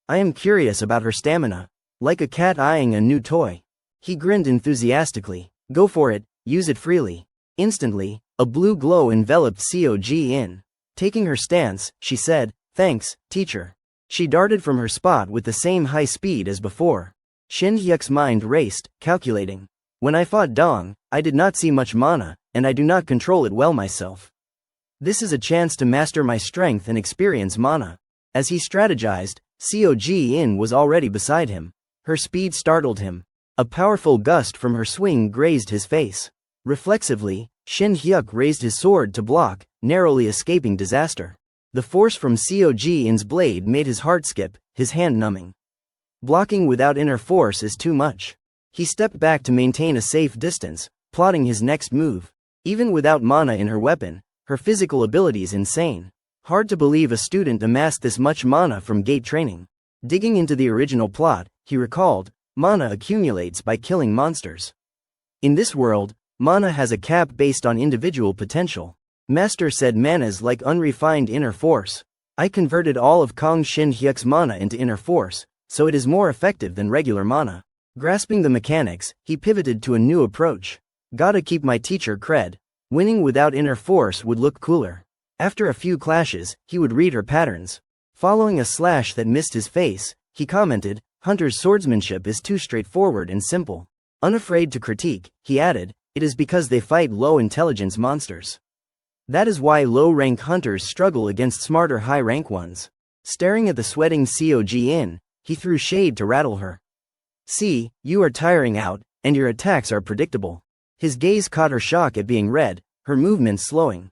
A: I am curious about her stamina. Like a cat eyeing a new toy. He grinned enthusiastically. Go for it, use it freely. Instantly, a blue glow enveloped Cog-in. Taking her stance, she said, thanks, teacher. She darted from her spot with the same high speed as before. Shin-hyuk's mind raced, calculating. When I fought Dong, I did not see much mana, and I do not control it well myself. This is a chance to master my strength and experience mana. As he strategized, Cog-in was already beside him. Her speed startled him. A powerful gust from her swing grazed his face. Reflexively, Shin-hyuk raised his sword to block, narrowly escaping disaster. The force from Cog-in's blade made his heart skip, his hand numbing. Blocking without inner force is too much. He stepped back to maintain a safe distance, plotting his next move. Even without mana in her weapon, her physical abilities insane. Hard to believe a student amassed this much mana from gate training. Digging into the original plot, he recalled, mana accumulates by killing monsters. In this world, mana has a cap based on individual potential. Master said mana's like unrefined inner force. I converted all of Kang Shin-hyuk's mana into inner force, so it is more effective than regular mana. Grasping the mechanics, he pivoted to a new approach. Gotta keep my teacher cred. Winning without inner force would look cooler. After a few clashes, he would read her patterns. Following a slash that missed his face, he commented, Hunter's swordsmanship is too straightforward and simple. Unafraid to critique, he added, it is because they fight low-intelligence monsters. That is why low-rank hunters struggle against smarter high-rank ones. Staring at the sweating Cog, he threw shade to rattle her. See, you are tiring out, and your attacks are predictable. His gaze caught her shock at being red, her movements slowing.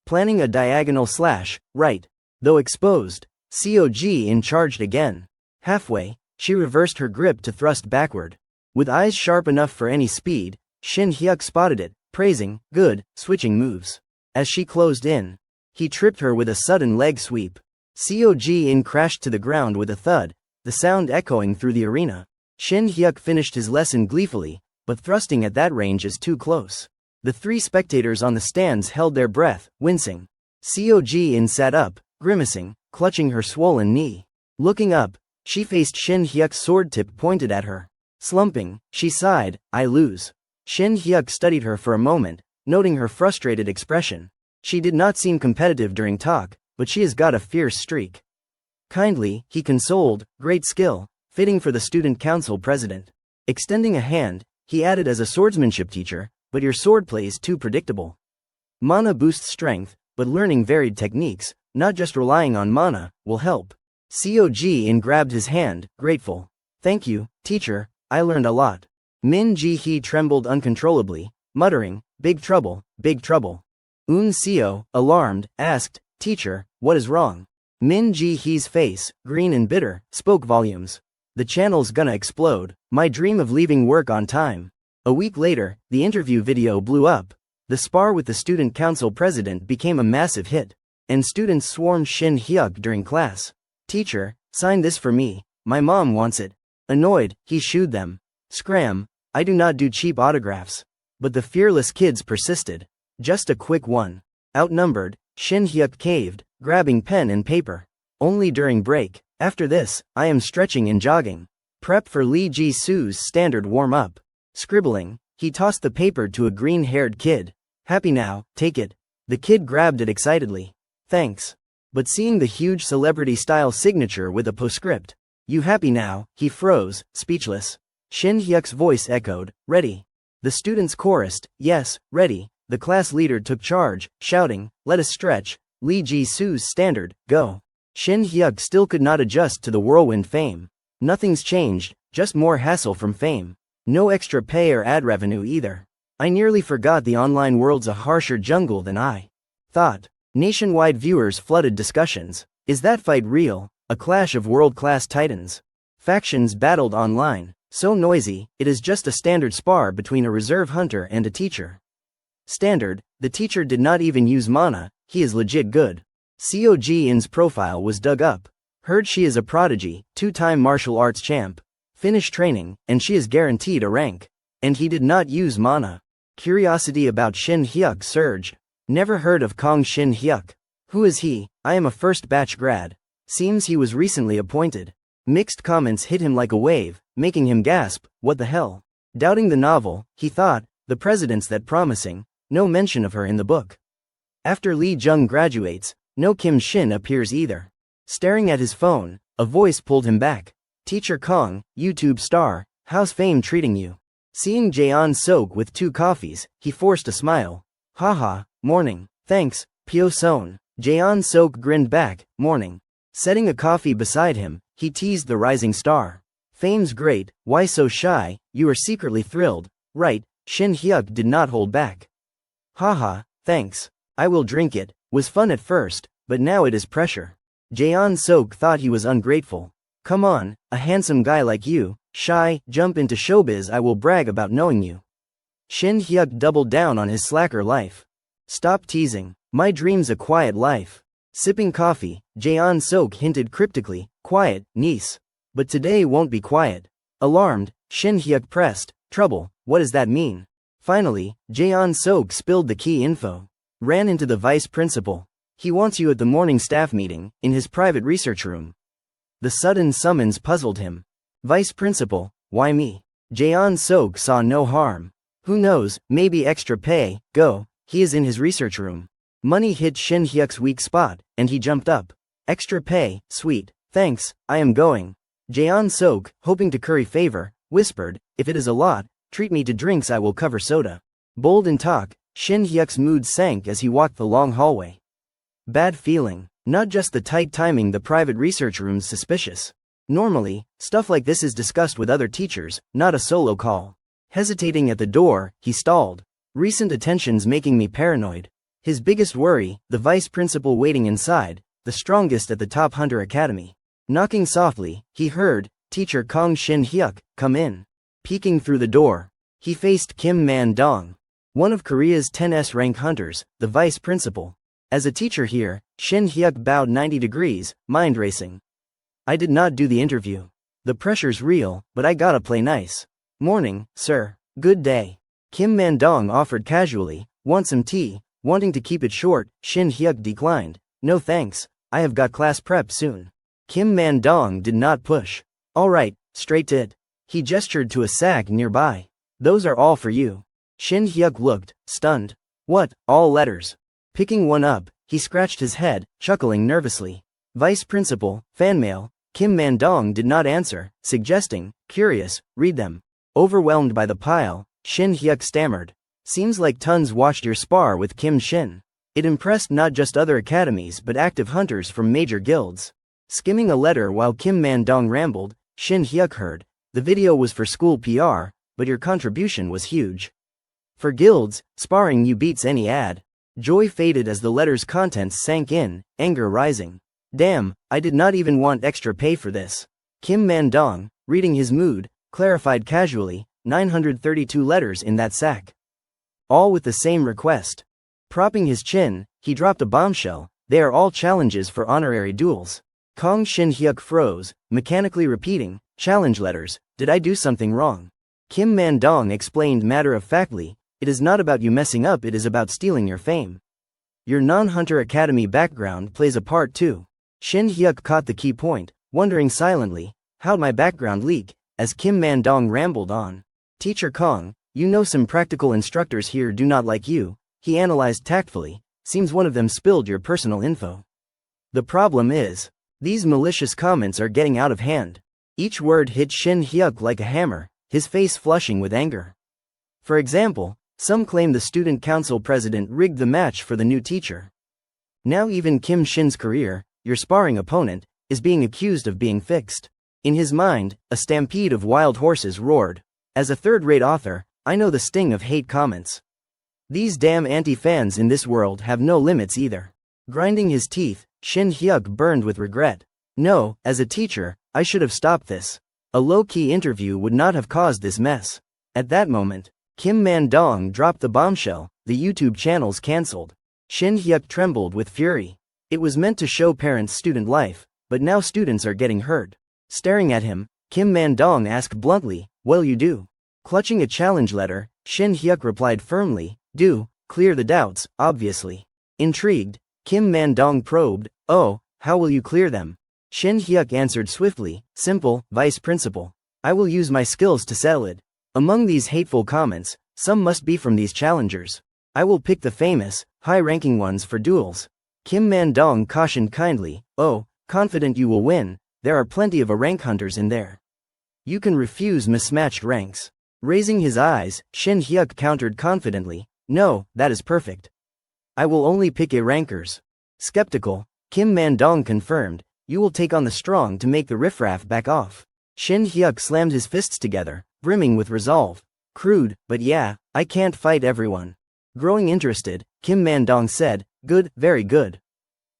A: Planning a diagonal slash, right. Though exposed, Cog charged again. Halfway, she reversed her grip to thrust backward. With eyes sharp enough for any speed, Shin Hyuk spotted it, praising, good, switching moves. As she closed in, he tripped her with a sudden leg sweep. Cog crashed to the ground with a thud, the sound echoing through the arena. Shin Hyuk finished his lesson gleefully, but thrusting at that range is too close. The three spectators on the stands held their breath, wincing. Cog sat up, grimacing, clutching her swollen knee. Looking up, she faced Shin Hyuk's sword tip pointed at her. Slumping, she sighed, I lose. Shin Hyuk studied her for a moment, noting her frustrated expression. She did not seem competitive during talk, but she has got a fierce streak. Kindly, he consoled, great skill, fitting for the student council president. Extending a hand, he added as a swordsmanship teacher, but your swordplay is too predictable. Mana boosts strength, but learning varied techniques, not just relying on mana, will help. Cog grabbed his hand, grateful. Thank you, teacher, I learned a lot. Min Ji-hee trembled uncontrollably, muttering, big trouble, big trouble. Seo, alarmed, asked, teacher, what is wrong? Min Ji-hee's face, green and bitter, spoke volumes. The channel's gonna explode, my dream of leaving work on time. A week later, the interview video blew up. The spar with the student council president became a massive hit, and students swarmed Shin Hyuk during class. Teacher, sign this for me, my mom wants it. Annoyed, he shooed them. Scram, I do not do cheap autographs. But the fearless kids persisted. Just a quick one. Outnumbered, Shin Hyuk caved, grabbing pen and paper. Only during break. After this, I am stretching and jogging. Prep for Lee Ji-soo's standard warm-up. Scribbling, he tossed the paper to a green-haired kid. Happy now, take it. The kid grabbed it excitedly. Thanks. But seeing the huge celebrity-style signature with a postscript, you happy now, he froze, speechless. Shin Hyuk's voice echoed, ready. The students chorused, yes, ready. The class leader took charge, shouting, let us stretch, Lee Ji-soo's standard, go. Shin Hyuk still could not adjust to the whirlwind fame. Nothing's changed, just more hassle from fame. No extra pay or ad revenue either. I nearly forgot the online world's a harsher jungle than I thought. Nationwide viewers flooded discussions. Is that fight real? A clash of world-class titans. Factions battled online. So noisy, it is just a standard spar between a reserve hunter and a teacher. Standard, the teacher did not even use mana, he is legit good. Cog's profile was dug up. Heard she is a prodigy, 2-time martial arts champ. Finished training, and she is guaranteed a rank. And he did not use mana. Curiosity about Shin Hyuk surged. Never heard of Kong Shin Hyuk. Who is he? I am a first batch grad. Seems he was recently appointed. Mixed comments hit him like a wave, making him gasp, what the hell? Doubting the novel, he thought, the president's that promising, no mention of her in the book. After Lee Jung graduates, no Kim Shin appears either. Staring at his phone, a voice pulled him back. Teacher Kong, YouTube star, how's fame treating you? Seeing Jaeon Sok with 2 coffees, he forced a smile. Haha, morning, thanks, Pyo Son. Jaeon Sok grinned back, morning. Setting a coffee beside him, he teased the rising star. Fame's great, why so shy, you are secretly thrilled, right? Shin Hyuk did not hold back. Haha, thanks. I will drink it, was fun at first, but now it is pressure. Jaeon Sok thought he was ungrateful. Come on, a handsome guy like you, shy, jump into showbiz, I will brag about knowing you. Shin Hyuk doubled down on his slacker life. Stop teasing, my dream's a quiet life. Sipping coffee, Jaeon Sok hinted cryptically, quiet, niece. But today won't be quiet. Alarmed, Shin Hyuk pressed, trouble, what does that mean? Finally, Jaeon Sok spilled the key info. Ran into the vice principal. He wants you at the morning staff meeting, in his private research room. The sudden summons puzzled him. Vice principal, why me? Jaeon Sok saw no harm. Who knows, maybe extra pay, go, he is in his research room. Money hit Shin Hyuk's weak spot, and he jumped up. Extra pay, sweet, thanks, I am going. Jaeon Sok, hoping to curry favor, whispered, if it is a lot, treat me to drinks, I will cover soda. Bold in talk, Shin Hyuk's mood sank as he walked the long hallway. Bad feeling. Not just the tight timing, the private research room's suspicious. Normally, stuff like this is discussed with other teachers, not a solo call. Hesitating at the door, he stalled. Recent attention's making me paranoid. His biggest worry, the vice principal waiting inside, the strongest at the top hunter academy. Knocking softly, he heard, "Teacher Kong Shin Hyuk, come in." Peeking through the door, he faced Kim Man-dong, one of Korea's 10th rank hunters, the vice principal. As a teacher here, Shin Hyuk bowed 90 degrees, mind racing. "I did not do the interview. The pressure's real, but I gotta play nice." "Morning, sir." "Good day." Kim Man-dong offered casually. "Want some tea?" Wanting to keep it short, Shin Hyuk declined. "No thanks, I have got class prep soon." Kim Man-dong did not push. "Alright, straight to it." He gestured to a sack nearby. "Those are all for you." Shin Hyuk looked, stunned. "What, all letters?" Picking one up, he scratched his head, chuckling nervously. "Vice Principal, fan mail." Kim Man-dong did not answer, suggesting, "Curious, read them." Overwhelmed by the pile, Shin Hyuk stammered. "Seems like tons watched your spar with Kim Shin." It impressed not just other academies but active hunters from major guilds. Skimming a letter while Kim Man-dong rambled, Shin Hyuk heard, "The video was for school PR, but your contribution was huge. For guilds, sparring you beats any ad." Joy faded as the letter's contents sank in, anger rising. "Damn, I did not even want extra pay for this." Kim Man-dong, reading his mood, clarified casually, 932 letters in that sack. All with the same request. Propping his chin, he dropped a bombshell. "They are all challenges for honorary duels." Kong Shin Hyuk froze, mechanically repeating, "Challenge letters, did I do something wrong?" Kim Man-dong explained matter-of-factly, "It is not about you messing up, it is about stealing your fame. Your non-hunter academy background plays a part too." Shin Hyuk caught the key point, wondering silently, "How'd my background leak?" As Kim Man-dong rambled on. "Teacher Kong, you know some practical instructors here do not like you," he analyzed tactfully. "Seems one of them spilled your personal info. The problem is, these malicious comments are getting out of hand." Each word hit Shin Hyuk like a hammer, his face flushing with anger. For example, some claim the student council president rigged the match for the new teacher. Now even Kim Shin's career, your sparring opponent, is being accused of being fixed. In his mind, a stampede of wild horses roared. As a third-rate author, I know the sting of hate comments. These damn anti-fans in this world have no limits either. Grinding his teeth, Shin Hyuk burned with regret. "No, as a teacher, I should have stopped this. A low-key interview would not have caused this mess." At that moment, Kim Man-dong dropped the bombshell, "The YouTube channel's cancelled." Shin Hyuk trembled with fury. It was meant to show parents' student life, but now students are getting hurt. Staring at him, Kim Man-dong asked bluntly, "Well, you do?" Clutching a challenge letter, Shin Hyuk replied firmly, "Do, clear the doubts, obviously." Intrigued, Kim Man-dong probed, "Oh, how will you clear them?" Shin Hyuk answered swiftly, "Simple, Vice Principal. I will use my skills to settle it." Among these hateful comments, some must be from these challengers. "I will pick the famous, high-ranking ones for duels." Kim Man-dong cautioned kindly, "Oh, confident you will win, there are plenty of rank hunters in there. You can refuse mismatched ranks." Raising his eyes, Shin Hyuk countered confidently, "No, that is perfect. I will only pick A-rankers." Skeptical, Kim Man-dong confirmed, "You will take on the strong to make the riffraff back off." Shin Hyuk slammed his fists together, brimming with resolve. "Crude, but yeah, I can't fight everyone." Growing interested, Kim Man-dong said, "Good, very good.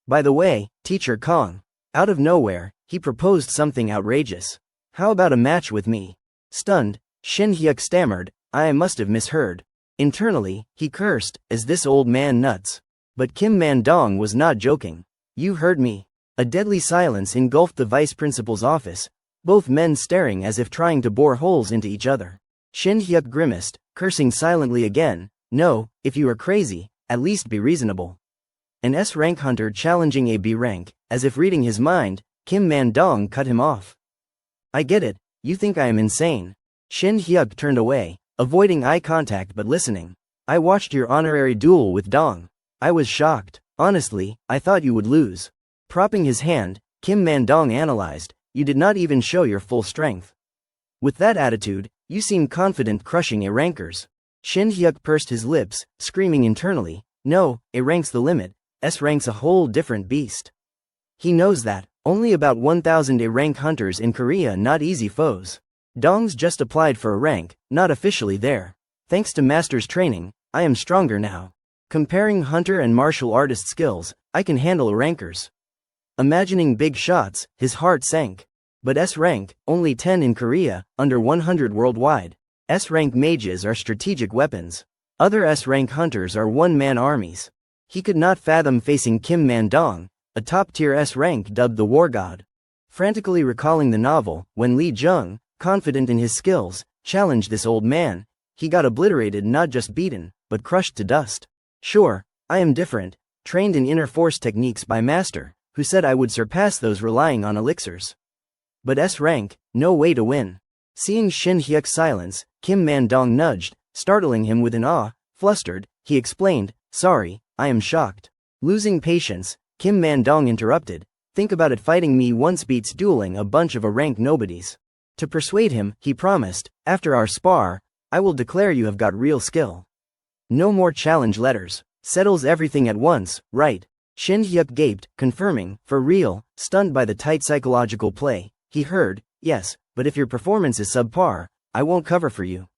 A: By the way, Teacher Kong." Out of nowhere, he proposed something outrageous. "How about a match with me?" Stunned, Shin Hyuk stammered, "I must have misheard." Internally, he cursed, "Is this old man nuts?" But Kim Man-dong was not joking. "You heard me." A deadly silence engulfed the vice principal's office, both men staring as if trying to bore holes into each other. Shin Hyuk grimaced, cursing silently again, "No, if you are crazy, at least be reasonable." An S-rank hunter challenging a B rank, as if reading his mind, Kim Man-dong cut him off. "I get it, you think I am insane." Shin Hyuk turned away, avoiding eye contact but listening. "I watched your honorary duel with Dong. I was shocked. Honestly, I thought you would lose." Propping his hand, Kim Man-dong analyzed, "You did not even show your full strength. With that attitude, you seem confident crushing A-rankers." Shin Hyuk pursed his lips, screaming internally, no, A rank's the limit, S rank's a whole different beast. He knows that, only about 1,000 A rank hunters in Korea not easy foes. Dong's just applied for a rank, not officially there. Thanks to master's training, I am stronger now. Comparing hunter and martial artist skills, I can handle a rankers. Imagining big shots, his heart sank. But S rank, only 10 in Korea, under 100 worldwide. S rank mages are strategic weapons. Other S rank hunters are one-man armies. He could not fathom facing Kim Man-dong, a top-tier S rank dubbed the War God. Frantically recalling the novel, when Lee Jung, confident in his skills, challenged this old man, he got obliterated, not just beaten, but crushed to dust. Sure, I am different, trained in inner force techniques by master, who said I would surpass those relying on elixirs. But S rank, no way to win. Seeing Shin Hyuk's silence, Kim Man-dong nudged, startling him with an awe. Flustered, he explained, sorry, I am shocked. Losing patience, Kim Man-dong interrupted, think about it, fighting me once beats dueling a bunch of A rank nobodies. To persuade him, he promised, after our spar, I will declare you have got real skill. No more challenge letters, settles everything at once, right? Shin Hyuk gaped, confirming, for real, stunned by the tight psychological play. He heard, yes, but if your performance is subpar, I won't cover for you.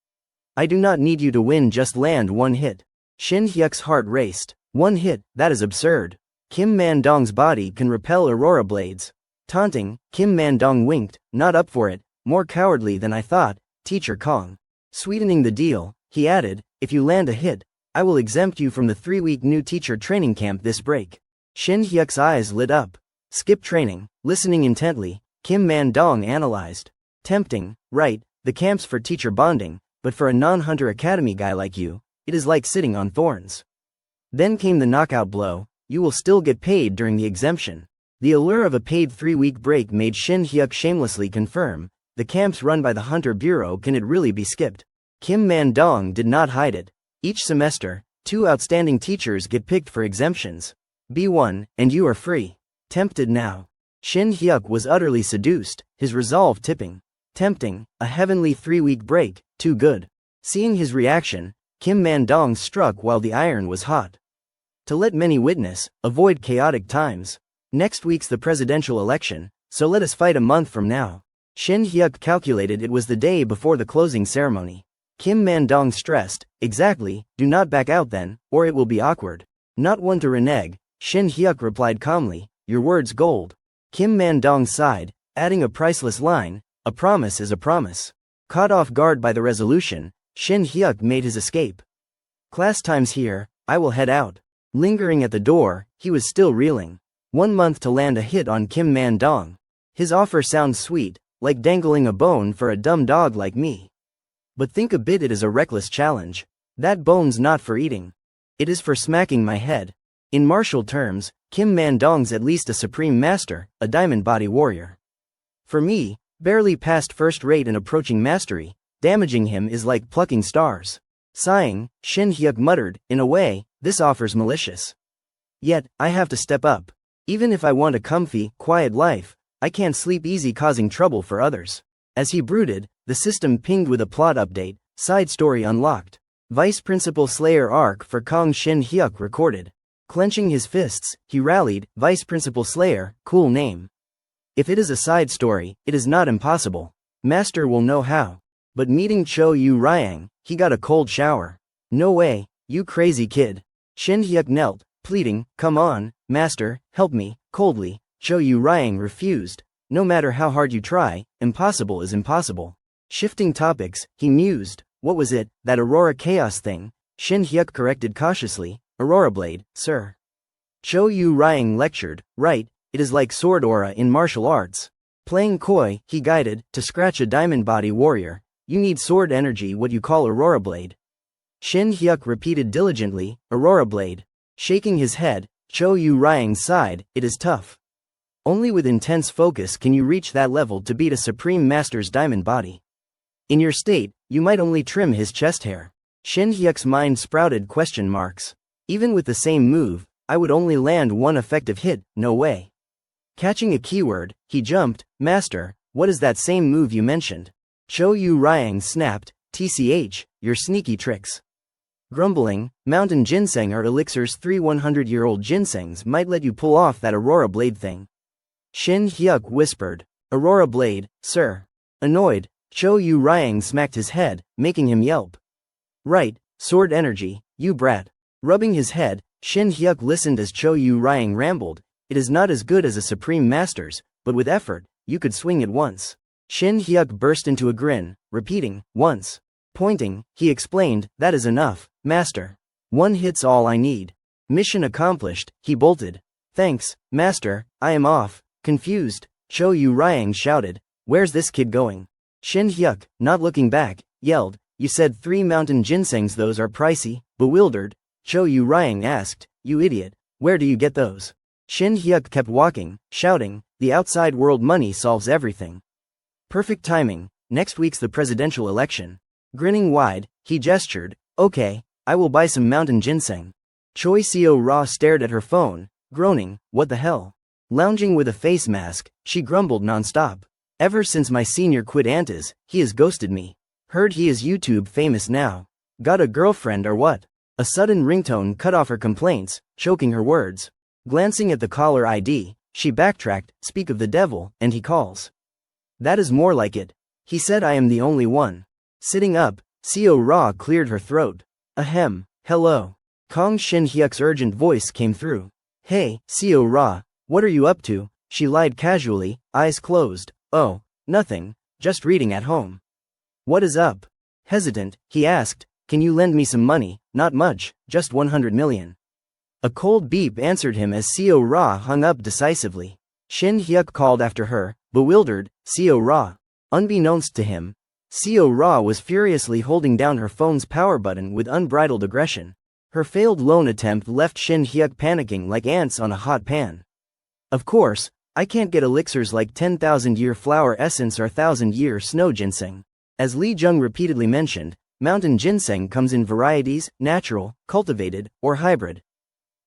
A: I do not need you to win, just land one hit. Shin Hyuk's heart raced. One hit, that is absurd. Kim Man-dong's body can repel aurora blades. Taunting, Kim Man-dong winked, not up for it, more cowardly than I thought, Teacher Kong. Sweetening the deal, he added, if you land a hit, I will exempt you from the 3-week new teacher training camp this break. Shin Hyuk's eyes lit up. Skip training, listening intently, Kim Man-dong analyzed. Tempting, right, the camp's for teacher bonding, but for a non-hunter academy guy like you, it is like sitting on thorns. Then came the knockout blow, you will still get paid during the exemption. The allure of a paid 3-week break made Shin Hyuk shamelessly confirm, the camps run by the Hunter Bureau, can it really be skipped? Kim Man-dong did not hide it. Each semester, 2 outstanding teachers get picked for exemptions. B1, and you are free. Tempted now. Shin Hyuk was utterly seduced, his resolve tipping. Tempting, a heavenly 3-week break, too good. Seeing his reaction, Kim Man-dong struck while the iron was hot. To let many witness, avoid chaotic times. Next week's the presidential election, so let us fight a month from now. Shin Hyuk calculated it was the day before the closing ceremony. Kim Man-dong stressed, exactly, do not back out then, or it will be awkward. Not one to renege, Shin Hyuk replied calmly, your word's gold. Kim Man-dong sighed, adding a priceless line, a promise is a promise. Caught off guard by the resolution, Shin Hyuk made his escape. Class time's here, I will head out. Lingering at the door, he was still reeling. 1 month to land a hit on Kim Man-dong. His offer sounds sweet, like dangling a bone for a dumb dog like me. But think a bit, it is a reckless challenge. That bone's not for eating. It is for smacking my head. In martial terms, Kim Man-dong's at least a supreme master, a diamond body warrior. For me, barely past first rate and approaching mastery, damaging him is like plucking stars. Sighing, Shin Hyuk muttered, in a way, this offers malicious. Yet, I have to step up. Even if I want a comfy, quiet life, I can't sleep easy causing trouble for others. As he brooded, the system pinged with a plot update, side story unlocked. Vice Principal Slayer arc for Kong. Shin Hyuk recorded. Clenching his fists, he rallied, Vice Principal Slayer, cool name. If it is a side story, it is not impossible. Master will know how. But meeting Cho Yu Ryang, he got a cold shower. No way, you crazy kid. Shin Hyuk knelt, pleading, come on, master, help me, coldly. Cho Yu Ryang refused. No matter how hard you try, impossible is impossible. Shifting topics, he mused, what was it, that Aurora Chaos thing? Shin Hyuk corrected cautiously, Aurora Blade, sir. Cho Yu Ryang lectured, right, it is like sword aura in martial arts. Playing coy, he guided, to scratch a diamond body warrior, you need sword energy, what you call Aurora Blade. Shin Hyuk repeated diligently, Aurora Blade. Shaking his head, Cho Yu Ryang sighed, it is tough. Only with intense focus can you reach that level to beat a supreme master's diamond body. In your state, you might only trim his chest hair. Shin Hyuk's mind sprouted question marks. Even with the same move, I would only land one effective hit, no way. Catching a keyword, he jumped, Master, what is that same move you mentioned? Cho Yu Ryang snapped, TCH, your sneaky tricks. Grumbling, mountain ginseng are elixirs. 3 100-year-old ginsengs might let you pull off that Aurora Blade thing. Shin Hyuk whispered. Aurora Blade, sir. Annoyed, Cho Yu Ryang smacked his head, making him yelp. Right, sword energy, you brat. Rubbing his head, Shin Hyuk listened as Cho Yu Ryang rambled. It is not as good as a Supreme Master's, but with effort, you could swing it once. Shin Hyuk burst into a grin, repeating, once. Pointing, he explained, that is enough, Master. One hit's all I need. Mission accomplished, he bolted. Thanks, Master, I am off. Confused, Cho Yu Ryang shouted, where's this kid going? Shin Hyuk, not looking back, yelled, you said 3 mountain ginsengs, those are pricey. Bewildered, Cho Yu Ryang asked, you idiot, where do you get those? Shin Hyuk kept walking, shouting, the outside world money solves everything. Perfect timing, next week's the presidential election. Grinning wide, he gestured, okay, I will buy some mountain ginseng. Choi Seo-ra stared at her phone, groaning, what the hell? Lounging with a face mask, she grumbled non-stop. Ever since my senior quit Antas, he has ghosted me. Heard he is YouTube famous now. Got a girlfriend or what? A sudden ringtone cut off her complaints, choking her words. Glancing at the caller ID, she backtracked, speak of the devil, and he calls. That is more like it. He said I am the only one. Sitting up, Seo-ra cleared her throat. Ahem, hello. Kong Shin Hyuk's urgent voice came through. Hey, Seo-ra, what are you up to? She lied casually, eyes closed. Oh, nothing, just reading at home. What is up? Hesitant, he asked, can you lend me some money? Not much, just 100 million. A cold beep answered him as Seo-ra hung up decisively. Shin Hyuk called after her, bewildered, Seo-ra. Unbeknownst to him, Seo-ra was furiously holding down her phone's power button with unbridled aggression. Her failed loan attempt left Shin Hyuk panicking like ants on a hot pan. Of course, I can't get elixirs like 10,000-year flower essence or 1,000-year snow ginseng. As Lee Jung repeatedly mentioned, mountain ginseng comes in varieties, natural, cultivated, or hybrid.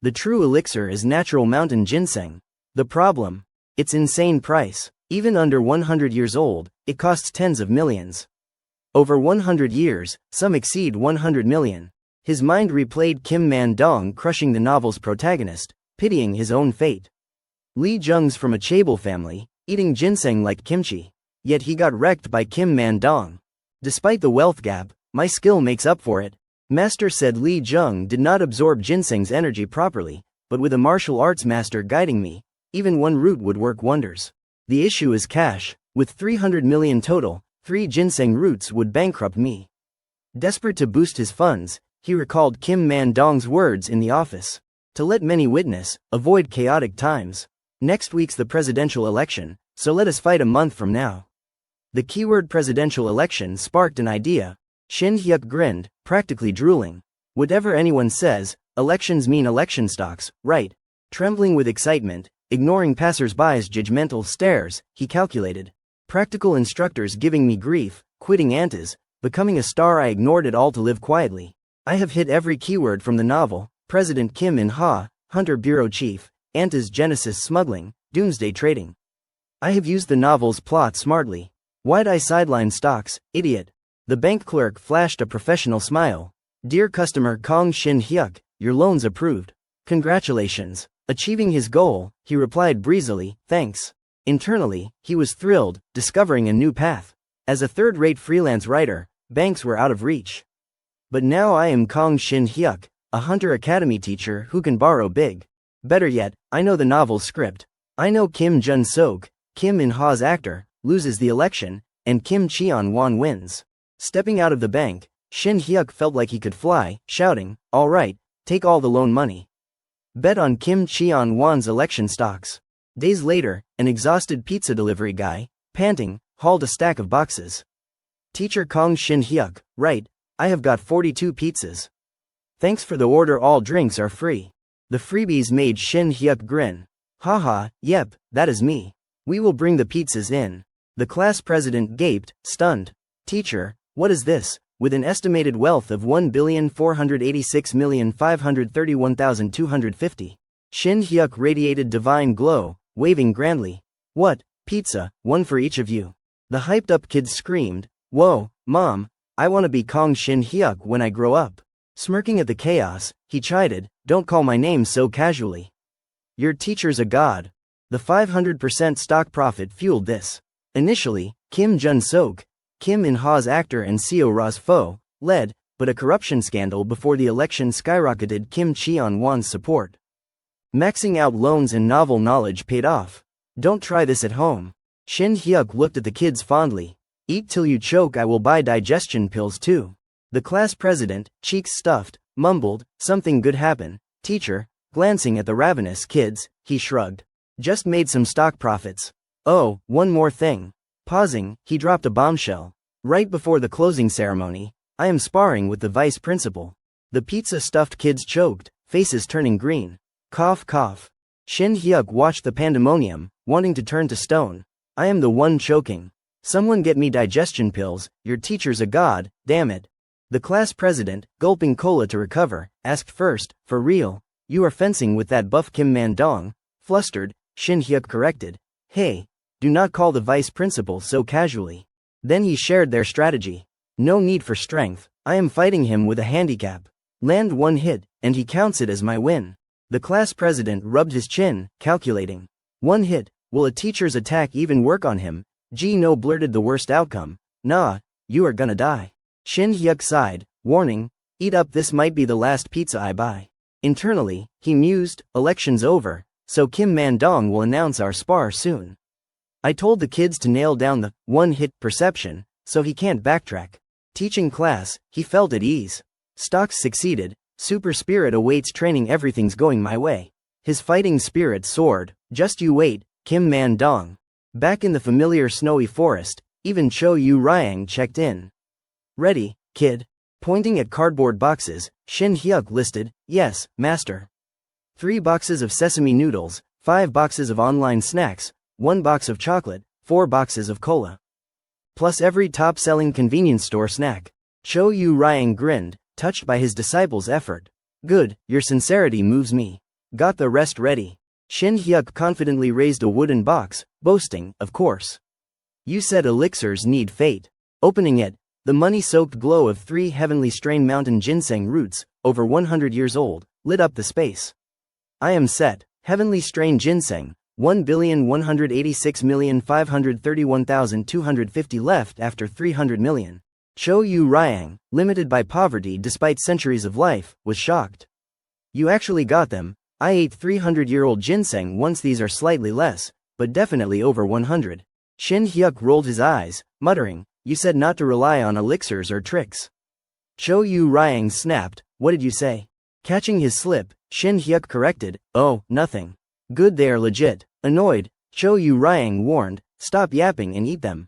A: The true elixir is natural mountain ginseng. The problem? Its insane price. Even under 100 years old, it costs tens of millions. Over 100 years, some exceed 100 million. His mind replayed Kim Man-dong crushing the novel's protagonist, pitying his own fate. Lee Jung's from a chaebol family, eating ginseng like kimchi. Yet he got wrecked by Kim Man-dong. Despite the wealth gap, my skill makes up for it. Master said Lee Jung did not absorb ginseng's energy properly, but with a martial arts master guiding me, even one root would work wonders. The issue is cash. With 300 million total, 3 ginseng roots would bankrupt me. Desperate to boost his funds, he recalled Kim Man-dong's words in the office. To let many witness, avoid chaotic times. Next week's the presidential election, so let us fight a month from now. The keyword presidential election sparked an idea. Shin Hyuk grinned, practically drooling. Whatever anyone says, elections mean election stocks, right? Trembling with excitement, ignoring passers-by's judgmental stares, he calculated. Practical instructors giving me grief, quitting Antas, becoming a star. I ignored it all to live quietly. I have hit every keyword from the novel, President Kim In-ha, Hunter Bureau Chief, Antas Genesis smuggling, doomsday trading. I have used the novel's plot smartly. Why'd I sideline stocks, idiot? The bank clerk flashed a professional smile. Dear customer Kong Shin Hyuk, your loan's approved. Congratulations. Achieving his goal, he replied breezily, thanks. Internally, he was thrilled, discovering a new path. As a third-rate freelance writer, banks were out of reach. But now I am Kong Shin Hyuk, a Hunter Academy teacher who can borrow big. Better yet, I know the novel's script. I know Kim Jun-sok, Kim In-ha's actor, loses the election, and Kim Cheon-won wins. Stepping out of the bank, Shin Hyuk felt like he could fly, shouting, all right, take all the loan money. Bet on Kim Cheon-won's election stocks. Days later, an exhausted pizza delivery guy, panting, hauled a stack of boxes. Teacher Kong Shin Hyuk, right, I have got 42 pizzas. Thanks for the order, all drinks are free. The freebies made Shin Hyuk grin. Haha, yep, that is me. We will bring the pizzas in. The class president gaped, stunned. Teacher, what is this? With an estimated wealth of 1,486,531,250. Shin Hyuk radiated divine glow, waving grandly. What, pizza, one for each of you. The hyped-up kids screamed, whoa, Mom, I want to be Kong Shin Hyuk when I grow up. Smirking at the chaos, he chided, "Don't call my name so casually. Your teacher's a god." The 500% stock profit fueled this. Initially, Kim Jun-sok, Kim In-ha's actor and Seo Ra's foe, led, but a corruption scandal before the election skyrocketed Kim Cheon-won's support. Maxing out loans and novel knowledge paid off. "Don't try this at home." Shin Hyuk looked at the kids fondly. "Eat till you choke, I will buy digestion pills too." The class president, cheeks stuffed, mumbled, "Something good happen, teacher." Glancing at the ravenous kids, he shrugged. "Just made some stock profits. Oh, one more thing." Pausing, he dropped a bombshell. "Right before the closing ceremony, I am sparring with the vice principal." The pizza-stuffed kids choked, faces turning green. Cough cough. Shin Hyuk watched the pandemonium, wanting to turn to stone. "I am the one choking. Someone get me digestion pills, your teacher's a god, damn it." The class president, gulping cola to recover, asked first, "For real? You are fencing with that buff Kim Man-dong?" Flustered, Shin Hyuk corrected, "Hey, do not call the vice principal so casually." Then he shared their strategy. "No need for strength, I am fighting him with a handicap. Land one hit, and he counts it as my win." The class president rubbed his chin, calculating. "One hit, will a teacher's attack even work on him?" Ji-no blurted the worst outcome. "Nah, you are gonna die." Shin Hyuk sighed, warning, "Eat up, this might be the last pizza I buy." Internally, he mused, "Election's over, so Kim Man-dong will announce our spar soon. I told the kids to nail down the one-hit perception, so he can't backtrack." Teaching class, he felt at ease. Stocks succeeded, super spirit awaits training, everything's going my way. His fighting spirit soared. Just you wait, Kim Man-dong. Back in the familiar snowy forest, even Cho Yu-ryang checked in. "Ready, kid?" Pointing at cardboard boxes, Shin Hyuk listed, "Yes, master." 3 boxes of sesame noodles, 5 boxes of online snacks, 1 box of chocolate, 4 boxes of cola. Plus every top-selling convenience store snack. Cho Yu-ryang grinned, touched by his disciple's effort. "Good, your sincerity moves me. Got the rest ready." Shin Hyuk confidently raised a wooden box, boasting, "Of course. You said elixirs need fate." Opening it, the money-soaked glow of 3 heavenly strain mountain ginseng roots, over 100 years old, lit up the space. "I am set. Heavenly strain ginseng, 1,186,531,250 left after 300 million. Cho Yu-ryang, limited by poverty despite centuries of life, was shocked. "You actually got them. I ate 300-year-old ginseng once. These are slightly less, but definitely over 100. Shin Hyuk rolled his eyes, muttering, "You said not to rely on elixirs or tricks." Cho Yu-ryang snapped, "What did you say?" Catching his slip, Shin Hyuk corrected, "Oh, nothing." "Good, they are legit." Annoyed, Cho Yu-ryang warned, "Stop yapping and eat them."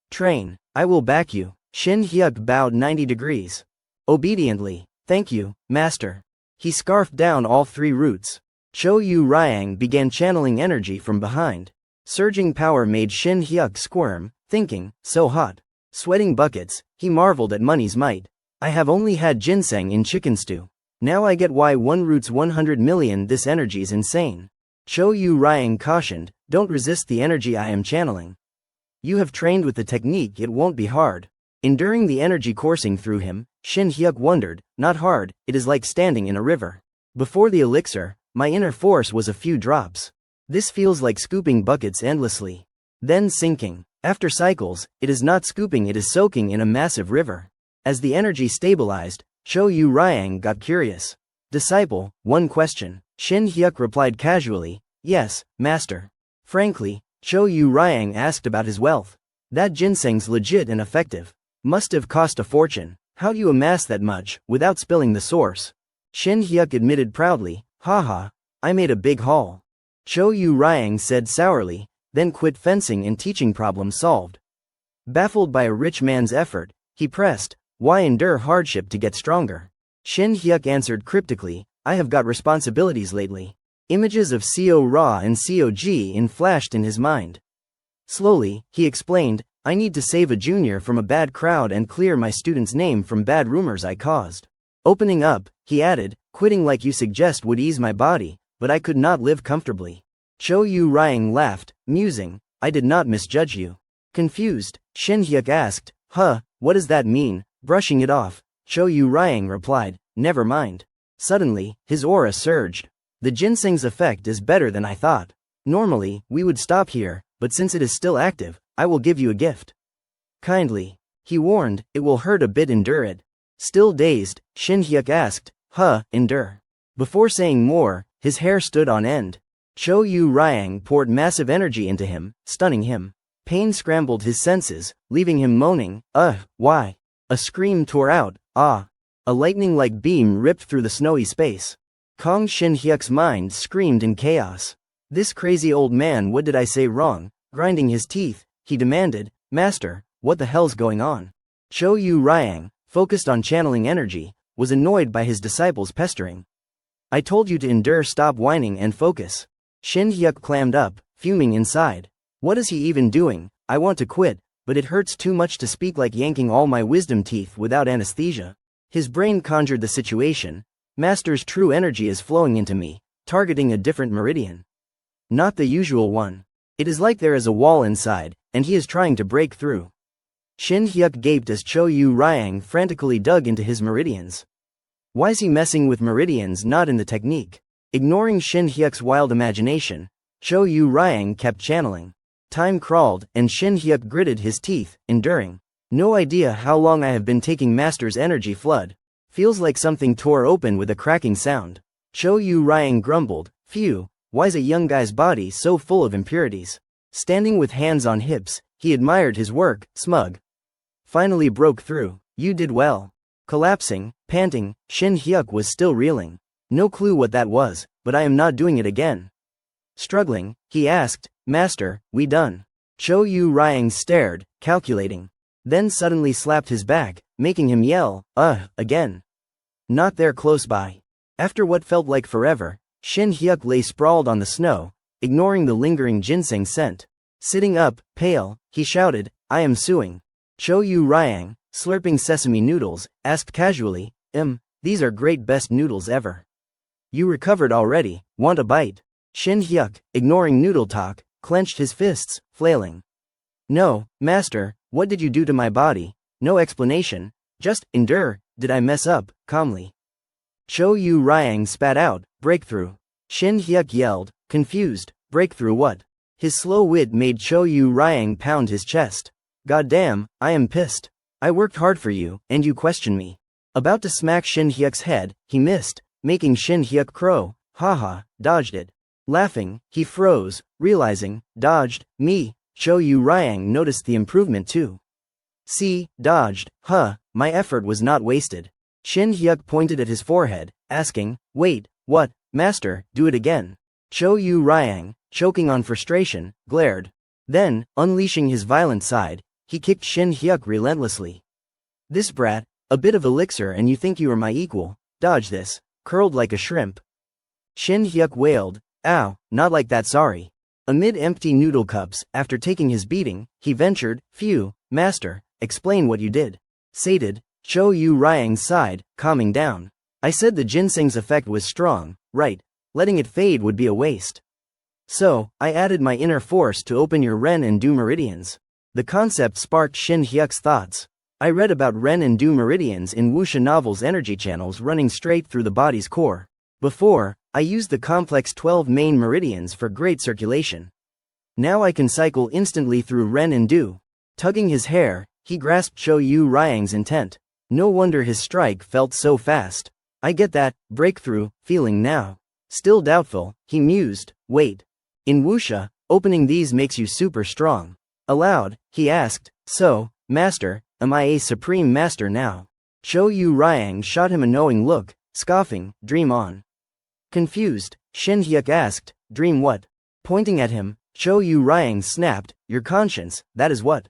A: "Train, I will back you." Shin Hyuk bowed 90 degrees. Obediently, "Thank you, master." He scarfed down all 3 roots. Cho Yu-ryang began channeling energy from behind. Surging power made Shin Hyuk squirm, thinking, "So hot." Sweating buckets, he marveled at money's might. "I have only had ginseng in chicken stew. Now I get why 1 root's 100 million. This energy's insane." Cho Yu-ryang cautioned, "Don't resist the energy I am channeling. You have trained with the technique, it won't be hard." Enduring the energy coursing through him, Shin Hyuk wondered, "Not hard, it is like standing in a river. Before the elixir, my inner force was a few drops. This feels like scooping buckets endlessly. Then sinking. After cycles, it is not scooping, it is soaking in a massive river." As the energy stabilized, Cho Yu-ryang got curious. "Disciple, one question." Shin Hyuk replied casually, "Yes, master." Frankly, Cho Yu-ryang asked about his wealth. "That ginseng's legit and effective. Must have cost a fortune. How do you amass that much, without spilling the source?" Shin Hyuk admitted proudly, "Haha, I made a big haul." Cho Yu-ryang said sourly, "Then quit fencing and teaching, problem solved." Baffled by a rich man's effort, he pressed, "Why endure hardship to get stronger?" Shin Hyuk answered cryptically, "I have got responsibilities lately." Images of Seo Ra and Seo Ji flashed in his mind. Slowly, he explained, "I need to save a junior from a bad crowd and clear my student's name from bad rumors I caused." Opening up, he added, "Quitting like you suggest would ease my body, but I could not live comfortably." Cho Yu-ryang laughed, musing, "I did not misjudge you." Confused, Shin Hyuk asked, "Huh, what does that mean?" Brushing it off, Cho Yu-ryang replied, never mind. Suddenly, his aura surged. The ginseng's effect is better than I thought. Normally, we would stop here, but since it is still active, I will give you a gift. Kindly. He warned, it will hurt a bit, endure it. Still dazed, Shin Hyuk asked, endure. Before saying more, his hair stood on end. Cho Yu Ryang poured massive energy into him, stunning him. Pain scrambled his senses, leaving him moaning, why? A scream tore out, ah. A lightning-like beam ripped through the snowy space. Kong Shin Hyuk's mind screamed in chaos. This crazy old man, what did I say wrong? Grinding his teeth, he demanded, Master, what the hell's going on? Cho Yu Ryang, focused on channeling energy, was annoyed by his disciples' pestering. I told you to endure, stop whining and focus. Shin Hyuk clammed up, fuming inside. What is he even doing? I want to quit, but it hurts too much to speak, like yanking all my wisdom teeth without anesthesia. His brain conjured the situation. Master's true energy is flowing into me, targeting a different meridian. Not the usual one. It is like there is a wall inside, and he is trying to break through. Shin Hyuk gaped as Cho Yu Ryang frantically dug into his meridians. Why's he messing with meridians, not in the technique? Ignoring Shin Hyuk's wild imagination, Cho Yu Ryang kept channeling. Time crawled, and Shin Hyuk gritted his teeth, enduring. No idea how long I have been taking Master's energy flood. Feels like something tore open with a cracking sound. Cho Yu Ryang grumbled, phew, why's a young guy's body so full of impurities? Standing with hands on hips, he admired his work, smug. Finally broke through. You did well. Collapsing, panting, Shin Hyuk was still reeling. No clue what that was, but I am not doing it again. Struggling, he asked, Master, we done? Cho Yu Ryang stared, calculating. Then suddenly slapped his back, making him yell, again. Not there close by. After what felt like forever, Shin Hyuk lay sprawled on the snow, ignoring the lingering ginseng scent. Sitting up, pale, he shouted, I am suing. Cho Yu Ryang, slurping sesame noodles, asked casually, these are great, best noodles ever. You recovered already, want a bite? Shin Hyuk, ignoring noodle talk, clenched his fists, flailing. No, Master, what did you do to my body? No explanation, just endure. Did I mess up? Calmly. Cho Yu Ryang spat out, breakthrough. Shin Hyuk yelled, confused, breakthrough what? His slow wit made Cho Yu Ryang pound his chest. Goddamn, I am pissed. I worked hard for you, and you question me. About to smack Shin Hyuk's head, he missed, making Shin Hyuk crow, haha, dodged it. Laughing, he froze, realizing, dodged, me. Cho Yu Ryang noticed the improvement too. See, dodged, my effort was not wasted. Shin Hyuk pointed at his forehead, asking, wait, what, Master, do it again. Cho Yu Ryang, choking on frustration, glared. Then, unleashing his violent side, he kicked Shin Hyuk relentlessly. This brat, a bit of elixir and you think you are my equal, dodge this, curled like a shrimp. Shin Hyuk wailed, ow, not like that, sorry. Amid empty noodle cups, after taking his beating, he ventured, phew, Master, explain what you did. Sated, Cho Yu Ryang sighed, calming down. I said the ginseng's effect was strong, right? Letting it fade would be a waste. So, I added my inner force to open your Ren and Du meridians. The concept sparked Shin Hyuk's thoughts. I read about Ren and Du meridians in wuxia novels, energy channels running straight through the body's core. Before, I used the complex 12 main meridians for great circulation. Now I can cycle instantly through Ren and Du. Tugging his hair, he grasped Cho Yu Ryang's intent. No wonder his strike felt so fast. I get that, breakthrough, feeling now. Still doubtful, he mused, wait. In wuxia, opening these makes you super strong. Aloud, he asked, so, Master, am I a supreme master now? Cho Yu Ryang shot him a knowing look, scoffing, dream on. Confused, Shin Hyuk asked, dream what? Pointing at him, Cho Yu Ryang snapped, your conscience, that is what?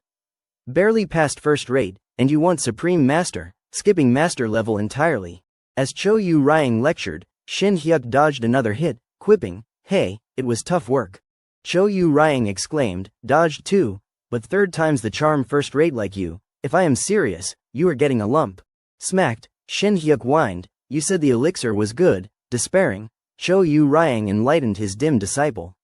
A: Barely past first rate, and you want supreme master, skipping master level entirely. As Cho Yu Ryang lectured, Shin Hyuk dodged another hit, quipping, hey, it was tough work. Cho Yu Ryang exclaimed, dodged too, but third time's the charm, first rate like you. If I am serious, you are getting a lump. Smacked, Shin Hyuk whined, you said the elixir was good. Despairing, Cho Yu Ryang enlightened his dim disciple.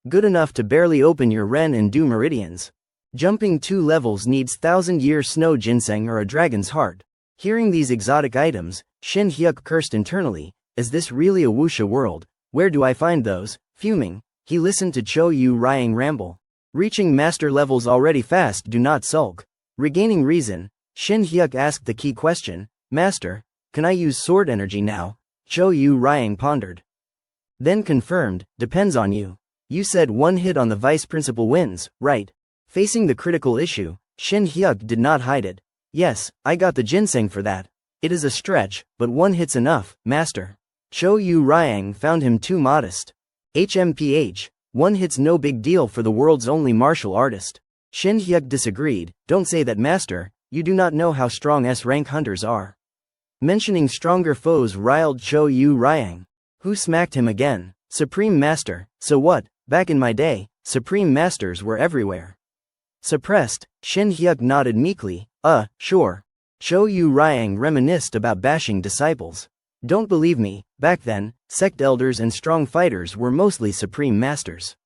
A: Good enough to barely open your Ren and Du meridians. Jumping 2 levels needs 1,000-year snow ginseng or a dragon's heart. Hearing these exotic items, Shin Hyuk cursed internally. Is this really a wuxia world? Where do I find those? Fuming, he listened to Cho Yu Ryang ramble. Reaching master levels already fast, do not sulk. Regaining reason, Shin Hyuk asked the key question, Master, can I use sword energy now? Cho Yu Ryang pondered. Then confirmed, depends on you. You said one hit on the vice principal wins, right? Facing the critical issue, Shin Hyuk did not hide it. Yes, I got the ginseng for that. It is a stretch, but one hit's enough, master. Cho Yu Ryang found him too modest. HMPH, one hit's no big deal for the world's only martial artist. Shin Hyuk disagreed, don't say that, master, you do not know how strong S-rank hunters are. Mentioning stronger foes riled Cho Yu Ryang, who smacked him again. Supreme Master, so what? Back in my day, Supreme Masters were everywhere. Suppressed, Shin Hyuk nodded meekly, sure. Cho Yu Ryang reminisced about bashing disciples. Don't believe me, back then, sect elders and strong fighters were mostly Supreme Masters.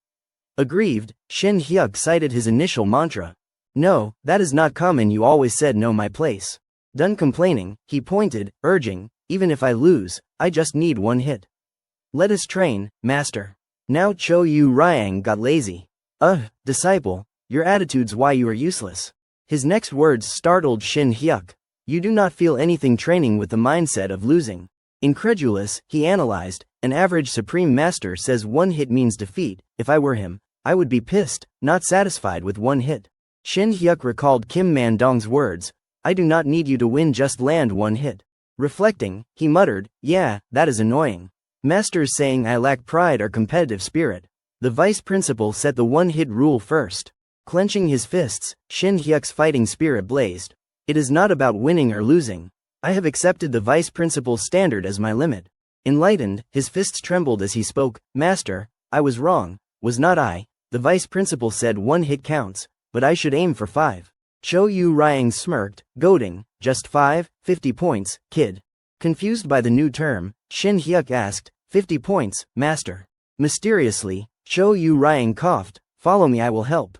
A: Aggrieved, Shin Hyuk cited his initial mantra. No, that is not common, you always said know my place. Done complaining, he pointed, urging, even if I lose, I just need one hit. Let us train, master. Now Cho Yu Ryang got lazy. Disciple, your attitude's why you are useless. His next words startled Shin Hyuk. You do not feel anything training with the mindset of losing. Incredulous, he analyzed, an average Supreme Master says one hit means defeat. If I were him, I would be pissed, not satisfied with one hit. Shin Hyuk recalled Kim Man-dong's words, I do not need you to win, just land one hit. Reflecting, he muttered, yeah, that is annoying. Masters saying I lack pride or competitive spirit. The vice principal set the one-hit rule first. Clenching his fists, Shin Hyuk's fighting spirit blazed. It is not about winning or losing. I have accepted the vice principal's standard as my limit. Enlightened, his fists trembled as he spoke, Master, I was wrong, was not I? The vice principal said one hit counts, but I should aim for 5. Cho Yu Ryang smirked, goading, just 5, 50 points, kid. Confused by the new term, Shin Hyuk asked, 50 points, master. Mysteriously, Cho Yu Ryang coughed, follow me, I will help.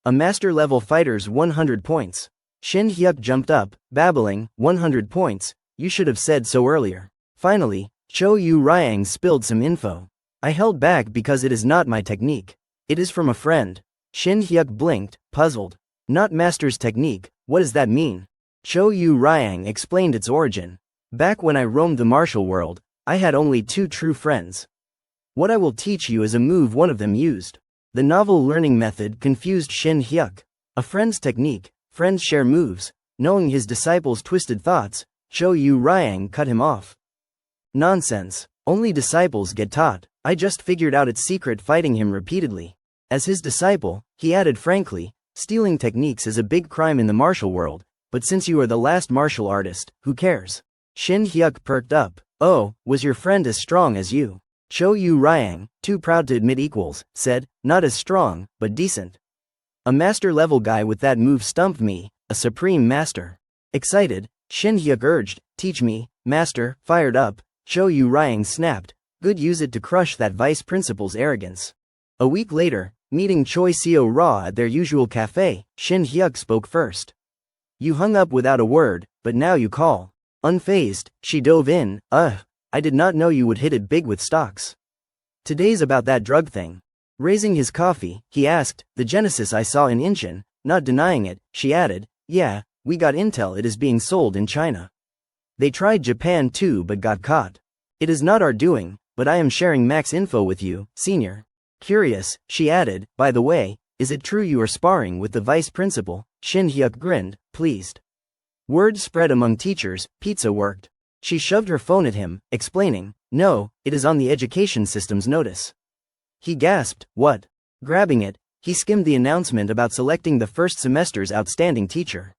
A: A master-level fighter's 100 points. Shin Hyuk jumped up, babbling, 100 points, you should have said so earlier. Finally, Cho Yu Ryang spilled some info. I held back because it is not my technique. It is from a friend. Shin Hyuk blinked, puzzled. Not master's technique, what does that mean? Cho Yu Ryang explained its origin. Back when I roamed the martial world, I had only 2 true friends. What I will teach you is a move one of them used. The novel learning method confused Shin Hyuk. A friend's technique, friends share moves. Knowing his disciple's twisted thoughts, Cho Yu Ryang cut him off. Nonsense. Only disciples get taught. I just figured out its secret fighting him repeatedly. As his disciple, he added frankly, stealing techniques is a big crime in the martial world, but since you are the last martial artist, who cares? Shin Hyuk perked up. Oh, was your friend as strong as you? Cho Yu Ryang, too proud to admit equals, said, not as strong, but decent. A master-level guy with that move stumped me, a supreme master. Excited, Shin Hyuk urged, teach me, master. Fired up, Cho Yu Ryang snapped, good, use it to crush that vice principal's arrogance. A week later, meeting Choi Seo Ra at their usual cafe, Shin Hyuk spoke first. You hung up without a word, but now you call. Unfazed, she dove in, I did not know you would hit it big with stocks. Today's about that drug thing. Raising his coffee, he asked, the genesis I saw in Incheon, not denying it, she added, yeah, we got intel it is being sold in China. They tried Japan too but got caught. It is not our doing, but I am sharing max info with you, senior. Curious, she added, by the way, is it true you are sparring with the vice principal? Shin Hyuk grinned, pleased. Word spread among teachers, pizza worked. She shoved her phone at him, explaining, no, it is on the education system's notice. He gasped, what? Grabbing it, he skimmed the announcement about selecting the first semester's outstanding teacher.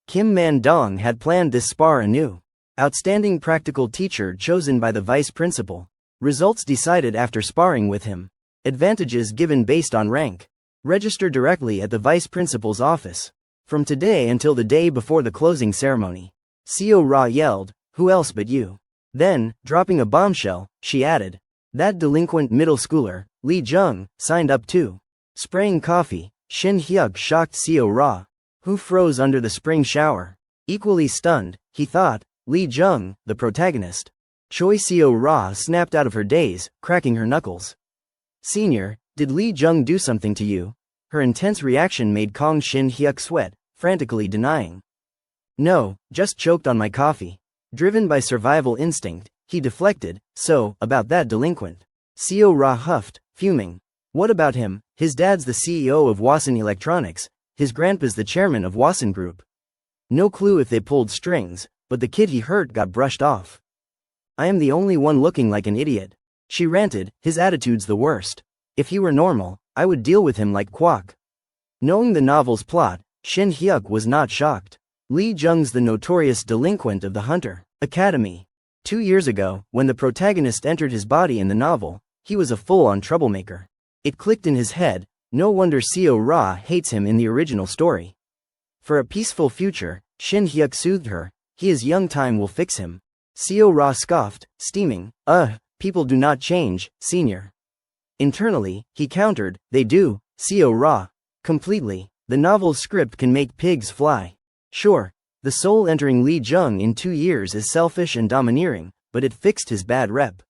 A: Kim Man-dong had planned this spar anew. Outstanding practical teacher chosen by the vice principal. Results decided after sparring with him. Advantages given based on rank. Register directly at the vice principal's office. From today until the day before the closing ceremony. Seo Ra yelled, who else but you? Then, dropping a bombshell, she added, that delinquent middle schooler, Lee Jung, signed up too. Spraying coffee, Shin Hyuk shocked Seo Ra, who froze under the spring shower. Equally stunned, he thought, Lee Jung, the protagonist. Choi Seo-ra snapped out of her daze, cracking her knuckles. Senior, did Lee Jung do something to you? Her intense reaction made Kong Shin-hyuk sweat, frantically denying. No, just choked on my coffee. Driven by survival instinct, he deflected. So, about that delinquent. Seo-ra huffed, fuming. What about him? His dad's the CEO of Wasan Electronics, his grandpa's the chairman of Wasan Group. No clue if they pulled strings, but the kid he hurt got brushed off. I am the only one looking like an idiot. She ranted, his attitude's the worst. If he were normal, I would deal with him like Kwok. Knowing the novel's plot, Shin-hyuk was not shocked. Lee Jung's the notorious delinquent of the Hunter Academy. 2 years ago, when the protagonist entered his body in the novel, he was a full-on troublemaker. It clicked in his head, no wonder Seo-ra hates him in the original story. For a peaceful future, Shin-hyuk soothed her, he is young, time will fix him. Seo-ra scoffed, steaming, people do not change, senior. Internally, he countered, they do, Seo-ra. Completely, the novel's script can make pigs fly. Sure, the soul entering Lee Jung in 2 years is selfish and domineering, but it fixed his bad rep.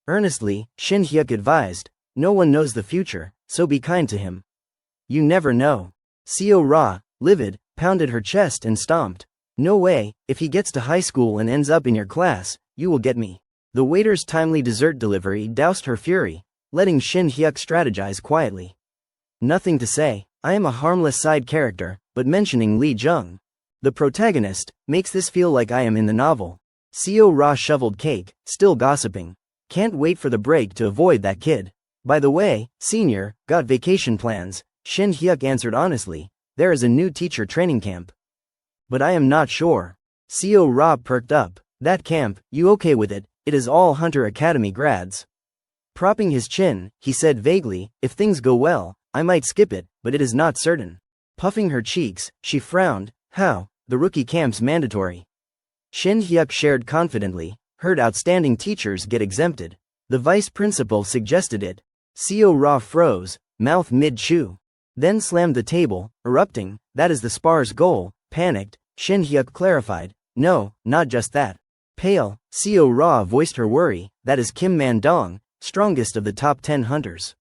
A: Earnestly, Shin-hyuk advised, no one knows the future, so be kind to him. You never know. Seo-ra, livid, pounded her chest and stomped. No way, if he gets to high school and ends up in your class, you will get me. The waiter's timely dessert delivery doused her fury, letting Shin-hyuk strategize quietly. Nothing to say, I am a harmless side character, but mentioning Lee Jung, the protagonist, makes this feel like I am in the novel. Seo-ra shoveled cake, still gossiping. Can't wait for the break to avoid that kid. By the way, senior, got vacation plans? Shin-hyuk answered honestly, there is a new teacher training camp. But I am not sure. Seo-ra perked up. That camp, you okay with it? It is all Hunter Academy grads. Propping his chin, he said vaguely, if things go well, I might skip it, but it is not certain. Puffing her cheeks, she frowned, how? The rookie camp's mandatory. Shin-hyuk shared confidently, heard outstanding teachers get exempted. The vice principal suggested it. Seo-ra froze, mouth mid-chew. Then slammed the table, erupting, that is the SPAR's goal. Panicked, Shin-hyuk clarified, no, not just that. Pale, Seo-ra voiced her worry, that is Kim Man-dong, strongest of the top 10 hunters.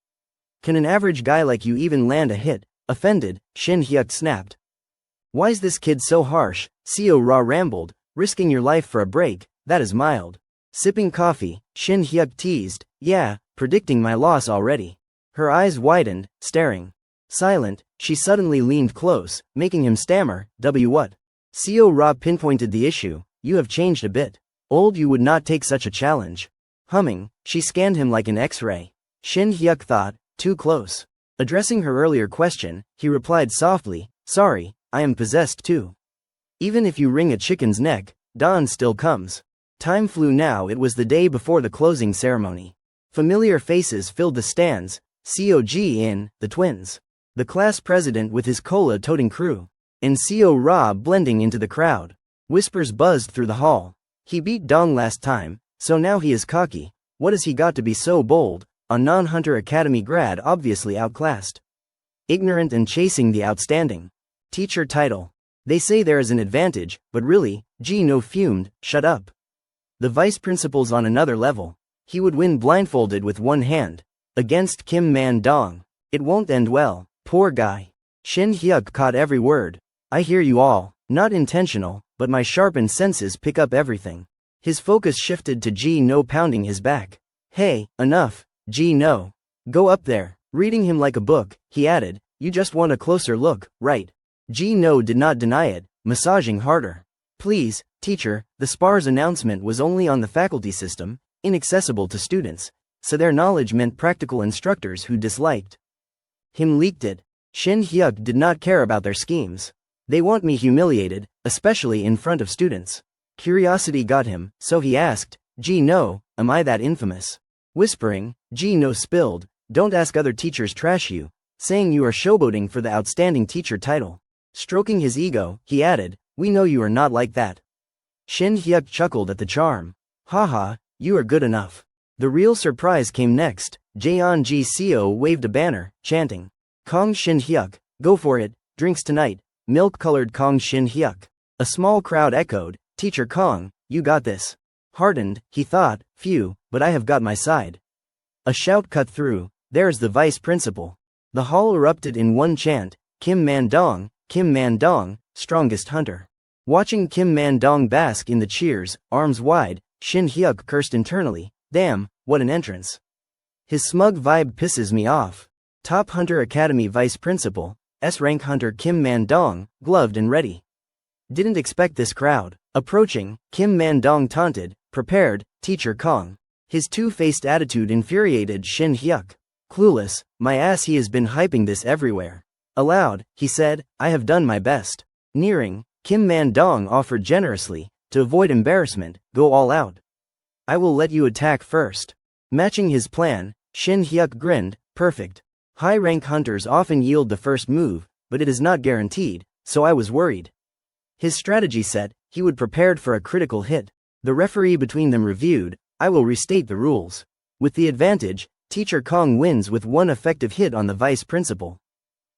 A: Can an average guy like you even land a hit? Offended, Shin-hyuk snapped. Why's this kid so harsh? Seo-ra rambled, risking your life for a break, that is mild. Sipping coffee, Shin-hyuk teased, yeah, predicting my loss already. Her eyes widened, staring. Silent, she suddenly leaned close, making him stammer, what? Seo-ra pinpointed the issue, you have changed a bit. Old you would not take such a challenge. Humming, she scanned him like an X-ray. Shin-hyuk thought, too close. Addressing her earlier question, he replied softly, sorry, I am possessed too. Even if you wring a chicken's neck, dawn still comes. Time flew now, it was the day before the closing ceremony. Familiar faces filled the stands, Seo-ji-in, the twins. The class president with his cola-toting crew. And Seo-ra blending into the crowd. Whispers buzzed through the hall. He beat Dong last time, so now he is cocky. What has he got to be so bold? A non-Hunter Academy grad obviously outclassed. Ignorant and chasing the outstanding teacher title. They say there is an advantage, but really, Ji-no fumed, shut up. The vice principal's on another level. He would win blindfolded with one hand. Against Kim Man-dong. It won't end well, poor guy. Shin-hyuk caught every word. I hear you all, not intentional, but my sharpened senses pick up everything. His focus shifted to Ji-no pounding his back. Hey, enough, Ji-no. Go up there. Reading him like a book, he added, you just want a closer look, right? Ji-no did not deny it, massaging harder. Please, teacher, the SPAR's announcement was only on the faculty system, inaccessible to students, so their knowledge meant practical instructors who disliked him leaked it. Shin-hyuk did not care about their schemes. They want me humiliated, especially in front of students. Curiosity got him, so he asked, Ji-no, am I that infamous? Whispering, Ji-no spilled, don't ask other teachers trash you, saying you are showboating for the outstanding teacher title. Stroking his ego, he added, we know you are not like that. Shin-hyuk chuckled at the charm. Haha, you are good enough. The real surprise came next. Jeon-ji-seo waved a banner, chanting, Kong Shin-hyuk, go for it, drinks tonight, milk-colored Kong Shin-hyuk. A small crowd echoed, Teacher Kong, You got this. Hardened, he thought, phew, but I have got my side. A shout cut through, there's the vice principal. The hall erupted in one chant, Kim Man-dong, strongest hunter. Watching Kim Man-dong bask in the cheers, arms wide, Shin Hyuk cursed internally, damn, what an entrance. His smug vibe pisses me off. Top Hunter Academy Vice Principal, S-rank hunter Kim Man-dong, gloved and ready. Didn't expect this crowd. Approaching, Kim Man-dong taunted, prepared, Teacher Kong. His two-faced attitude infuriated Shin Hyuk. Clueless, my ass, he has been hyping this everywhere. Aloud, he said, I have done my best. Nearing, Kim Man-dong offered generously, to avoid embarrassment, go all out. I will let you attack first. Matching his plan, Shin Hyuk grinned, perfect. High-rank hunters often yield the first move, but it is not guaranteed, so I was worried. His strategy set, he would prepared for a critical hit. The referee between them reviewed, I will restate the rules. With the advantage, Teacher Kong wins with one effective hit on the vice principal.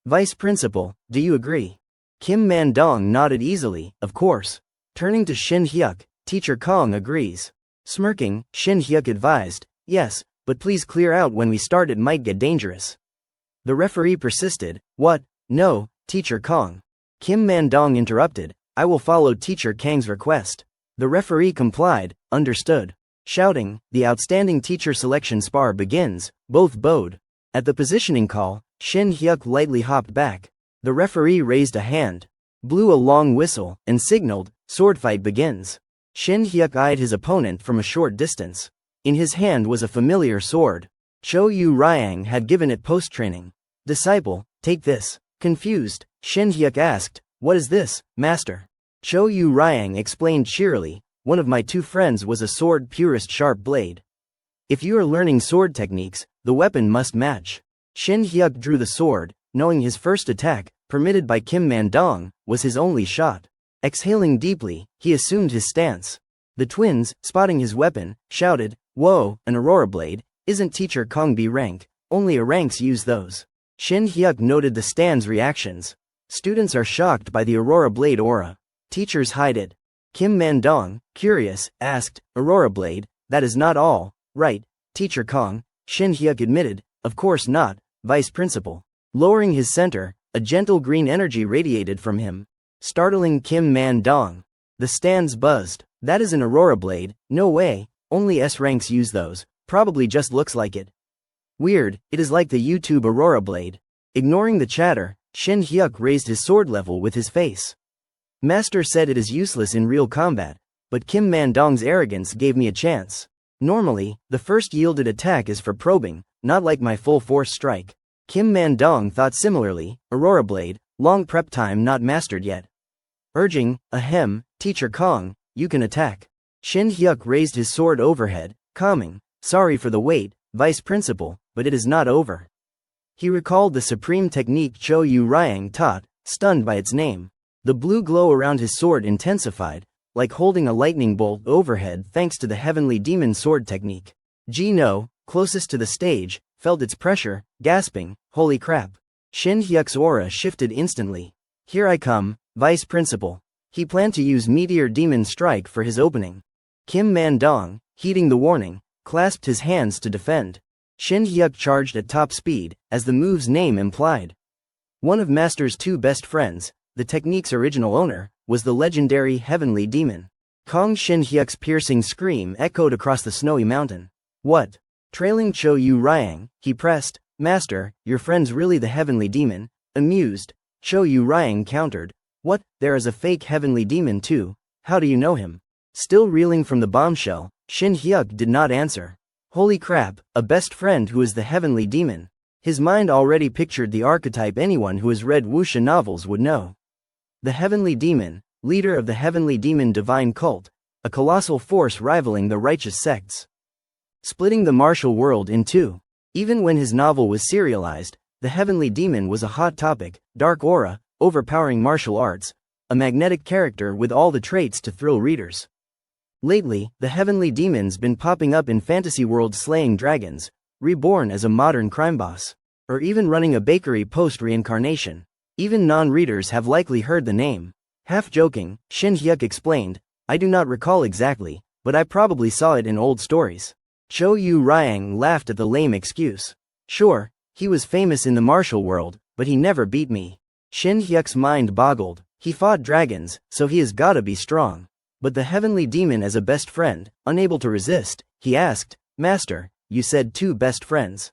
A: Vice principal, do you agree? Kim Man-dong nodded easily, of course. Turning to Shin Hyuk, Teacher Kong agrees. Smirking, Shin Hyuk advised, yes, but please clear out when we start, it might get dangerous. The referee persisted, what? No, Teacher Kong. Kim Man-dong interrupted, I will follow Teacher Kang's request. The referee complied, understood. Shouting, the outstanding teacher selection spar begins, both bowed. At the positioning call, Shin Hyuk lightly hopped back. The referee raised a hand, blew a long whistle, and signaled, sword fight begins. Shin Hyuk eyed his opponent from a short distance. In his hand was a familiar sword. Cho Yu Ryang had given it post-training. Disciple, take this. Confused, Shin Hyuk asked, what is this, master? Cho Yu Ryang explained cheerily, one of my two friends was a sword purist sharp blade. If you are learning sword techniques, the weapon must match. Shin Hyuk drew the sword, knowing his first attack, permitted by Kim Man-dong, was his only shot. Exhaling deeply, he assumed his stance. The twins, spotting his weapon, shouted, whoa, an aurora blade, isn't Teacher Kong B rank, only A ranks use those. Shin Hyuk noted the stand's reactions. Students are shocked by the aurora blade aura. Teachers hide it. Kim Man-dong, curious, asked, aurora blade, that is not all, right, Teacher Kong? Shin Hyuk admitted, of course not, vice principal. Lowering his center, a gentle green energy radiated from him, startling Kim Man-dong. The stands buzzed. That is an aurora blade, no way, only S ranks use those, probably just looks like it. Weird, it is like the YouTube aurora blade. Ignoring the chatter, Shin Hyuk raised his sword level with his face. Master said it is useless in real combat, but Kim Man-dong's arrogance gave me a chance. Normally, the first yielded attack is for probing, not like my full force strike. Kim Man-dong thought similarly, aurora blade, long prep time not mastered yet. Urging, ahem, Teacher Kong, you can attack. Shin Hyuk raised his sword overhead, calming, sorry for the wait, vice principal, but it is not over. He recalled the supreme technique Cho Yu Ryang taught, stunned by its name. The blue glow around his sword intensified, like holding a lightning bolt overhead thanks to the heavenly demon sword technique. Ji-no, closest to the stage, felt its pressure, gasping, holy crap. Shin Hyuk's aura shifted instantly. Here I come, vice principal. He planned to use Meteor Demon Strike for his opening. Kim Man-dong, heeding the warning, clasped his hands to defend. Shin Hyuk charged at top speed, as the move's name implied. One of Master's two best friends, the technique's original owner, was the legendary Heavenly Demon. Kong Shin Hyuk's piercing scream echoed across the snowy mountain. What? Trailing Cho Yu Ryang, he pressed, Master, your friend's really the Heavenly Demon? Amused, Cho Yu Ryang countered, what, there is a fake Heavenly Demon too, how do you know him? Still reeling from the bombshell, Shin Hyuk did not answer. Holy crap, a best friend who is the Heavenly Demon. His mind already pictured the archetype anyone who has read wuxia novels would know. The Heavenly Demon, leader of the Heavenly Demon divine cult, a colossal force rivaling the righteous sects. Splitting the martial world in two. Even when his novel was serialized, the Heavenly Demon was a hot topic, dark aura, overpowering martial arts, a magnetic character with all the traits to thrill readers. Lately, the Heavenly Demon's been popping up in fantasy worlds slaying dragons, reborn as a modern crime boss, or even running a bakery post-reincarnation. Even non-readers have likely heard the name. Half joking, Shin Hyuk explained, I do not recall exactly, but I probably saw it in old stories. Cho Yu Ryang laughed at the lame excuse. Sure, he was famous in the martial world, but he never beat me. Shin Hyuk's mind boggled. He fought dragons, so he has gotta be strong. But the heavenly demon as a best friend, unable to resist, he asked, Master, you said 2 best friends.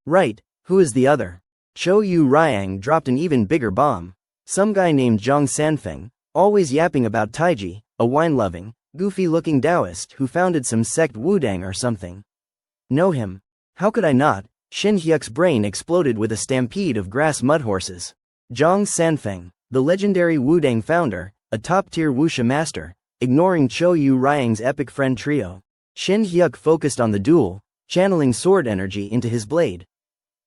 A: Right, who is the other? Cho Yu Ryang dropped an even bigger bomb. Some guy named Zhang Sanfeng, always yapping about Taiji, a wine-loving, goofy-looking Taoist who founded some sect Wudang or something. Know him? How could I not? Shin Hyuk's brain exploded with a stampede of grass mud horses. Zhang Sanfeng, the legendary Wudang founder, a top-tier wuxia master, ignoring Cho Yu Ryang's epic friend trio. Shin Hyuk focused on the duel, channeling sword energy into his blade.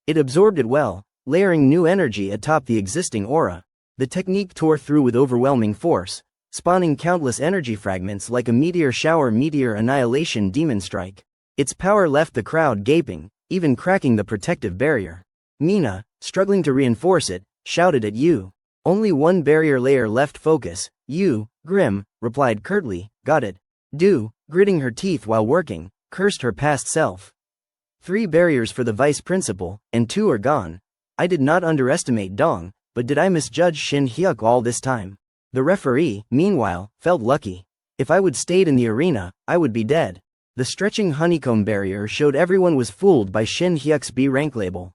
A: It absorbed it well, layering new energy atop the existing aura. The technique tore through with overwhelming force, spawning countless energy fragments like a meteor shower. Meteor annihilation demon strike. Its power left the crowd gaping, even cracking the protective barrier. Mina, struggling to reinforce it, shouted at Yu. Only one barrier layer left. Focus. Yu, grim, replied curtly, got it. Du, gritting her teeth while working, cursed her past self. 3 barriers for the vice principal, and 2 are gone. I did not underestimate Dong, but did I misjudge Shin Hyuk all this time? The referee, meanwhile, felt lucky. If I would stayed in the arena, I would be dead. The stretching honeycomb barrier showed everyone was fooled by Shin Hyuk's B rank label.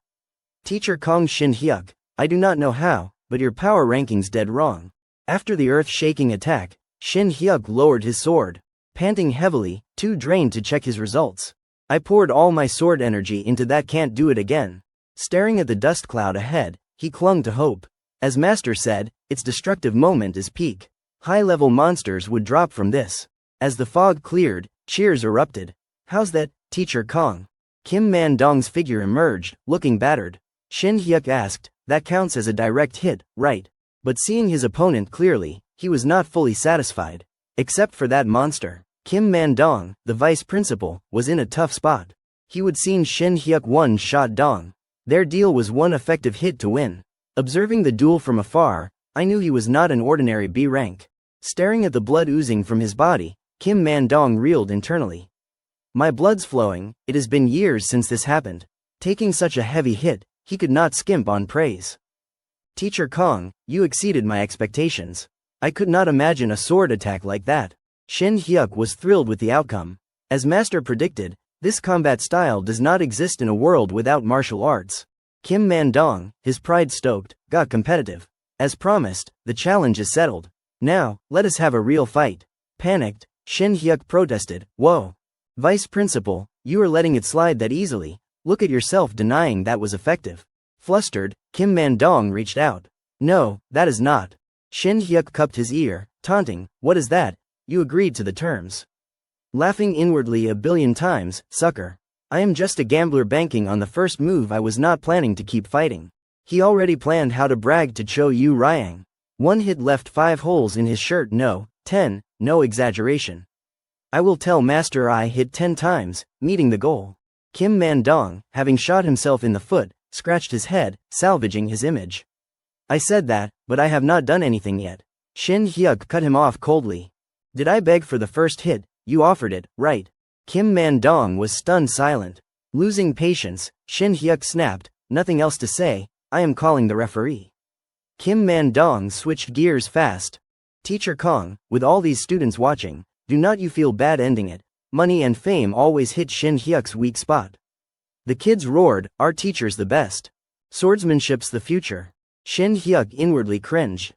A: Teacher Kong. Shin Hyuk, I do not know how, but your power ranking's dead wrong. After the earth-shaking attack, Shin Hyuk lowered his sword. Panting heavily, too drained to check his results. I poured all my sword energy into that. Can't do it again. Staring at the dust cloud ahead, he clung to hope. As Master said, its destructive moment is peak. High-level monsters would drop from this. As the fog cleared, cheers erupted. How's that, Teacher Kong? Kim Man-dong's figure emerged, looking battered. Shin Hyuk asked, that counts as a direct hit, right? But seeing his opponent clearly, he was not fully satisfied. Except for that monster, Kim Man-dong, the vice principal, was in a tough spot. He would seen Shin Hyuk one-shot Dong. Their deal was one effective hit to win. Observing the duel from afar, I knew he was not an ordinary B rank. Staring at the blood oozing from his body, Kim Man-dong reeled internally. My blood's flowing, it has been years since this happened. Taking such a heavy hit, he could not skimp on praise. Teacher Kong, you exceeded my expectations. I could not imagine a sword attack like that. Shin Hyuk was thrilled with the outcome. As Master predicted, this combat style does not exist in a world without martial arts. Kim Man-dong, his pride stoked, got competitive. As promised, the challenge is settled. Now, let us have a real fight. Panicked, Shin Hyuk protested, whoa. Vice Principal, you are letting it slide that easily. Look at yourself denying that was effective. Flustered, Kim Man-dong reached out. No, that is not. Shin Hyuk cupped his ear, taunting, what is that? You agreed to the terms. Laughing inwardly a billion times, sucker. I am just a gambler banking on the first move. I was not planning to keep fighting. He already planned how to brag to Cho Yu Ryang. 1 hit left 5 holes in his shirt. No, 10, no exaggeration. I will tell Master I hit 10 times, meeting the goal. Kim Man-dong, having shot himself in the foot, scratched his head, salvaging his image. I said that, but I have not done anything yet. Shin Hyuk cut him off coldly. Did I beg for the first hit? You offered it, right? Kim Man-dong was stunned silent. Losing patience, Shin Hyuk snapped, nothing else to say, I am calling the referee. Kim Man-dong switched gears fast. Teacher Kong, with all these students watching, do not you feel bad ending it? Money and fame always hit Shin Hyuk's weak spot. The kids roared, our teacher's the best. Swordsmanship's the future. Shin Hyuk inwardly cringed.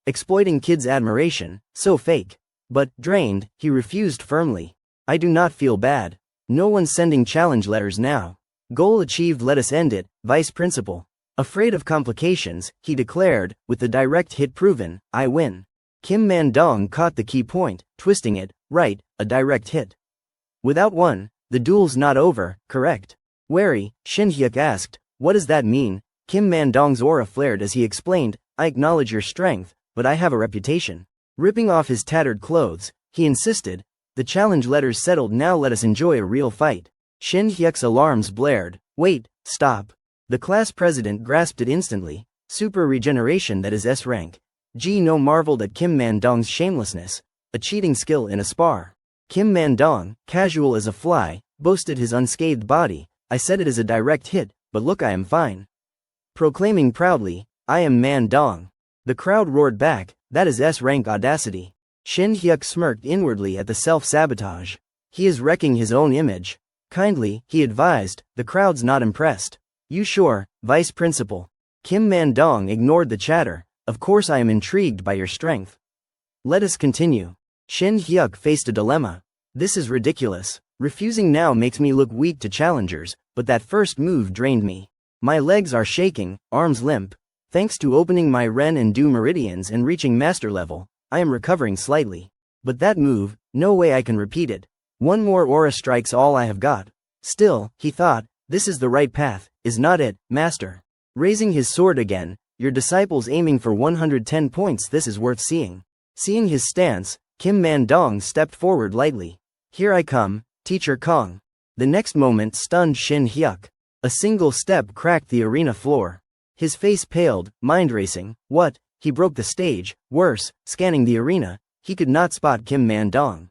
A: Exploiting kids' admiration, so fake. But, drained, he refused firmly. I do not feel bad. No one's sending challenge letters now. Goal achieved, let us end it, Vice Principal. Afraid of complications, he declared, with the direct hit proven, I win. Kim Man-dong caught the key point, twisting it, right, a direct hit. Without one, the duel's not over, correct? Wary, Shin Hyuk asked, what does that mean? Kim Man-dong's aura flared as he explained, I acknowledge your strength, but I have a reputation. Ripping off his tattered clothes, he insisted, the challenge letters settled, now let us enjoy a real fight. Shin Hyuk's alarms blared, wait, stop. The class president grasped it instantly, super regeneration, that is S rank. No marveled at Kim Man-dong's shamelessness, A cheating skill in a spar. Kim Man-dong, casual as a fly, boasted his unscathed body. I said it is a direct hit, but look, I am fine. Proclaiming proudly, I am Man-dong. The crowd roared back, that is S-rank audacity. Shin Hyuk smirked inwardly at the self-sabotage. He is wrecking his own image. Kindly, he advised, the crowd's not impressed. You sure, Vice Principal? Kim Man-dong ignored the chatter. Of course I am intrigued by your strength. Let us continue. Shin Hyuk faced a dilemma. This is ridiculous. Refusing now makes me look weak to challengers, but that first move drained me. My legs are shaking, arms limp. Thanks to opening my Ren and Du meridians and reaching master level, I am recovering slightly. But that move, no way I can repeat it. One more aura strike's all I have got. Still, he thought, this is the right path, is not it, master? Raising his sword again, your disciple's aiming for 110 points, this is worth seeing. Seeing his stance, Kim Man-dong stepped forward lightly. Here I come, Teacher Kong. The next moment stunned Shin Hyuk. A single step cracked the arena floor. His face paled, mind racing. What? He broke the stage. Worse, scanning the arena, he could not spot Kim Man-dong.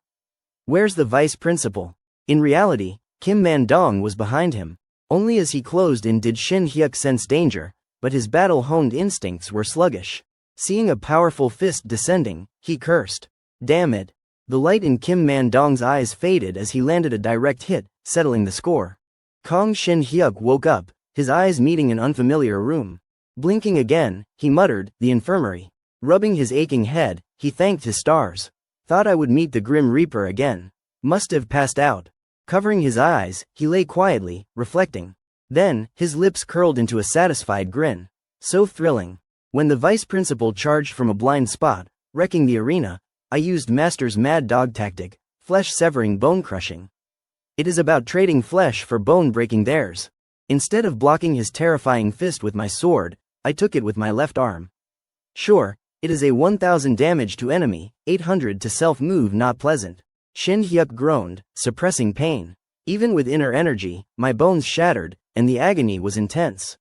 A: Where's the vice principal? In reality, Kim Man-dong was behind him. Only as he closed in did Shin Hyuk sense danger, but his battle-honed instincts were sluggish. Seeing a powerful fist descending, he cursed. Damn it. The light in Kim Man-dong's eyes faded as he landed a direct hit, settling the score. Kong Shin Hyuk woke up, his eyes meeting an unfamiliar room. Blinking again, he muttered, the infirmary. Rubbing his aching head, he thanked his stars. Thought I would meet the Grim Reaper again. Must have passed out. Covering his eyes, he lay quietly, reflecting. Then, his lips curled into a satisfied grin. So thrilling. When the vice principal charged from a blind spot, wrecking the arena, I used Master's mad dog tactic, flesh-severing bone-crushing. It is about trading flesh for bone, breaking theirs. Instead of blocking his terrifying fist with my sword, I took it with my left arm. Sure, it is a 1000 damage to enemy, 800 to self move, not pleasant. Shin Hyuk groaned, suppressing pain. Even with inner energy, my bones shattered, and the agony was intense.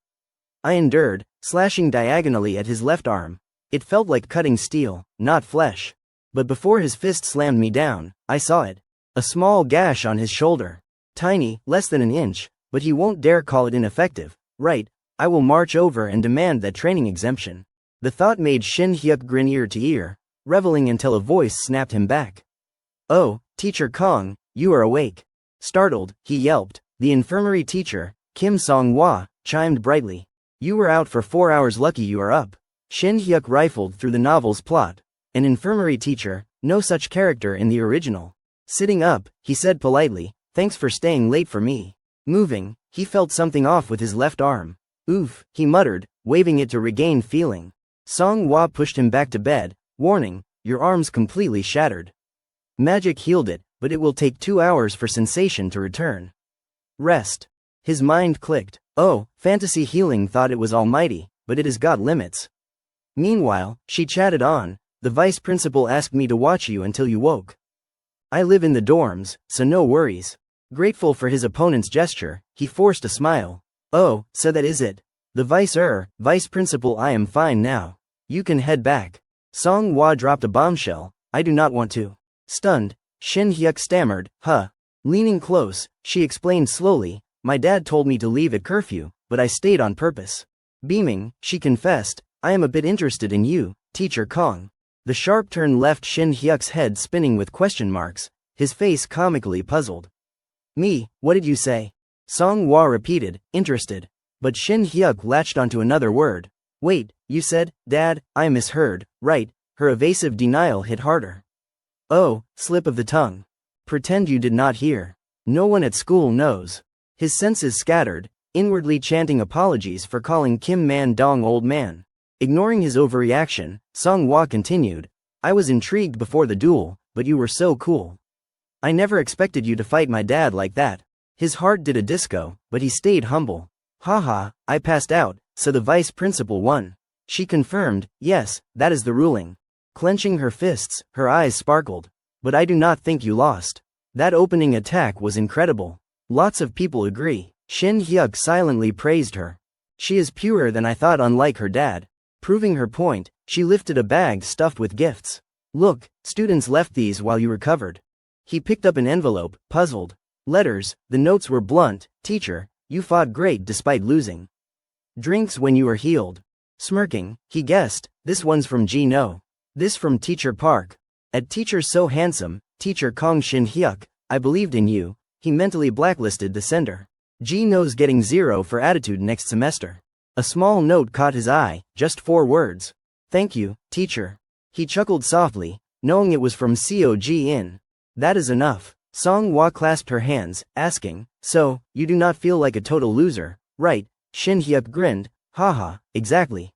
A: I endured, slashing diagonally at his left arm. It felt like cutting steel, not flesh. But before his fist slammed me down, I saw it. A small gash on his shoulder. Tiny, less than an inch, but he won't dare call it ineffective. Right, I will march over and demand that training exemption. The thought made Shin Hyuk grin ear to ear, reveling until a voice snapped him back. Oh, Teacher Kong, you are awake. Startled, he yelped. The infirmary teacher, Kim Song-hwa, chimed brightly. You were out for 4 hours, lucky you are up. Shin Hyuk rifled through the novel's plot. An infirmary teacher, no such character in the original. Sitting up, he said politely, thanks for staying late for me. Moving, he felt something off with his left arm. Oof, he muttered, waving it to regain feeling. Song-hwa pushed him back to bed, warning, your arm's completely shattered. Magic healed it, but it will take 2 hours for sensation to return. Rest. His mind clicked. Oh, fantasy healing thought it was almighty, but it has got limits. Meanwhile, she chatted on, the vice principal asked me to watch you until you woke. I live in the dorms, so no worries. Grateful for his opponent's gesture, he forced a smile. Oh, so that is it. The vice principal, I am fine now. You can head back. Song-hwa dropped a bombshell, I do not want to. Stunned, Shin Hyuk stammered, huh. Leaning close, she explained slowly, my dad told me to leave at curfew, but I stayed on purpose. Beaming, she confessed, I am a bit interested in you, Teacher Kong. The sharp turn left Shin Hyuk's head spinning with question marks, his face comically puzzled. Me, what did you say? Song-hwa repeated, interested. But Shin Hyuk latched onto another word. Wait, you said, Dad, I misheard, right? Her evasive denial hit harder. Oh, slip of the tongue. Pretend you did not hear. No one at school knows. His senses scattered, inwardly chanting apologies for calling Kim Man-dong old man. Ignoring his overreaction, Song-hwa continued, I was intrigued before the duel, but you were so cool. I never expected you to fight my dad like that. His heart did a disco, but he stayed humble. Haha, I passed out, so the vice principal won. She confirmed, yes, that is the ruling. Clenching her fists, her eyes sparkled. But I do not think you lost. That opening attack was incredible. Lots of people agree. Shin Hyuk silently praised her. She is purer than I thought, unlike her dad. Proving her point, she lifted a bag stuffed with gifts. Look, students left these while you recovered. He picked up an envelope, puzzled. Letters, the notes were blunt. Teacher, you fought great despite losing. Drinks when you were healed. Smirking, he guessed, this one's from Gino. This from Teacher Park. At Teacher So Handsome, Teacher Kong Shin Hyuk, I believed in you. He mentally blacklisted the sender. Gino's getting 0 for attitude next semester. A small note caught his eye, just 4 words. Thank you, teacher. He chuckled softly, knowing it was from Cog In. That is enough. Song Hwa clasped her hands, asking, so, you do not feel like a total loser, right? Shin Hyuk grinned, haha, exactly.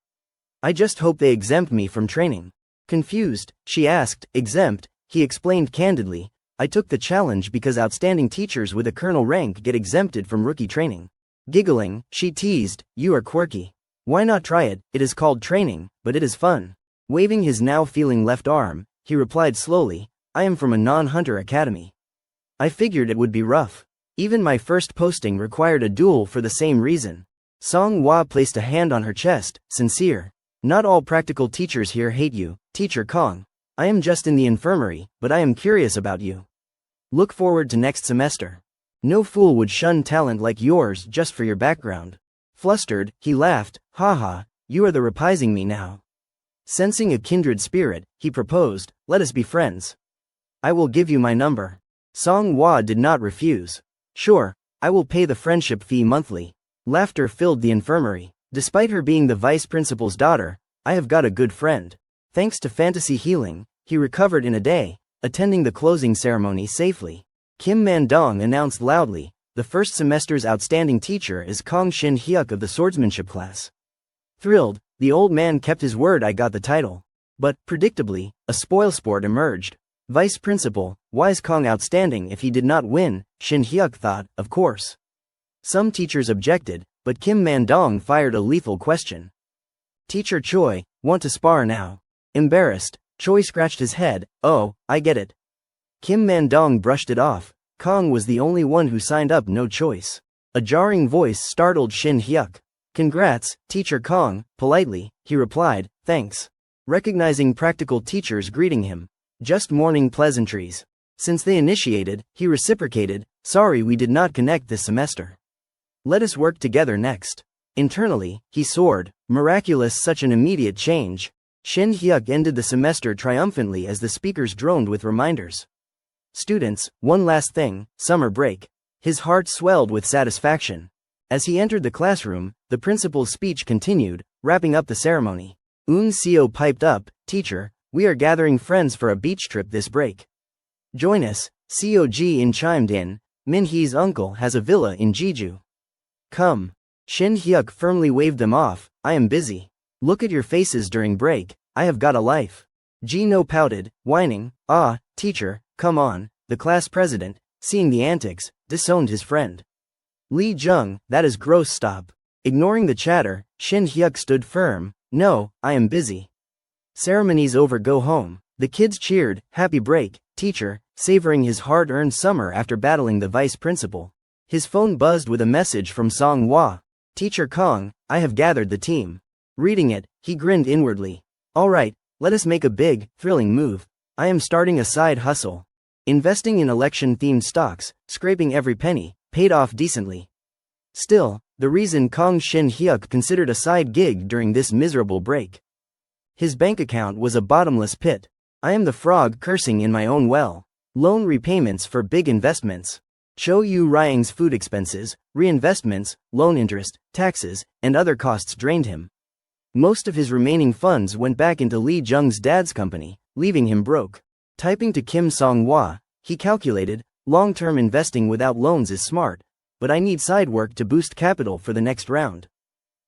A: I just hope they exempt me from training. Confused, she asked, exempt, he explained candidly, I took the challenge because outstanding teachers with a colonel rank get exempted from rookie training. Giggling, she teased, you are quirky. Why not try it? It is called training, but it is fun. Waving his now feeling left arm, he replied slowly, I am from a non-hunter academy. I figured it would be rough. Even my first posting required a duel for the same reason. Song Hwa placed a hand on her chest, sincere. Not all practical teachers here hate you, Teacher Kong. I am just in the infirmary, but I am curious about you. Look forward to next semester. No fool would shun talent like yours just for your background. Flustered, he laughed, haha, you are the reprising me now. Sensing a kindred spirit, he proposed, let us be friends. I will give you my number. Song Hwa did not refuse. Sure, I will pay the friendship fee monthly. Laughter filled the infirmary. Despite her being the vice principal's daughter, I have got a good friend. Thanks to fantasy healing, he recovered in a day, attending the closing ceremony safely. Kim Man-dong announced loudly, the first semester's outstanding teacher is Kong Shin Hyuk of the Swordsmanship class. Thrilled, the old man kept his word. I got the title. But, predictably, a spoilsport emerged. Vice principal, why is Kong outstanding if he did not win? Shin Hyuk thought, of course. Some teachers objected, but Kim Man-dong fired a lethal question. Teacher Choi, want to spar now? Embarrassed, Choi scratched his head, oh, I get it. Kim Man-dong brushed it off. Kong was the only one who signed up, no choice. A jarring voice startled Shin Hyuk. Congrats, Teacher Kong, politely, he replied, thanks. Recognizing practical teachers greeting him. Just morning pleasantries. Since they initiated, he reciprocated, sorry we did not connect this semester. Let us work together next. Internally, he soared, miraculous, such an immediate change. Shin Hyuk ended the semester triumphantly as the speakers droned with reminders. Students, one last thing, summer break. His heart swelled with satisfaction. As he entered the classroom, the principal's speech continued, wrapping up the ceremony. Un Seo piped up, teacher, we are gathering friends for a beach trip this break. Join us, Cog In chimed in, Min Hee's uncle has a villa in Jeju. Come. Shin Hyuk firmly waved them off, I am busy. Look at your faces during break, I have got a life. Gino pouted, whining, teacher, come on. The class president, seeing the antics, disowned his friend. Lee Jung, that is gross, stop. Ignoring the chatter, Shin Hyuk stood firm, no, I am busy. Ceremonies over, go home. The kids cheered, happy break, teacher, savoring his hard-earned summer after battling the vice principal. His phone buzzed with a message from Song Hwa. Teacher Kong, I have gathered the team. Reading it, he grinned inwardly. Alright, let us make a big, thrilling move. I am starting a side hustle. Investing in election-themed stocks, scraping every penny, paid off decently. Still, the reason Kong Shin Hyuk considered a side gig during this miserable break. His bank account was a bottomless pit. I am the frog cursing in my own well. Loan repayments for big investments. Cho Yu Ryang's food expenses, reinvestments, loan interest, taxes, and other costs drained him. Most of his remaining funds went back into Lee Jung's dad's company, leaving him broke. Typing to Kim Song Hwa, he calculated, long-term investing without loans is smart, but I need side work to boost capital for the next round.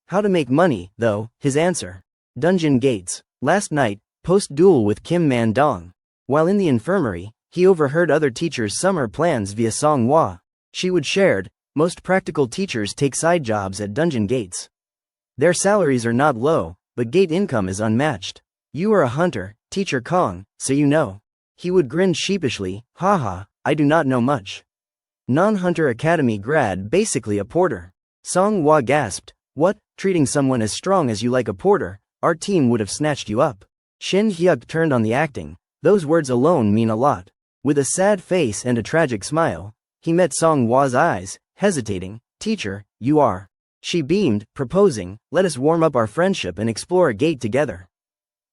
A: How to make money, though, his answer. Dungeon Gates. Last night, post-duel with Kim Man-dong. While in the infirmary, he overheard other teachers' summer plans via Song Hwa. She would shared, most practical teachers take side jobs at Dungeon Gates. Their salaries are not low, but gate income is unmatched. You are a hunter, Teacher Kong, so you know. He would grin sheepishly, haha, I do not know much. Non-hunter academy grad, basically a porter. Song Hwa gasped, what, treating someone as strong as you like a porter, our team would have snatched you up. Shin Hyuk turned on the acting, Those words alone mean a lot. With a sad face and a tragic smile, he met Song Hwa's eyes, hesitating. Teacher, you are. She beamed, proposing, let us warm up our friendship and explore a gate together.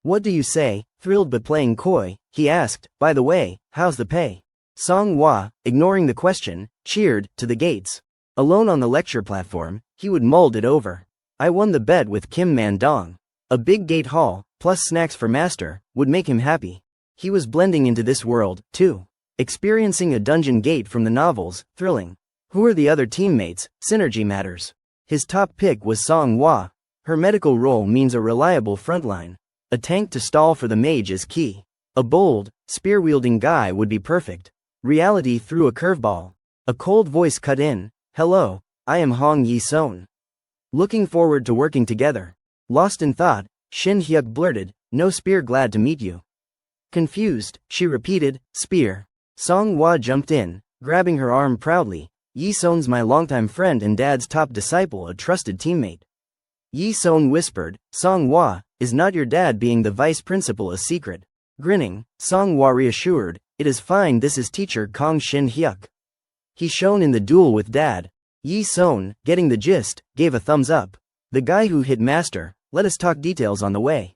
A: What do you say? Thrilled but playing coy, he asked, by the way, how's the pay? Song Hwa, ignoring the question, cheered, to the gates. Alone on the lecture platform, he would mull it over. I won the bet with Kim Man-dong. A big gate hall, plus snacks for master, would make him happy. He was blending into this world, too. Experiencing a dungeon gate from the novels, thrilling. Who are the other teammates? Synergy matters. His top pick was Song Hwa. Her medical role means a reliable frontline. A tank to stall for the mage is key. A bold, spear-wielding guy would be perfect. Reality threw a curveball. A cold voice cut in. Hello, I am Hong Yi-son. Looking forward to working together. Lost in thought, Shin Hyuk blurted, no spear, glad to meet you. Confused, she repeated, spear. Song Hwa jumped in, grabbing her arm proudly. Yi-son's my longtime friend and dad's top disciple, a trusted teammate. Yi-son whispered, Song Hwa, is not your dad being the vice principal a secret? Grinning, Song Hwa reassured, it is fine, this is teacher Kong Shin Hyuk. He shone in the duel with dad. Yi-son, getting the gist, gave a thumbs up. The guy who hit master, let us talk details on the way.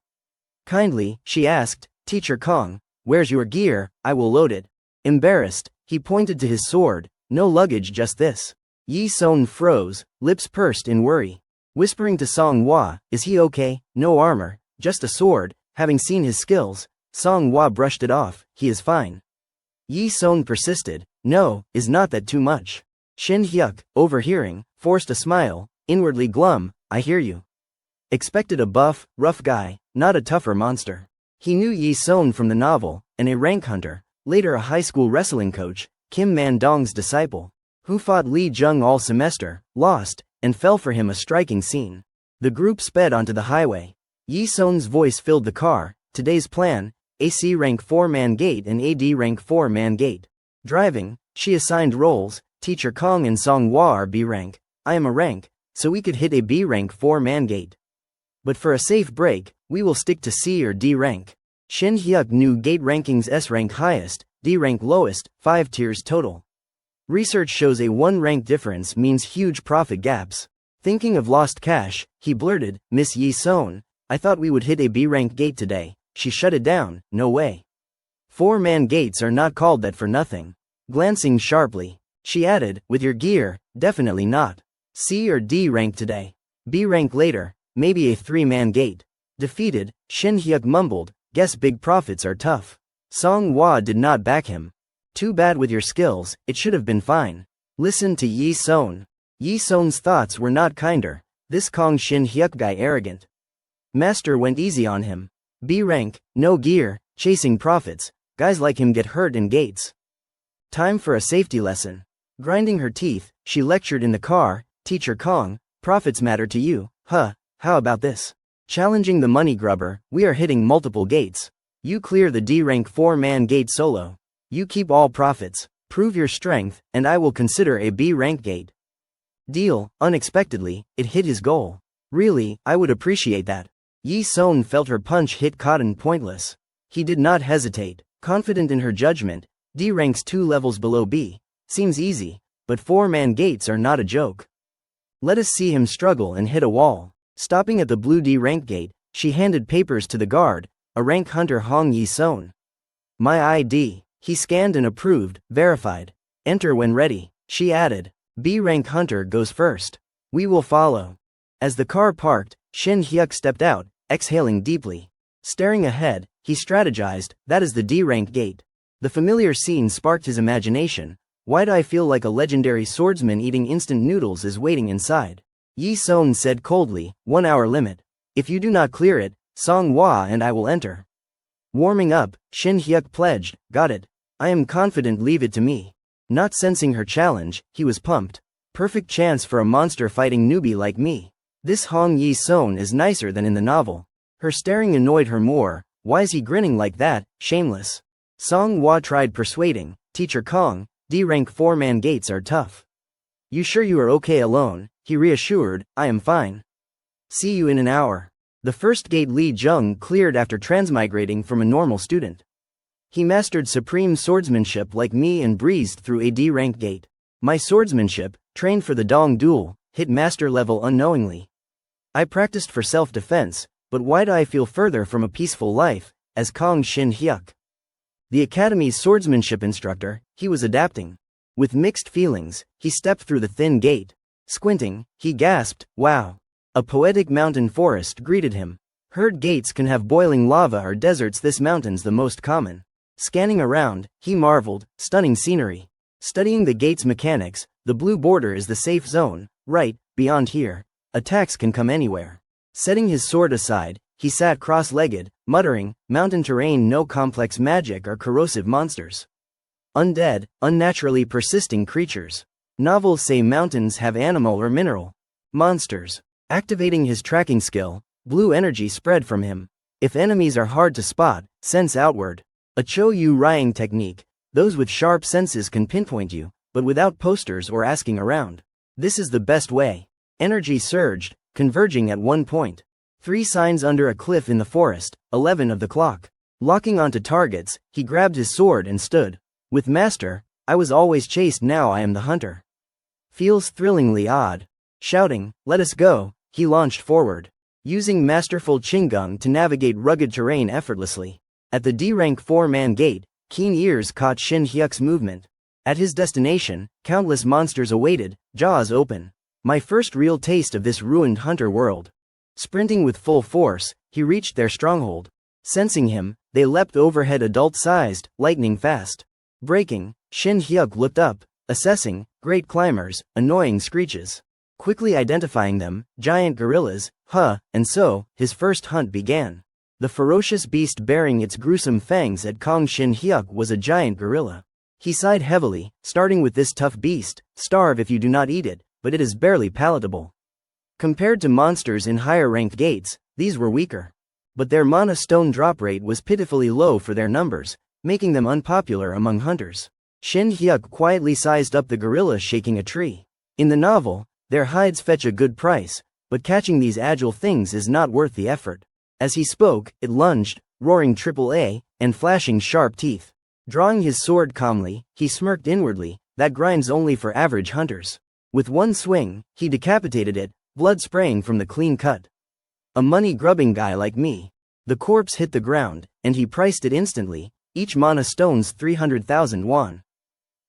A: Kindly, she asked, Teacher Kong, where's your gear? I will load it. Embarrassed, he pointed to his sword, no luggage, just this. Yi-son froze, lips pursed in worry. Whispering to Song Hwa, is he okay? No armor, just a sword. Having seen his skills, Song Hwa brushed it off, he is fine. Yi-son persisted, no, is not that too much? Shin Hyuk, overhearing, forced a smile, inwardly glum, I hear you. Expected a buff, rough guy, not a tougher monster. He knew Yi-son from the novel, and a rank hunter, later a high school wrestling coach, Kim Man-dong's disciple, who fought Lee Jung all semester, lost, and fell for him, a striking scene. The group sped onto the highway. Yi-son's voice filled the car, today's plan, AC rank 4-man gate and AD rank 4-man gate. Driving, she assigned roles, Teacher Kong and Song Hwa are B rank, I am a rank, so we could hit a B rank 4-man gate. But for a safe break, we will stick to C or D rank. Shin Hyuk knew gate rankings: S rank highest, D rank lowest, 5 tiers total. Research shows a 1 rank difference means huge profit gaps. Thinking of lost cash, he blurted, Miss Yi-son, I thought we would hit a B rank gate today. She shut it down, no way. 4-man gates are not called that for nothing. Glancing sharply, she added, with your gear, definitely not. C or D rank today. B rank later, maybe a 3-man gate. Defeated, Shin Hyuk mumbled, guess big profits are tough. Song Hwa did not back him. Too bad with your skills, it should have been fine. Listen to Yi-son. Yi-son's thoughts were not kinder. This Kong Shin Hyuk guy arrogant. Master went easy on him. B rank, no gear, chasing profits. Guys like him get hurt in gates. Time for a safety lesson. Grinding her teeth, she lectured in the car, Teacher Kong, profits matter to you, huh, how about this? Challenging the money grubber, we are hitting multiple gates. You clear the D rank 4-man gate solo. You keep all profits, prove your strength, and I will consider a B rank gate. Deal. Unexpectedly, it hit his goal. Really, I would appreciate that. Yi-son felt her punch hit cotton pointless. He did not hesitate, confident in her judgment. D ranks 2 levels below B. Seems easy, but 4-man gates are not a joke. Let us see him struggle and hit a wall. Stopping at the blue D rank gate, she handed papers to the guard, a rank hunter Hong Yi-son. My ID. He scanned and approved, verified. Enter when ready, she added. B rank hunter goes first. We will follow. As the car parked, Shin Hyuk stepped out, exhaling deeply. Staring ahead, he strategized, that is the D rank gate. The familiar scene sparked his imagination. Why do I feel like a legendary swordsman eating instant noodles is waiting inside? Yi-son said coldly, 1 hour limit. If you do not clear it, Song Hwa and I will enter. Warming up, Shin Hyuk pledged, got it. I am confident, leave it to me. Not sensing her challenge, he was pumped. Perfect chance for a monster-fighting newbie like me. This Hong Yi-son is nicer than in the novel. Her staring annoyed her more. Why is he grinning like that, shameless? Song Hwa tried persuading, Teacher Kong, D rank 4-man gates are tough. You sure you are okay alone? He reassured, I am fine. See you in an hour. The first gate Lee Jung cleared after transmigrating from a normal student. He mastered supreme swordsmanship like me and breezed through a D-rank gate. My swordsmanship, trained for the Dong duel, hit master level unknowingly. I practiced for self-defense, but why do I feel further from a peaceful life, as Kong Shin Hyuk? The Academy's swordsmanship instructor, he was adapting. With mixed feelings, he stepped through the thin gate. Squinting, he gasped, wow. A poetic mountain forest greeted him. Heard gates can have boiling lava or deserts, this mountain's the most common. Scanning around, he marveled, stunning scenery. Studying the gate's mechanics, the blue border is the safe zone, right, beyond here. Attacks can come anywhere. Setting his sword aside, he sat cross-legged, muttering, mountain terrain, no complex magic or corrosive monsters. Undead, unnaturally persisting creatures. Novels say mountains have animal or mineral monsters. Activating his tracking skill, blue energy spread from him. If enemies are hard to spot, sense outward. A Cho-Yu Rying technique. Those with sharp senses can pinpoint you, but without posters or asking around. This is the best way. Energy surged, converging at one point. 3 signs under a cliff in the forest, 11 of the clock. Locking onto targets, he grabbed his sword and stood. With master, I was always chased, now I am the hunter. Feels thrillingly odd. Shouting, let us go, he launched forward. Using masterful Qigong to navigate rugged terrain effortlessly. At the D-rank 4-man gate, keen ears caught Shin Hyuk's movement. At his destination, countless monsters awaited, jaws open. My first real taste of this ruined hunter world. Sprinting with full force, he reached their stronghold. Sensing him, they leapt overhead, adult-sized, lightning fast. Breaking, Shin Hyuk looked up, assessing, great climbers, annoying screeches. Quickly identifying them, giant gorillas, and so, his first hunt began. The ferocious beast bearing its gruesome fangs at Kong Shin Hyuk was a giant gorilla. He sighed heavily, starting with this tough beast, starve if you do not eat it, but it is barely palatable. Compared to monsters in higher-ranked gates, these were weaker. But their mana stone drop rate was pitifully low for their numbers, making them unpopular among hunters. Shin Hyuk quietly sized up the gorilla shaking a tree. In the novel, their hides fetch a good price, but catching these agile things is not worth the effort. As he spoke, it lunged, roaring AAA, and flashing sharp teeth. Drawing his sword calmly, he smirked inwardly, that grinds only for average hunters. With one swing, he decapitated it, blood spraying from the clean cut. A money-grubbing guy like me. The corpse hit the ground, and he priced it instantly, each mana stone's 300,000 won.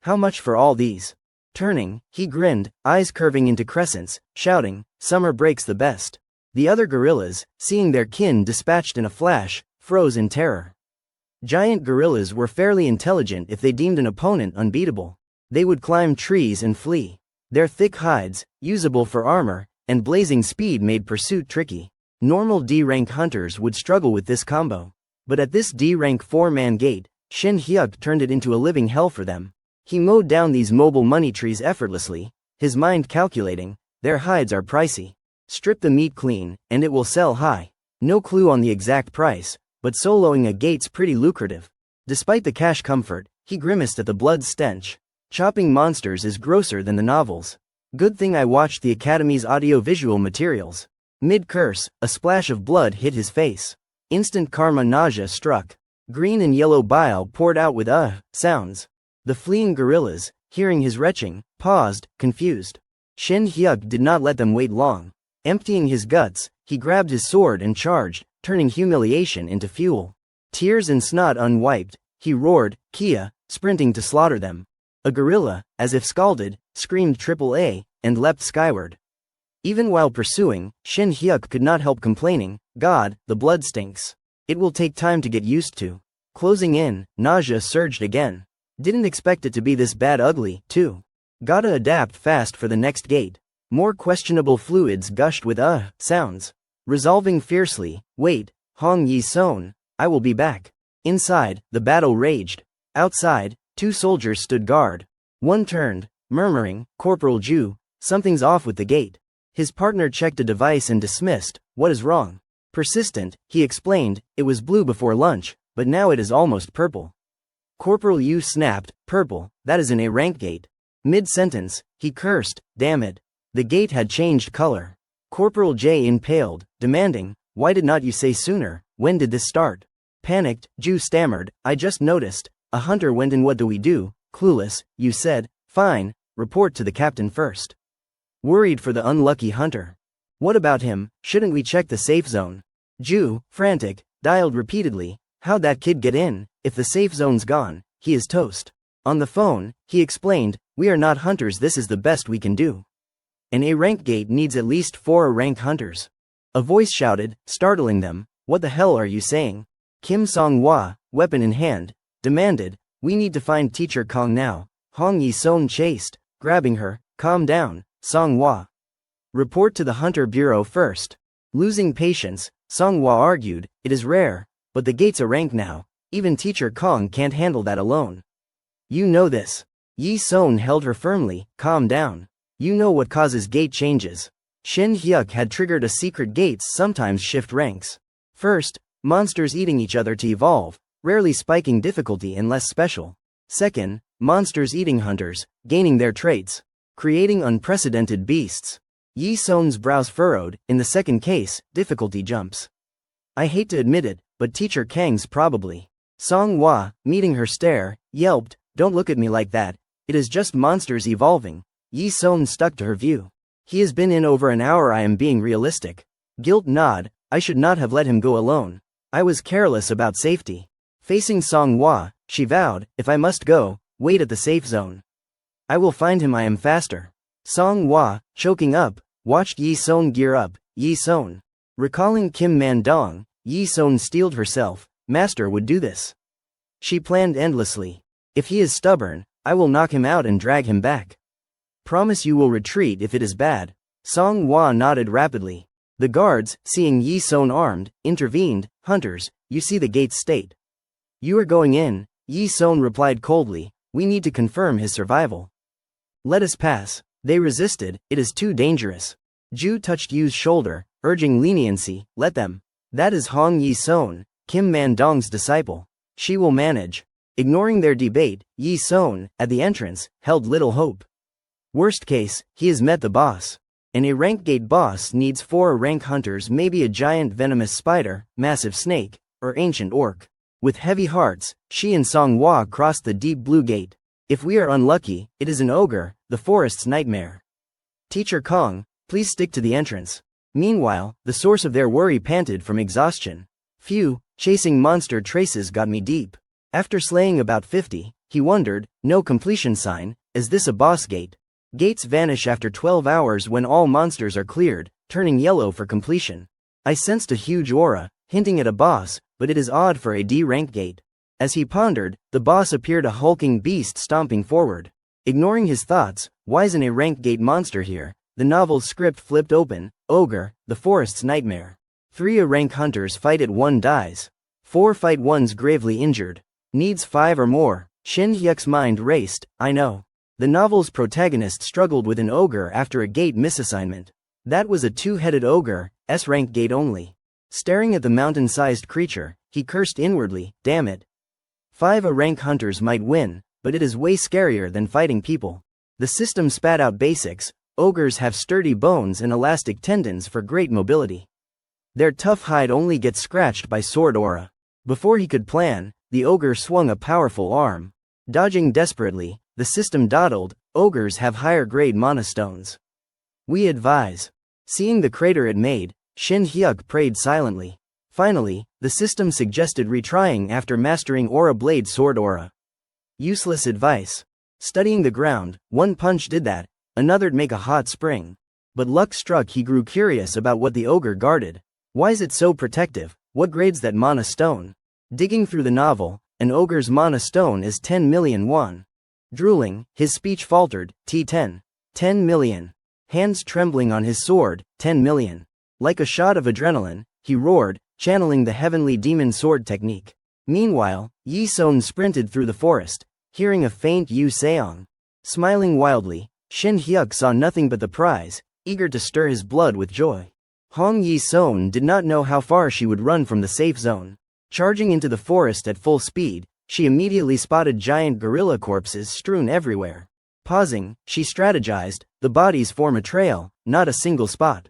A: How much for all these? Turning, he grinned, eyes curving into crescents, shouting, summer breaks the best. The other gorillas, seeing their kin dispatched in a flash, froze in terror. Giant gorillas were fairly intelligent if they deemed an opponent unbeatable. They would climb trees and flee. Their thick hides, usable for armor, and blazing speed made pursuit tricky. Normal D-rank hunters would struggle with this combo. But at this D-rank 4-man gate, Shin Hyuk turned it into a living hell for them. He mowed down these mobile money trees effortlessly, his mind calculating, their hides are pricey. Strip the meat clean, and it will sell high. No clue on the exact price, but soloing a gate's pretty lucrative. Despite the cash comfort, he grimaced at the blood stench. Chopping monsters is grosser than the novels. Good thing I watched the Academy's audio-visual materials. Mid-curse, a splash of blood hit his face. Instant karma nausea struck. Green and yellow bile poured out with sounds. The fleeing gorillas, hearing his retching, paused, confused. Shin Hyuk did not let them wait long. Emptying his guts, he grabbed his sword and charged, turning humiliation into fuel. Tears and snot unwiped, he roared, Kia, sprinting to slaughter them. A gorilla, as if scalded, screamed AAA, and leapt skyward. Even while pursuing, Shin Hyuk could not help complaining, God, the blood stinks. It will take time to get used to. Closing in, nausea surged again. Didn't expect it to be this bad, ugly, too. Gotta adapt fast for the next gate. More questionable fluids gushed with sounds. Resolving fiercely, wait, Hong Yi-son, I will be back. Inside, the battle raged. Outside, 2 soldiers stood guard. One turned, murmuring, Corporal Ju, something's off with the gate. His partner checked a device and dismissed, what is wrong? Persistent, he explained, it was blue before lunch, but now it is almost purple. Corporal Yu snapped, purple, that is an A-rank gate. Mid-sentence, he cursed, damn it. The gate had changed color. Corporal J impaled, demanding, why did not you say sooner, when did this start? Panicked, Ju stammered, I just noticed. A hunter went in. What do we do? Clueless, Yu said, fine, report to the captain first. Worried for the unlucky hunter. What about him? Shouldn't we check the safe zone? Ju, frantic, dialed repeatedly. How'd that kid get in? If the safe zone's gone, he is toast. On the phone, he explained, we are not hunters, this is the best we can do. An A-rank gate needs at least 4 A-rank hunters. A voice shouted, startling them, what the hell are you saying? Kim Song-hwa, weapon in hand, demanded, we need to find Teacher Kong now. Hong Yi-son chased, grabbing her, calm down, Song-hwa. Report to the Hunter Bureau first. Losing patience, Song-hwa argued, it is rare, but the gate's A-rank now, even Teacher Kong can't handle that alone. You know this. Yi-son held her firmly, calm down. You know what causes gate changes. Shin Hyuk had triggered a secret. Gates sometimes shift ranks. First, monsters eating each other to evolve, rarely spiking difficulty unless special. Second, monsters eating hunters, gaining their traits, creating unprecedented beasts. Yi-son's brows furrowed, in the second case, difficulty jumps. I hate to admit it, but Teacher Kang's probably. Song-hwa, meeting her stare, yelped, don't look at me like that, it is just monsters evolving. Yi-son stuck to her view. He has been in over an hour. I am being realistic. Guilt nod, I should not have let him go alone. I was careless about safety. Facing Song-hwa, she vowed, if I must go, wait at the safe zone. I will find him. I am faster. Song-hwa, choking up, watched Yi-son gear up. Yi-son. Recalling Kim Man-dong, Yi-son steeled herself, master would do this. She planned endlessly. If he is stubborn, I will knock him out and drag him back. Promise you will retreat if it is bad. Song-hwa nodded rapidly. The guards, seeing Yi-son armed, intervened, hunters, you see the gate's state. You are going in, Yi-son replied coldly, we need to confirm his survival. Let us pass. They resisted, it is too dangerous. Ju touched Yu's shoulder, urging leniency, let them. That is Hong Yi-son, Kim Man-dong's disciple. She will manage. Ignoring their debate, Yi-son, at the entrance, held little hope. Worst case, he has met the boss. An A-rank gate boss needs 4 A-rank hunters, maybe a giant venomous spider, massive snake, or ancient orc. With heavy hearts, she and Song-hwa crossed the deep blue gate. If we are unlucky, it is an ogre, the forest's nightmare. Teacher Kong, please stick to the entrance. Meanwhile, the source of their worry panted from exhaustion. Phew, chasing monster traces got me deep. After slaying about 50, he wondered, no completion sign, is this a boss gate? Gates vanish after 12 hours when all monsters are cleared, turning yellow for completion. I sensed a huge aura, hinting at a boss, but it is odd for a D-rank gate. As he pondered, the boss appeared, a hulking beast stomping forward. Ignoring his thoughts, why's an A-rank gate monster here? The novel's script flipped open, ogre, the forest's nightmare. 3 A-rank hunters fight it, 1 dies. 4 fight, 1's gravely injured. Needs 5 or more. Shin Hyuk's mind raced, I know. The novel's protagonist struggled with an ogre after a gate misassignment. That was a 2-headed ogre, S-rank gate only. Staring at the mountain-sized creature, he cursed inwardly, damn it. 5 A-rank hunters might win, but it is way scarier than fighting people. The system spat out basics. Ogres have sturdy bones and elastic tendons for great mobility. Their tough hide only gets scratched by sword aura. Before he could plan, the ogre swung a powerful arm. Dodging desperately, the system dawdled, ogres have higher grade mana stones. We advise. Seeing the crater it made, Shin Hyuk prayed silently. Finally, the system suggested retrying after mastering Aura Blade Sword Aura. Useless advice. Studying the ground, 1 punch did that, another'd make a hot spring. But luck struck. He grew curious about what the ogre guarded. Why's it so protective? What grades that mana stone? Digging through the novel, an ogre's mana stone is 10 million won. Drooling, his speech faltered, T10. 10 million. Hands trembling on his sword, 10 million. Like a shot of adrenaline, he roared, channeling the heavenly demon sword technique. Meanwhile, Yi-son sprinted through the forest, hearing a faint Yu Seong. Smiling wildly, Shin Hyuk saw nothing but the prize, eager to stir his blood with joy. Hong Yi-son did not know how far she would run from the safe zone. Charging into the forest at full speed, she immediately spotted giant gorilla corpses strewn everywhere. Pausing, she strategized, the bodies form a trail, not a single spot.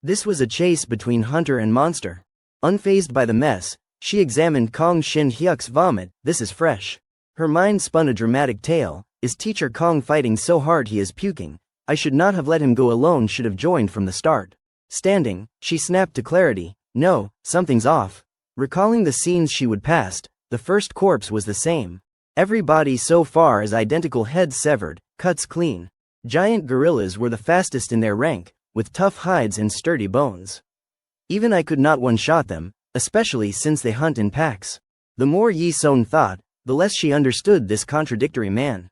A: This was a chase between hunter and monster. Unfazed by the mess, She examined Kong Shin Hyuk's vomit. This is fresh. Her mind spun a dramatic tale. Is Teacher Kong fighting so hard he is puking? I should not have let him go alone, should have joined from the start. Standing, she snapped to clarity. No, something's off. Recalling the scenes she would past, the first corpse was the same. Every body so far is identical, heads severed, cuts clean. Giant gorillas were the fastest in their rank, with tough hides and sturdy bones. Even I could not one-shot them, especially since they hunt in packs. The more Yi Son thought, the less she understood this contradictory man.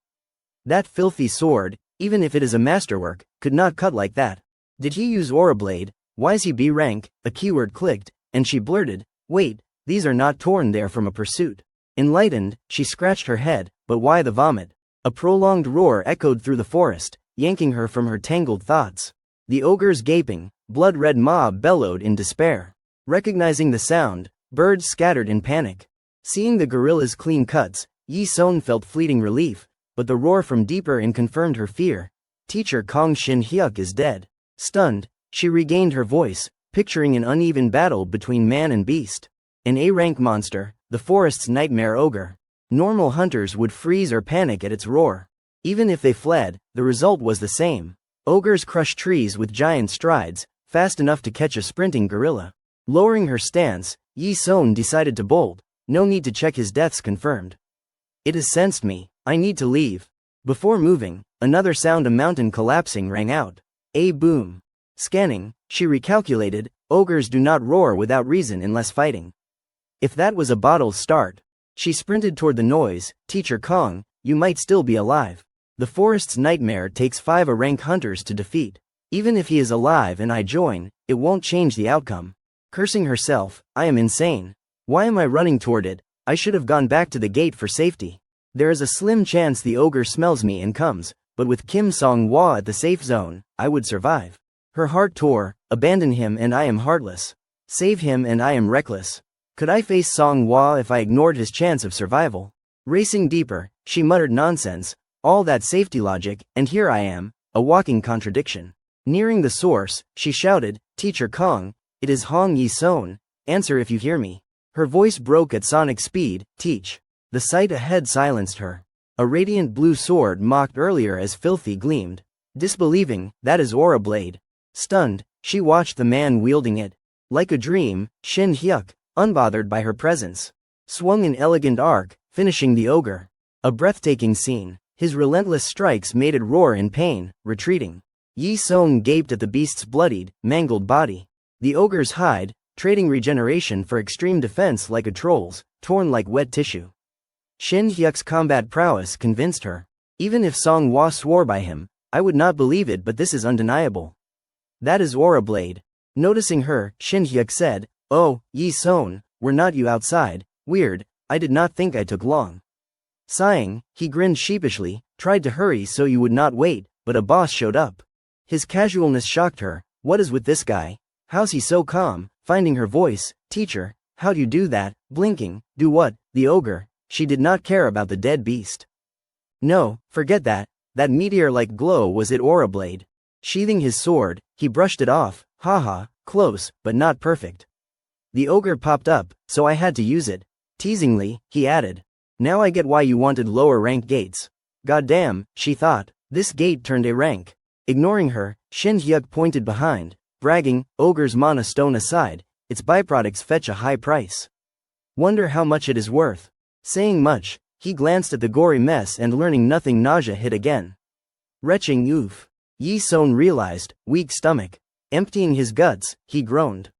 A: That filthy sword, even if it is a masterwork, could not cut like that. Did he use Aura Blade? Why's he B rank? A keyword clicked, and she blurted, wait, these are not torn there from a pursuit. Enlightened, she scratched her head, but why the vomit? A prolonged roar echoed through the forest, yanking her from her tangled thoughts. The ogre's gaping, blood-red mob bellowed in despair. Recognizing the sound, birds scattered in panic. Seeing the gorilla's clean cuts, Yi Son felt fleeting relief, but the roar from deeper in confirmed her fear. Teacher Kong Shin Hyuk is dead. Stunned, she regained her voice, picturing an uneven battle between man and beast. An A-rank monster, the forest's nightmare ogre. Normal hunters would freeze or panic at its roar. Even if they fled, the result was the same. Ogres crush trees with giant strides, fast enough to catch a sprinting gorilla. Lowering her stance, Yi Son decided to bolt. No need to check his deaths confirmed. It has sensed me. I need to leave. Before moving, another sound, a mountain collapsing, rang out. A boom. Scanning, she recalculated, ogres do not roar without reason unless fighting. If that was a bottle's start. She sprinted toward the noise. Teacher Kong, you might still be alive. The forest's nightmare takes 5 A-rank hunters to defeat. Even if he is alive and I join, it won't change the outcome. Cursing herself, I am insane. Why am I running toward it? I should have gone back to the gate for safety. There is a slim chance the ogre smells me and comes, but with Kim Song-hwa at the safe zone, I would survive. Her heart tore. Abandon him and I am heartless. Save him and I am reckless. Could I face Song-hwa if I ignored his chance of survival? Racing deeper, she muttered, nonsense, all that safety logic, and here I am, a walking contradiction. Nearing the source, she shouted, Teacher Kong, it is Hong Yi Son, answer if you hear me. Her voice broke at sonic speed, teach. The sight ahead silenced her. A radiant blue sword mocked earlier as filthy gleamed. Disbelieving, that is Aura Blade. Stunned, she watched the man wielding it. Like a dream, Shin Hyuk, unbothered by her presence, swung an elegant arc, finishing the ogre. A breathtaking scene. His relentless strikes made it roar in pain, retreating. Yi Son gaped at the beast's bloodied, mangled body. The ogre's hide, trading regeneration for extreme defense like a troll's, torn like wet tissue. Shin Hyuk's combat prowess convinced her. Even if Song-hwa swore by him, I would not believe it, but this is undeniable. That is Aura Blade. Noticing her, Shin Hyuk said, oh, Yi Son, were not you outside? Weird, I did not think I took long. Sighing, he grinned sheepishly, tried to hurry so you would not wait, but a boss showed up. His casualness shocked her. What is with this guy? How's he so calm? Finding her voice, teacher, how'd you do that? Blinking, do what? The ogre. She did not care about the dead beast. No, forget that. That meteor-like glow was it, Aura Blade. Sheathing his sword, he brushed it off. Haha, close, but not perfect. The ogre popped up, so I had to use it. Teasingly, he added. Now I get why you wanted lower rank gates. Goddamn, she thought, this gate turned A rank. Ignoring her, Shin Hyuk pointed behind, bragging, ogre's mana stone aside, its byproducts fetch a high price. Wonder how much it is worth. Saying much, he glanced at the gory mess and learning nothing, nausea hit again. Retching oof. Yi Son realized, weak stomach. Emptying his guts, he groaned.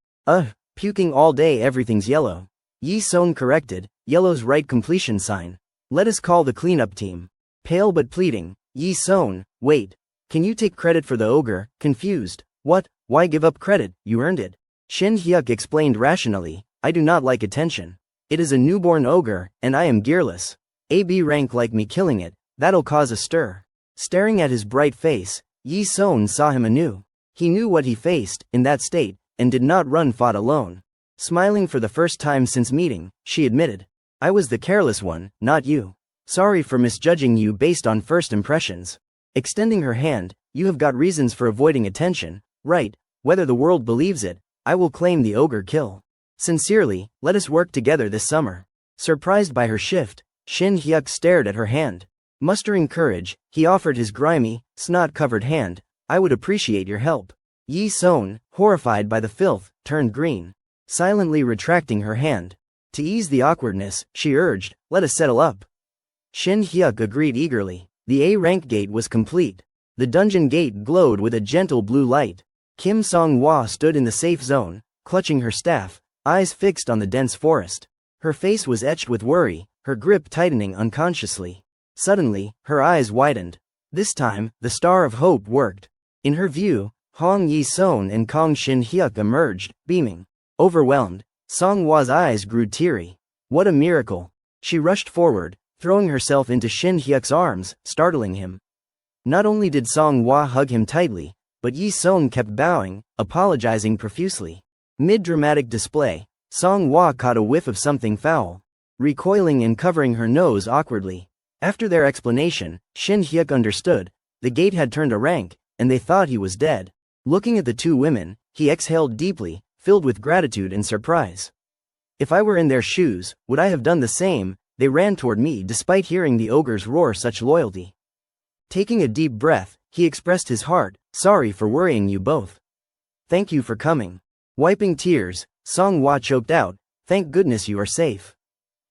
A: Puking all day, everything's yellow. Yi Son corrected, yellow's right completion sign. Let us call the cleanup team. Pale but pleading, Yi Son, wait. Can you take credit for the ogre? Confused. What? Why give up credit? You earned it. Shin Hyuk explained rationally, I do not like attention. It is a newborn ogre, and I am gearless. A B rank like me killing it, that'll cause a stir. Staring at his bright face, Yi Son saw him anew. He knew what he faced, in that state, and did not run, fought alone. Smiling for the first time since meeting, she admitted. I was the careless one, not you. Sorry for misjudging you based on first impressions. Extending her hand, you have got reasons for avoiding attention, right? Whether the world believes it, I will claim the ogre kill. Sincerely, let us work together this summer. Surprised by her shift, Shin Hyuk stared at her hand. Mustering courage, he offered his grimy, snot-covered hand. I would appreciate your help. Yi Seon, horrified by the filth, turned green, silently retracting her hand. To ease the awkwardness, she urged, let us settle up. Shin Hyuk agreed eagerly. The A-rank gate was complete. The dungeon gate glowed with a gentle blue light. Kim Song-hwa stood in the safe zone, clutching her staff, eyes fixed on the dense forest. Her face was etched with worry, her grip tightening unconsciously. Suddenly, her eyes widened. This time, the star of hope worked. In her view, Hong Yi-seon and Kong Shin-hyuk emerged, beaming. Overwhelmed, Song-hwa's eyes grew teary. What a miracle! She rushed forward, throwing herself into Shin-hyuk's arms, startling him. Not only did Song-hwa hug him tightly, but Yi-seon kept bowing, apologizing profusely. Mid-dramatic display, Song-hwa caught a whiff of something foul, recoiling and covering her nose awkwardly. After their explanation, Shin-hyuk understood. The gate had turned a rank, and they thought he was dead. Looking at the two women, he exhaled deeply, filled with gratitude and surprise. If I were in their shoes, would I have done the same? They ran toward me despite hearing the ogres roar such loyalty. Taking a deep breath, he expressed his heart, sorry for worrying you both. Thank you for coming. Wiping tears, Song-hwa choked out, thank goodness you are safe.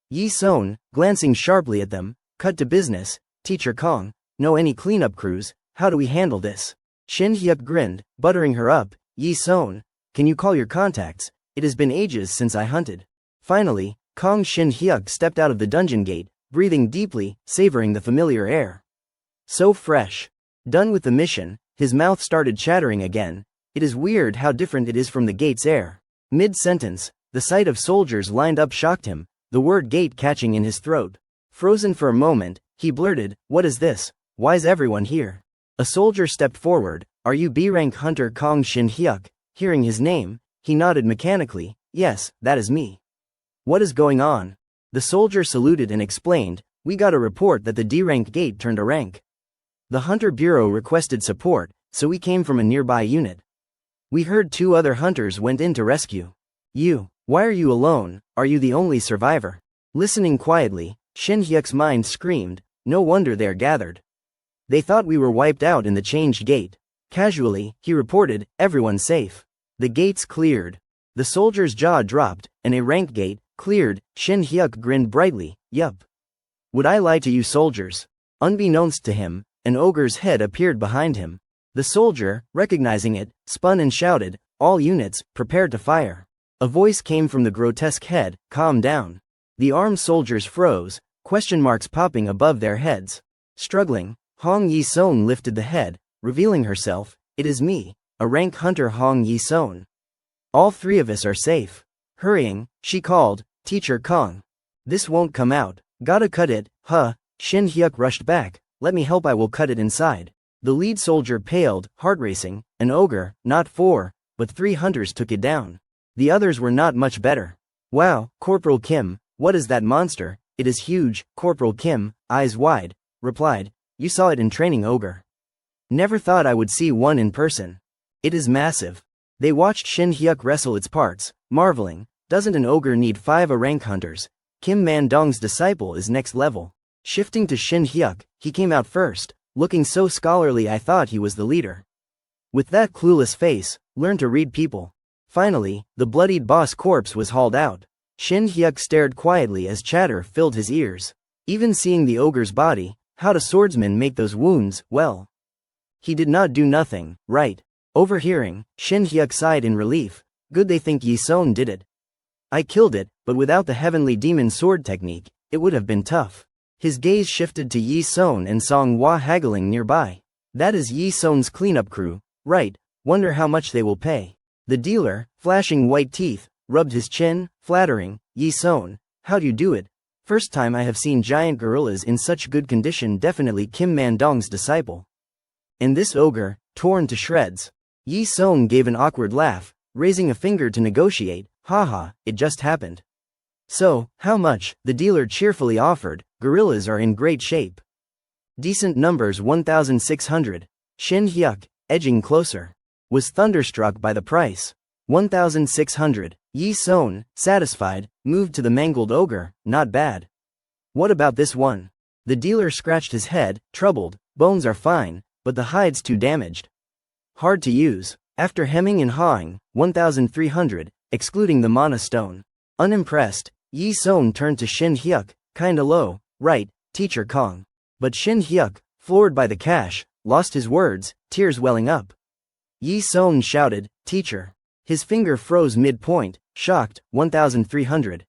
A: Yi-seon, glancing sharply at them, cut to business. Teacher Kong, know any cleanup crews? How do we handle this? Shin-hyuk grinned, buttering her up. Yi-seon, can you call your contacts? It has been ages since I hunted. Finally, Kong Shin-hyuk stepped out of the dungeon gate, breathing deeply, savoring the familiar air. So fresh. Done with the mission, his mouth started chattering again. It is weird how different it is from the gate's air. Mid-sentence, the sight of soldiers lined up shocked him, the word gate catching in his throat. Frozen for a moment, he blurted, what is this? Why's everyone here? A soldier stepped forward. Are you B-rank hunter Kong Shin-hyuk? Hearing his name, he nodded mechanically. Yes, that is me. What is going on? The soldier saluted and explained, we got a report that the D-rank gate turned a rank. The Hunter Bureau requested support, so we came from a nearby unit. We heard two other hunters went in to rescue you. Why are you alone? Are you the only survivor? Listening quietly, Shin-hyuk's mind screamed, no wonder they're gathered. They thought we were wiped out in the changed gate. Casually, he reported, everyone's safe. The gates cleared. The soldier's jaw dropped, and a rank gate cleared. Shin-hyuk grinned brightly, yup. Would I lie to you soldiers? Unbeknownst to him, an ogre's head appeared behind him. The soldier, recognizing it, spun and shouted, all units, prepare to fire. A voice came from the grotesque head, calm down. The armed soldiers froze, question marks popping above their heads. Struggling, Hong Yi-seon lifted the head, revealing herself, it is me, a rank hunter Hong Yi-seon. All three of us are safe. Hurrying, she called, Teacher Kong. This won't come out. Gotta cut it, huh? Shin-hyuk rushed back, let me help, I will cut it inside. The lead soldier paled, heart racing, an ogre, not 4, but 3 hunters took it down. The others were not much better. Wow, Corporal Kim, what is that monster? It is huge. Corporal Kim, eyes wide, replied, you saw it in training ogre. Never thought I would see one in person. It is massive. They watched Shin-hyuk wrestle its parts, marveling, doesn't an ogre need 5 rank hunters? Kim Man-dong's disciple is next level. Shifting to Shin-hyuk, he came out first, looking so scholarly I thought he was the leader. With that clueless face, learn to read people. Finally, the bloodied boss corpse was hauled out. Shin-hyuk stared quietly as chatter filled his ears. Even seeing the ogre's body, how'd a swordsman make those wounds? Well, he did not do nothing, right? Overhearing, Shin-hyuk sighed in relief. Good, they think Yi-seon did it. I killed it, but without the heavenly demon sword technique, it would have been tough. His gaze shifted to Yi-seon and Song-hwa haggling nearby. That is Yi-seon's cleanup crew, right? Wonder how much they will pay. The dealer, flashing white teeth, rubbed his chin, flattering, Yi-seon, how'd you do it? First time I have seen giant gorillas in such good condition, definitely Kim Man-dong's disciple. And this ogre, torn to shreds. Yi-seon gave an awkward laugh, raising a finger to negotiate, haha, it just happened. So, how much? The dealer cheerfully offered, gorillas are in great shape. Decent numbers 1,600. Shin-hyuk, edging closer, was thunderstruck by the price. 1,600. Yi Son, satisfied, moved to the mangled ogre. Not bad. What about this one? The dealer scratched his head, troubled. Bones are fine, but the hide's too damaged. Hard to use. After hemming and hawing, 1,300, excluding the mana stone. Unimpressed, Yi Son turned to Shin Hyuk. Kinda low, right, Teacher Kong. But Shin Hyuk, floored by the cash, lost his words, tears welling up. Yi Son shouted, Teacher. His finger froze mid-point, shocked. 1,300.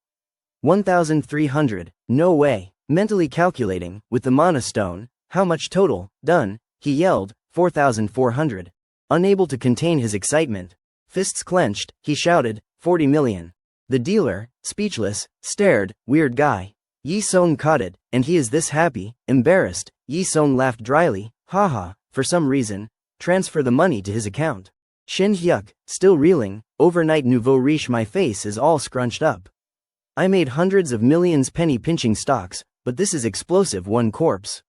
A: 1,300, no way. Mentally calculating, with the mana stone, how much total? Done, he yelled. 4,400. Unable to contain his excitement. Fists clenched, he shouted, 40 million. The dealer, speechless, stared. Weird guy. Yi Son caught it, and he is this happy, embarrassed. Yi Son laughed dryly, haha, for some reason. Transfer the money to his account. Shin Hyuk, still reeling, overnight nouveau riche, my face is all scrunched up. I made hundreds of millions penny pinching stocks, but this is explosive. One corpse.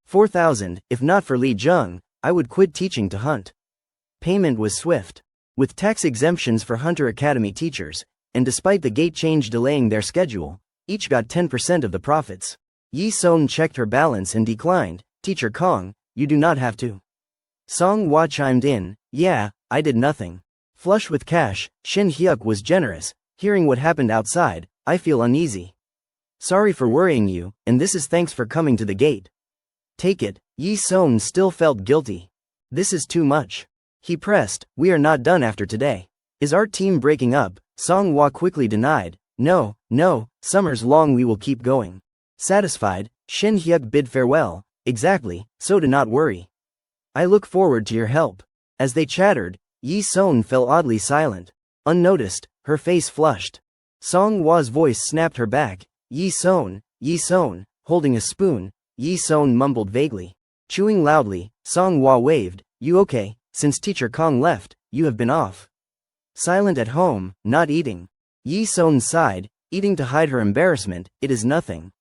A: 4,000, if not for Li Jung, I would quit teaching to hunt. Payment was swift. With tax exemptions for Hunter Academy teachers, and despite the gate change delaying their schedule, each got 10% of the profits. Yi Son checked her balance and declined, Teacher Kong, you do not have to. Song Hwa chimed in, yeah, I did nothing. Flush with cash, Shin Hyuk was generous. Hearing what happened outside, I feel uneasy. Sorry for worrying you, and this is thanks for coming to the gate. Take it. Yi Son still felt guilty. This is too much. He pressed, we are not done after today. Is our team breaking up? Song Hwa quickly denied, no, summer's long, we will keep going. Satisfied, Shin Hyuk bid farewell, exactly, so do not worry. I look forward to your help. As they chattered, Yi Son fell oddly silent. Unnoticed, her face flushed. Song Hwa's voice snapped her back, Yi Son, holding a spoon. Yi Son mumbled vaguely. Chewing loudly, Song Hwa waved, you okay? Since Teacher Kong left, you have been off. Silent at home, not eating. Yi Son sighed, eating to hide her embarrassment. It is nothing.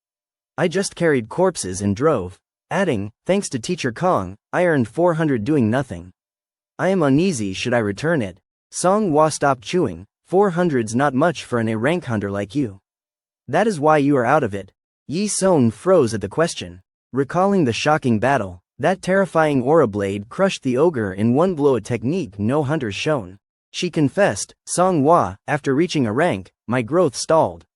A: I just carried corpses and drove. Adding, thanks to Teacher Kong, I earned 400 doing nothing. I am uneasy, should I return it? Song Hwa stopped chewing. 400's not much for an A-rank hunter like you. That is why you are out of it. Yi Son froze at the question. Recalling the shocking battle, that terrifying aura blade crushed the ogre in one blow, a technique no hunters shown. She confessed, Song Hwa, after reaching a rank, my growth stalled.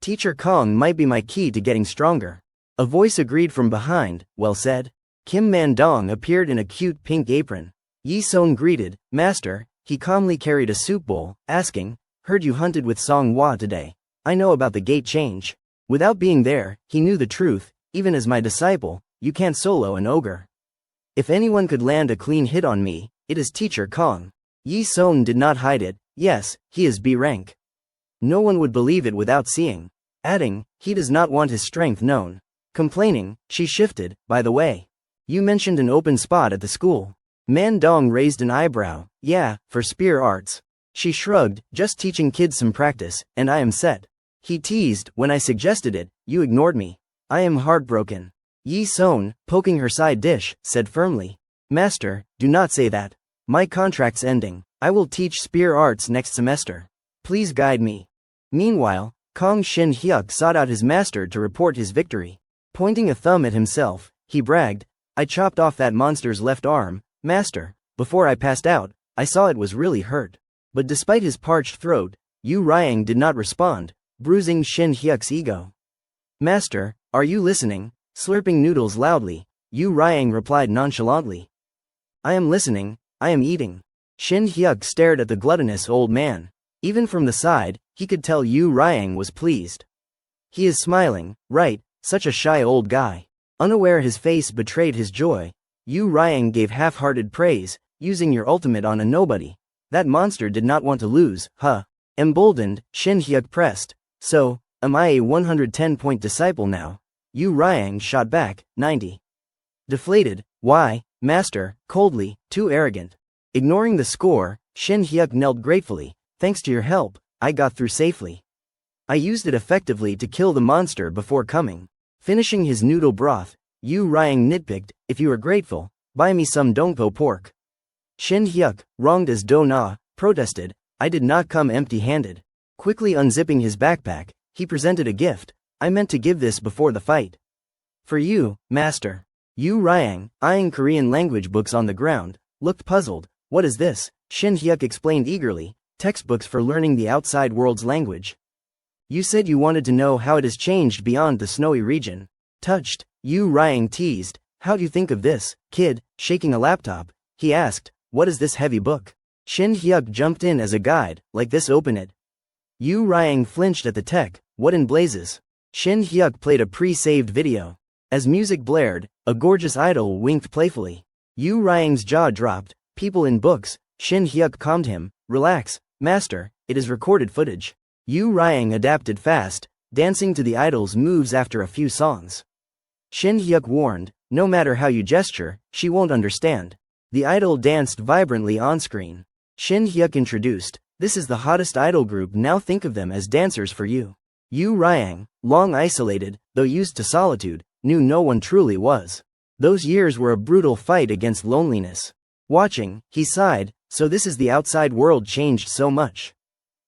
A: Teacher Kong might be my key to getting stronger. A voice agreed from behind, well said. Kim Man-dong appeared in a cute pink apron. Yi Son greeted, Master. He calmly carried a soup bowl, asking, heard you hunted with Song Hwa today. I know about the gate change. Without being there, he knew the truth. Even as my disciple, you can't solo an ogre. If anyone could land a clean hit on me, it is Teacher Kong. Yi Son did not hide it. Yes, he is B rank. No one would believe it without seeing. Adding, he does not want his strength known. Complaining, she shifted, by the way. You mentioned an open spot at the school. Man-dong raised an eyebrow. Yeah, for spear arts. She shrugged, just teaching kids some practice, and I am set. He teased, when I suggested it, you ignored me. I am heartbroken. Yi Son, poking her side dish, said firmly. Master, do not say that. My contract's ending. I will teach spear arts next semester. Please guide me. Meanwhile, Kong Shin Hyuk sought out his master to report his victory. Pointing a thumb at himself, he bragged, I chopped off that monster's left arm, master. Before I passed out, I saw it was really hurt. But despite his parched throat, Yu Ryang did not respond, bruising Shin Hyuk's ego. Master, are you listening? Slurping noodles loudly, Yu Ryang replied nonchalantly. I am listening, I am eating. Shin Hyuk stared at the gluttonous old man. Even from the side, he could tell Yu Ryang was pleased. He is smiling, right, such a shy old guy. Unaware his face betrayed his joy, Yu Ryang gave half-hearted praise, using your ultimate on a nobody. That monster did not want to lose, huh? Emboldened, Shin Hyuk pressed. So, am I a 110-point disciple now? Yu Ryang shot back, 90. Deflated, why, master, coldly, too arrogant. Ignoring the score, Shin Hyuk knelt gratefully, thanks to your help, I got through safely. I used it effectively to kill the monster before coming. Finishing his noodle broth, Yu Ryang nitpicked, if you are grateful, buy me some dongpo pork. Shin Hyuk, wronged as do na, protested, I did not come empty-handed. Quickly unzipping his backpack, he presented a gift. I meant to give this before the fight. For you, master. Yu Ryang, eyeing Korean language books on the ground, looked puzzled. What is this? Shin Hyuk explained eagerly. Textbooks for learning the outside world's language. You said you wanted to know how it has changed beyond the snowy region. Touched, Yu Ryang teased. How do you think of this, kid? Shaking a laptop, he asked, what is this heavy book? Shin Hyuk jumped in as a guide. Like this, open it. Yu Ryang flinched at the tech. What in blazes? Shin Hyuk played a pre-saved video. As music blared, a gorgeous idol winked playfully. Yu Ryang's jaw dropped. People in books. Shin Hyuk calmed him. Relax, master, it is recorded footage. Yu Ryang adapted fast, dancing to the idol's moves after a few songs. Shin Hyuk warned, no matter how you gesture, she won't understand. The idol danced vibrantly on screen. Shin Hyuk introduced, this is the hottest idol group, now think of them as dancers for you. Yu Ryang, long isolated, though used to solitude, knew no one truly was. Those years were a brutal fight against loneliness. Watching, he sighed, so this is the outside world changed so much.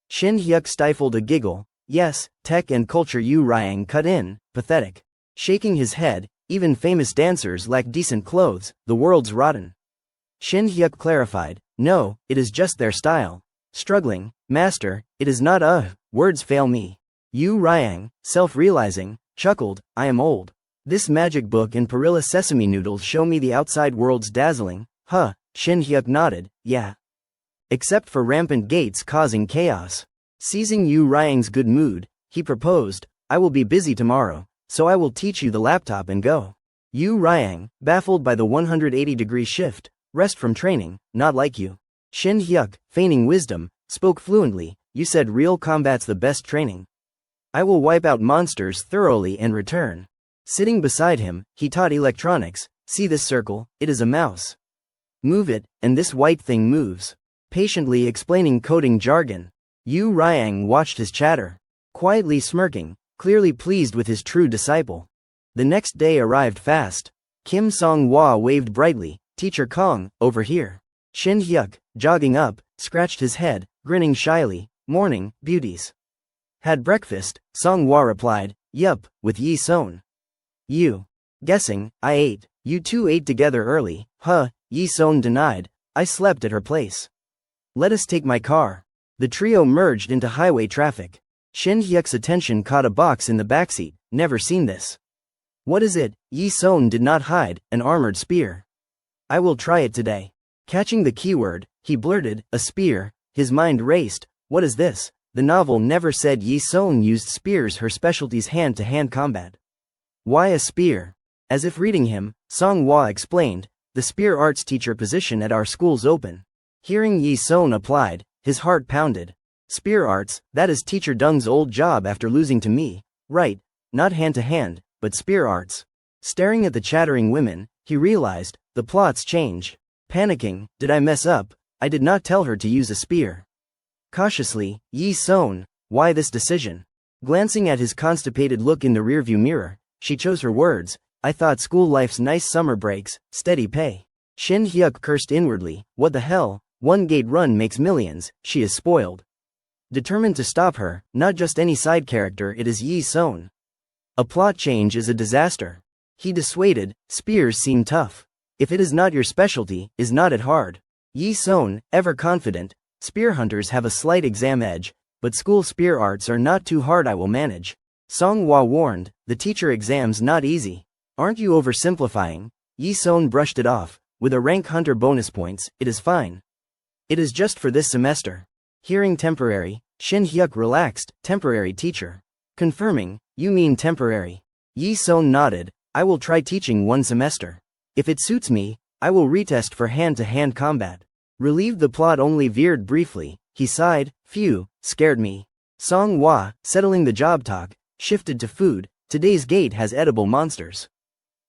A: Shin Hyuk stifled a giggle. Yes, tech and culture. Yu Ryang cut in, pathetic. Shaking his head, even famous dancers lack decent clothes, the world's rotten. Shin Hyuk clarified, no, it is just their style. Struggling, master, it is not words fail me. Yu Ryang, self-realizing, chuckled, I am old. This magic book and Perilla sesame noodles show me the outside world's dazzling. Shin Hyuk nodded, yeah. Except for rampant gates causing chaos. Seizing Yu Ryang's good mood, he proposed, I will be busy tomorrow, so I will teach you the laptop and go. Yu Ryang, baffled by the 180-degree shift, rest from training, not like you. Shin Hyuk, feigning wisdom, spoke fluently, you said real combat's the best training. I will wipe out monsters thoroughly and return. Sitting beside him, he taught electronics, see this circle, it is a mouse. Move it, and this white thing moves. Patiently explaining coding jargon. Yu Ryang watched his chatter. Quietly smirking, clearly pleased with his true disciple. The next day arrived fast. Kim Song-hwa waved brightly, Teacher Kong, over here. Shin Hyuk, jogging up, scratched his head, grinning shyly, morning, beauties. Had breakfast, Song-hwa replied, yup, with Yi Son. You. Guessing, I ate. You two ate together early, Yi Son denied, I slept at her place. Let us take my car. The trio merged into highway traffic. Shin Hyuk's attention caught a box in the backseat, never seen this. What is it? Yi Son did not hide, an armored spear. I will try it today. Catching the keyword, he blurted, a spear, his mind raced, what is this? The novel never said Yi Son used spears, her specialty's hand-to-hand combat. Why a spear? As if reading him, Song-hwa explained, the spear arts teacher position at our school's open. Hearing Yi Son applied, his heart pounded. Spear arts, that is teacher Dung's old job after losing to me, right, not hand-to-hand, but spear arts. Staring at the chattering women, he realized, the plots change. Panicking, did I mess up? I did not tell her to use a spear. Cautiously, Yi Son, why this decision? Glancing at his constipated look in the rearview mirror, she chose her words, I thought school life's nice summer breaks, steady pay. Shin Hyuk cursed inwardly, what the hell, one gate run makes millions, she is spoiled. Determined to stop her, not just any side character, it is Yi Son. A plot change is a disaster. He dissuaded, spears seem tough. If it is not your specialty, is not it hard. Yi Son, ever confident, spear hunters have a slight exam edge, but school spear arts are not too hard, I will manage. Song-hwa warned, the teacher exam's not easy. Aren't you oversimplifying? Yi Son brushed it off, with a rank hunter bonus points, it is fine. It is just for this semester. Hearing temporary, Shin Hyuk relaxed, temporary teacher. Confirming, you mean temporary. Yi Son nodded, I will try teaching one semester. If it suits me, I will retest for hand-to-hand combat. Relieved the plot only veered briefly, he sighed, phew, scared me. Song-hwa, settling the job talk, shifted to food, today's gate has edible monsters.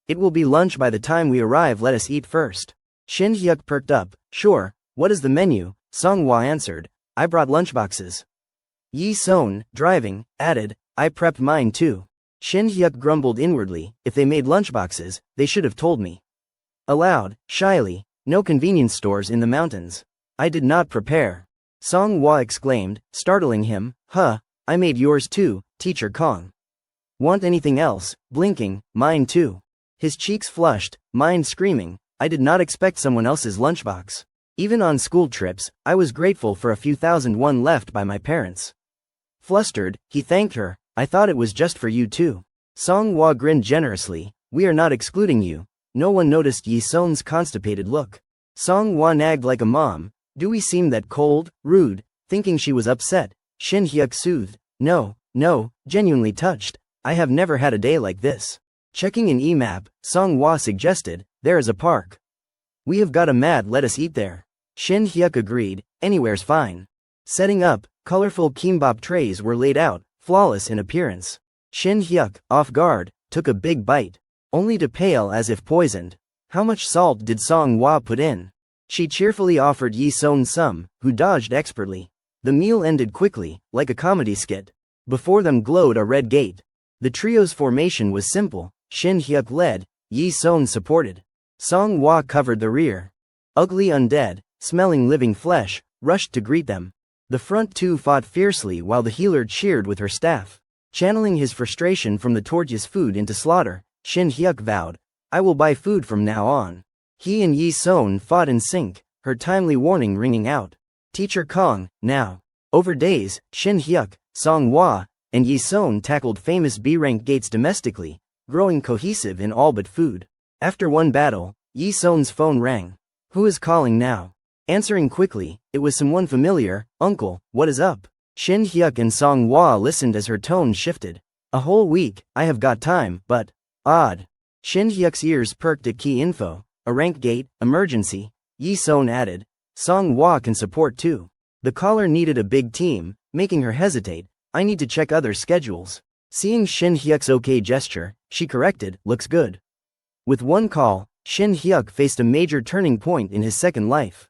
A: It will be lunch by the time we arrive, let us eat first. Shin Hyuk perked up, sure, what is the menu? Song-hwa answered, I brought lunchboxes. Yi Son, driving, added, I prepped mine too. Shin Hyuk grumbled inwardly, if they made lunchboxes, they should have told me. Aloud, shyly, no convenience stores in the mountains. I did not prepare. Song-hwa exclaimed, startling him, Huh, I made yours too, Teacher Kong. Want anything else? Blinking, mine too. His cheeks flushed, mine screaming, I did not expect someone else's lunchbox. Even on school trips, I was grateful for a few thousand won left by my parents. Flustered, he thanked her, I thought it was just for you too. Songhwa grinned generously, we are not excluding you. No one noticed Yi Son's constipated look. Songhwa nagged like a mom, do we seem that cold, rude? Thinking she was upset, Shin Hyuk soothed, no, genuinely touched. I have never had a day like this. Checking an e-map, Songhwa suggested, there is a park. We have got a mat, let us eat there. Shin Hyuk agreed, anywhere's fine. Setting up, colorful kimbap trays were laid out, flawless in appearance. Shin Hyuk, off guard, took a big bite, only to pale as if poisoned. How much salt did Songhwa put in? She cheerfully offered Yi Son some, who dodged expertly. The meal ended quickly, like a comedy skit. Before them glowed a red gate. The trio's formation was simple, Shin Hyuk led, Yi Son supported. Songhwa covered the rear. Ugly undead, smelling living flesh, rushed to greet them. The front two fought fiercely while the healer cheered with her staff. Channeling his frustration from the tortuous food into slaughter, Shin Hyuk vowed, I will buy food from now on. He and Yi Son fought in sync, her timely warning ringing out. Teacher Kong, now. Over days, Shin Hyuk, Songhwa, and Yi Son tackled famous B-rank gates domestically, growing cohesive in all but food. After one battle, Yi Son's phone rang. Who is calling now? Answering quickly, it was someone familiar. Uncle, what is up? Shin Hyuk and Songhwa listened as her tone shifted. A whole week, I have got time, but odd. Shin Hyuk's ears perked at key info. A rank gate, emergency. Yi Son added. Songhwa can support too. The caller needed a big team, making her hesitate. I need to check other schedules. Seeing Shin Hyuk's okay gesture, she corrected, looks good. With one call, Shin Hyuk faced a major turning point in his second life.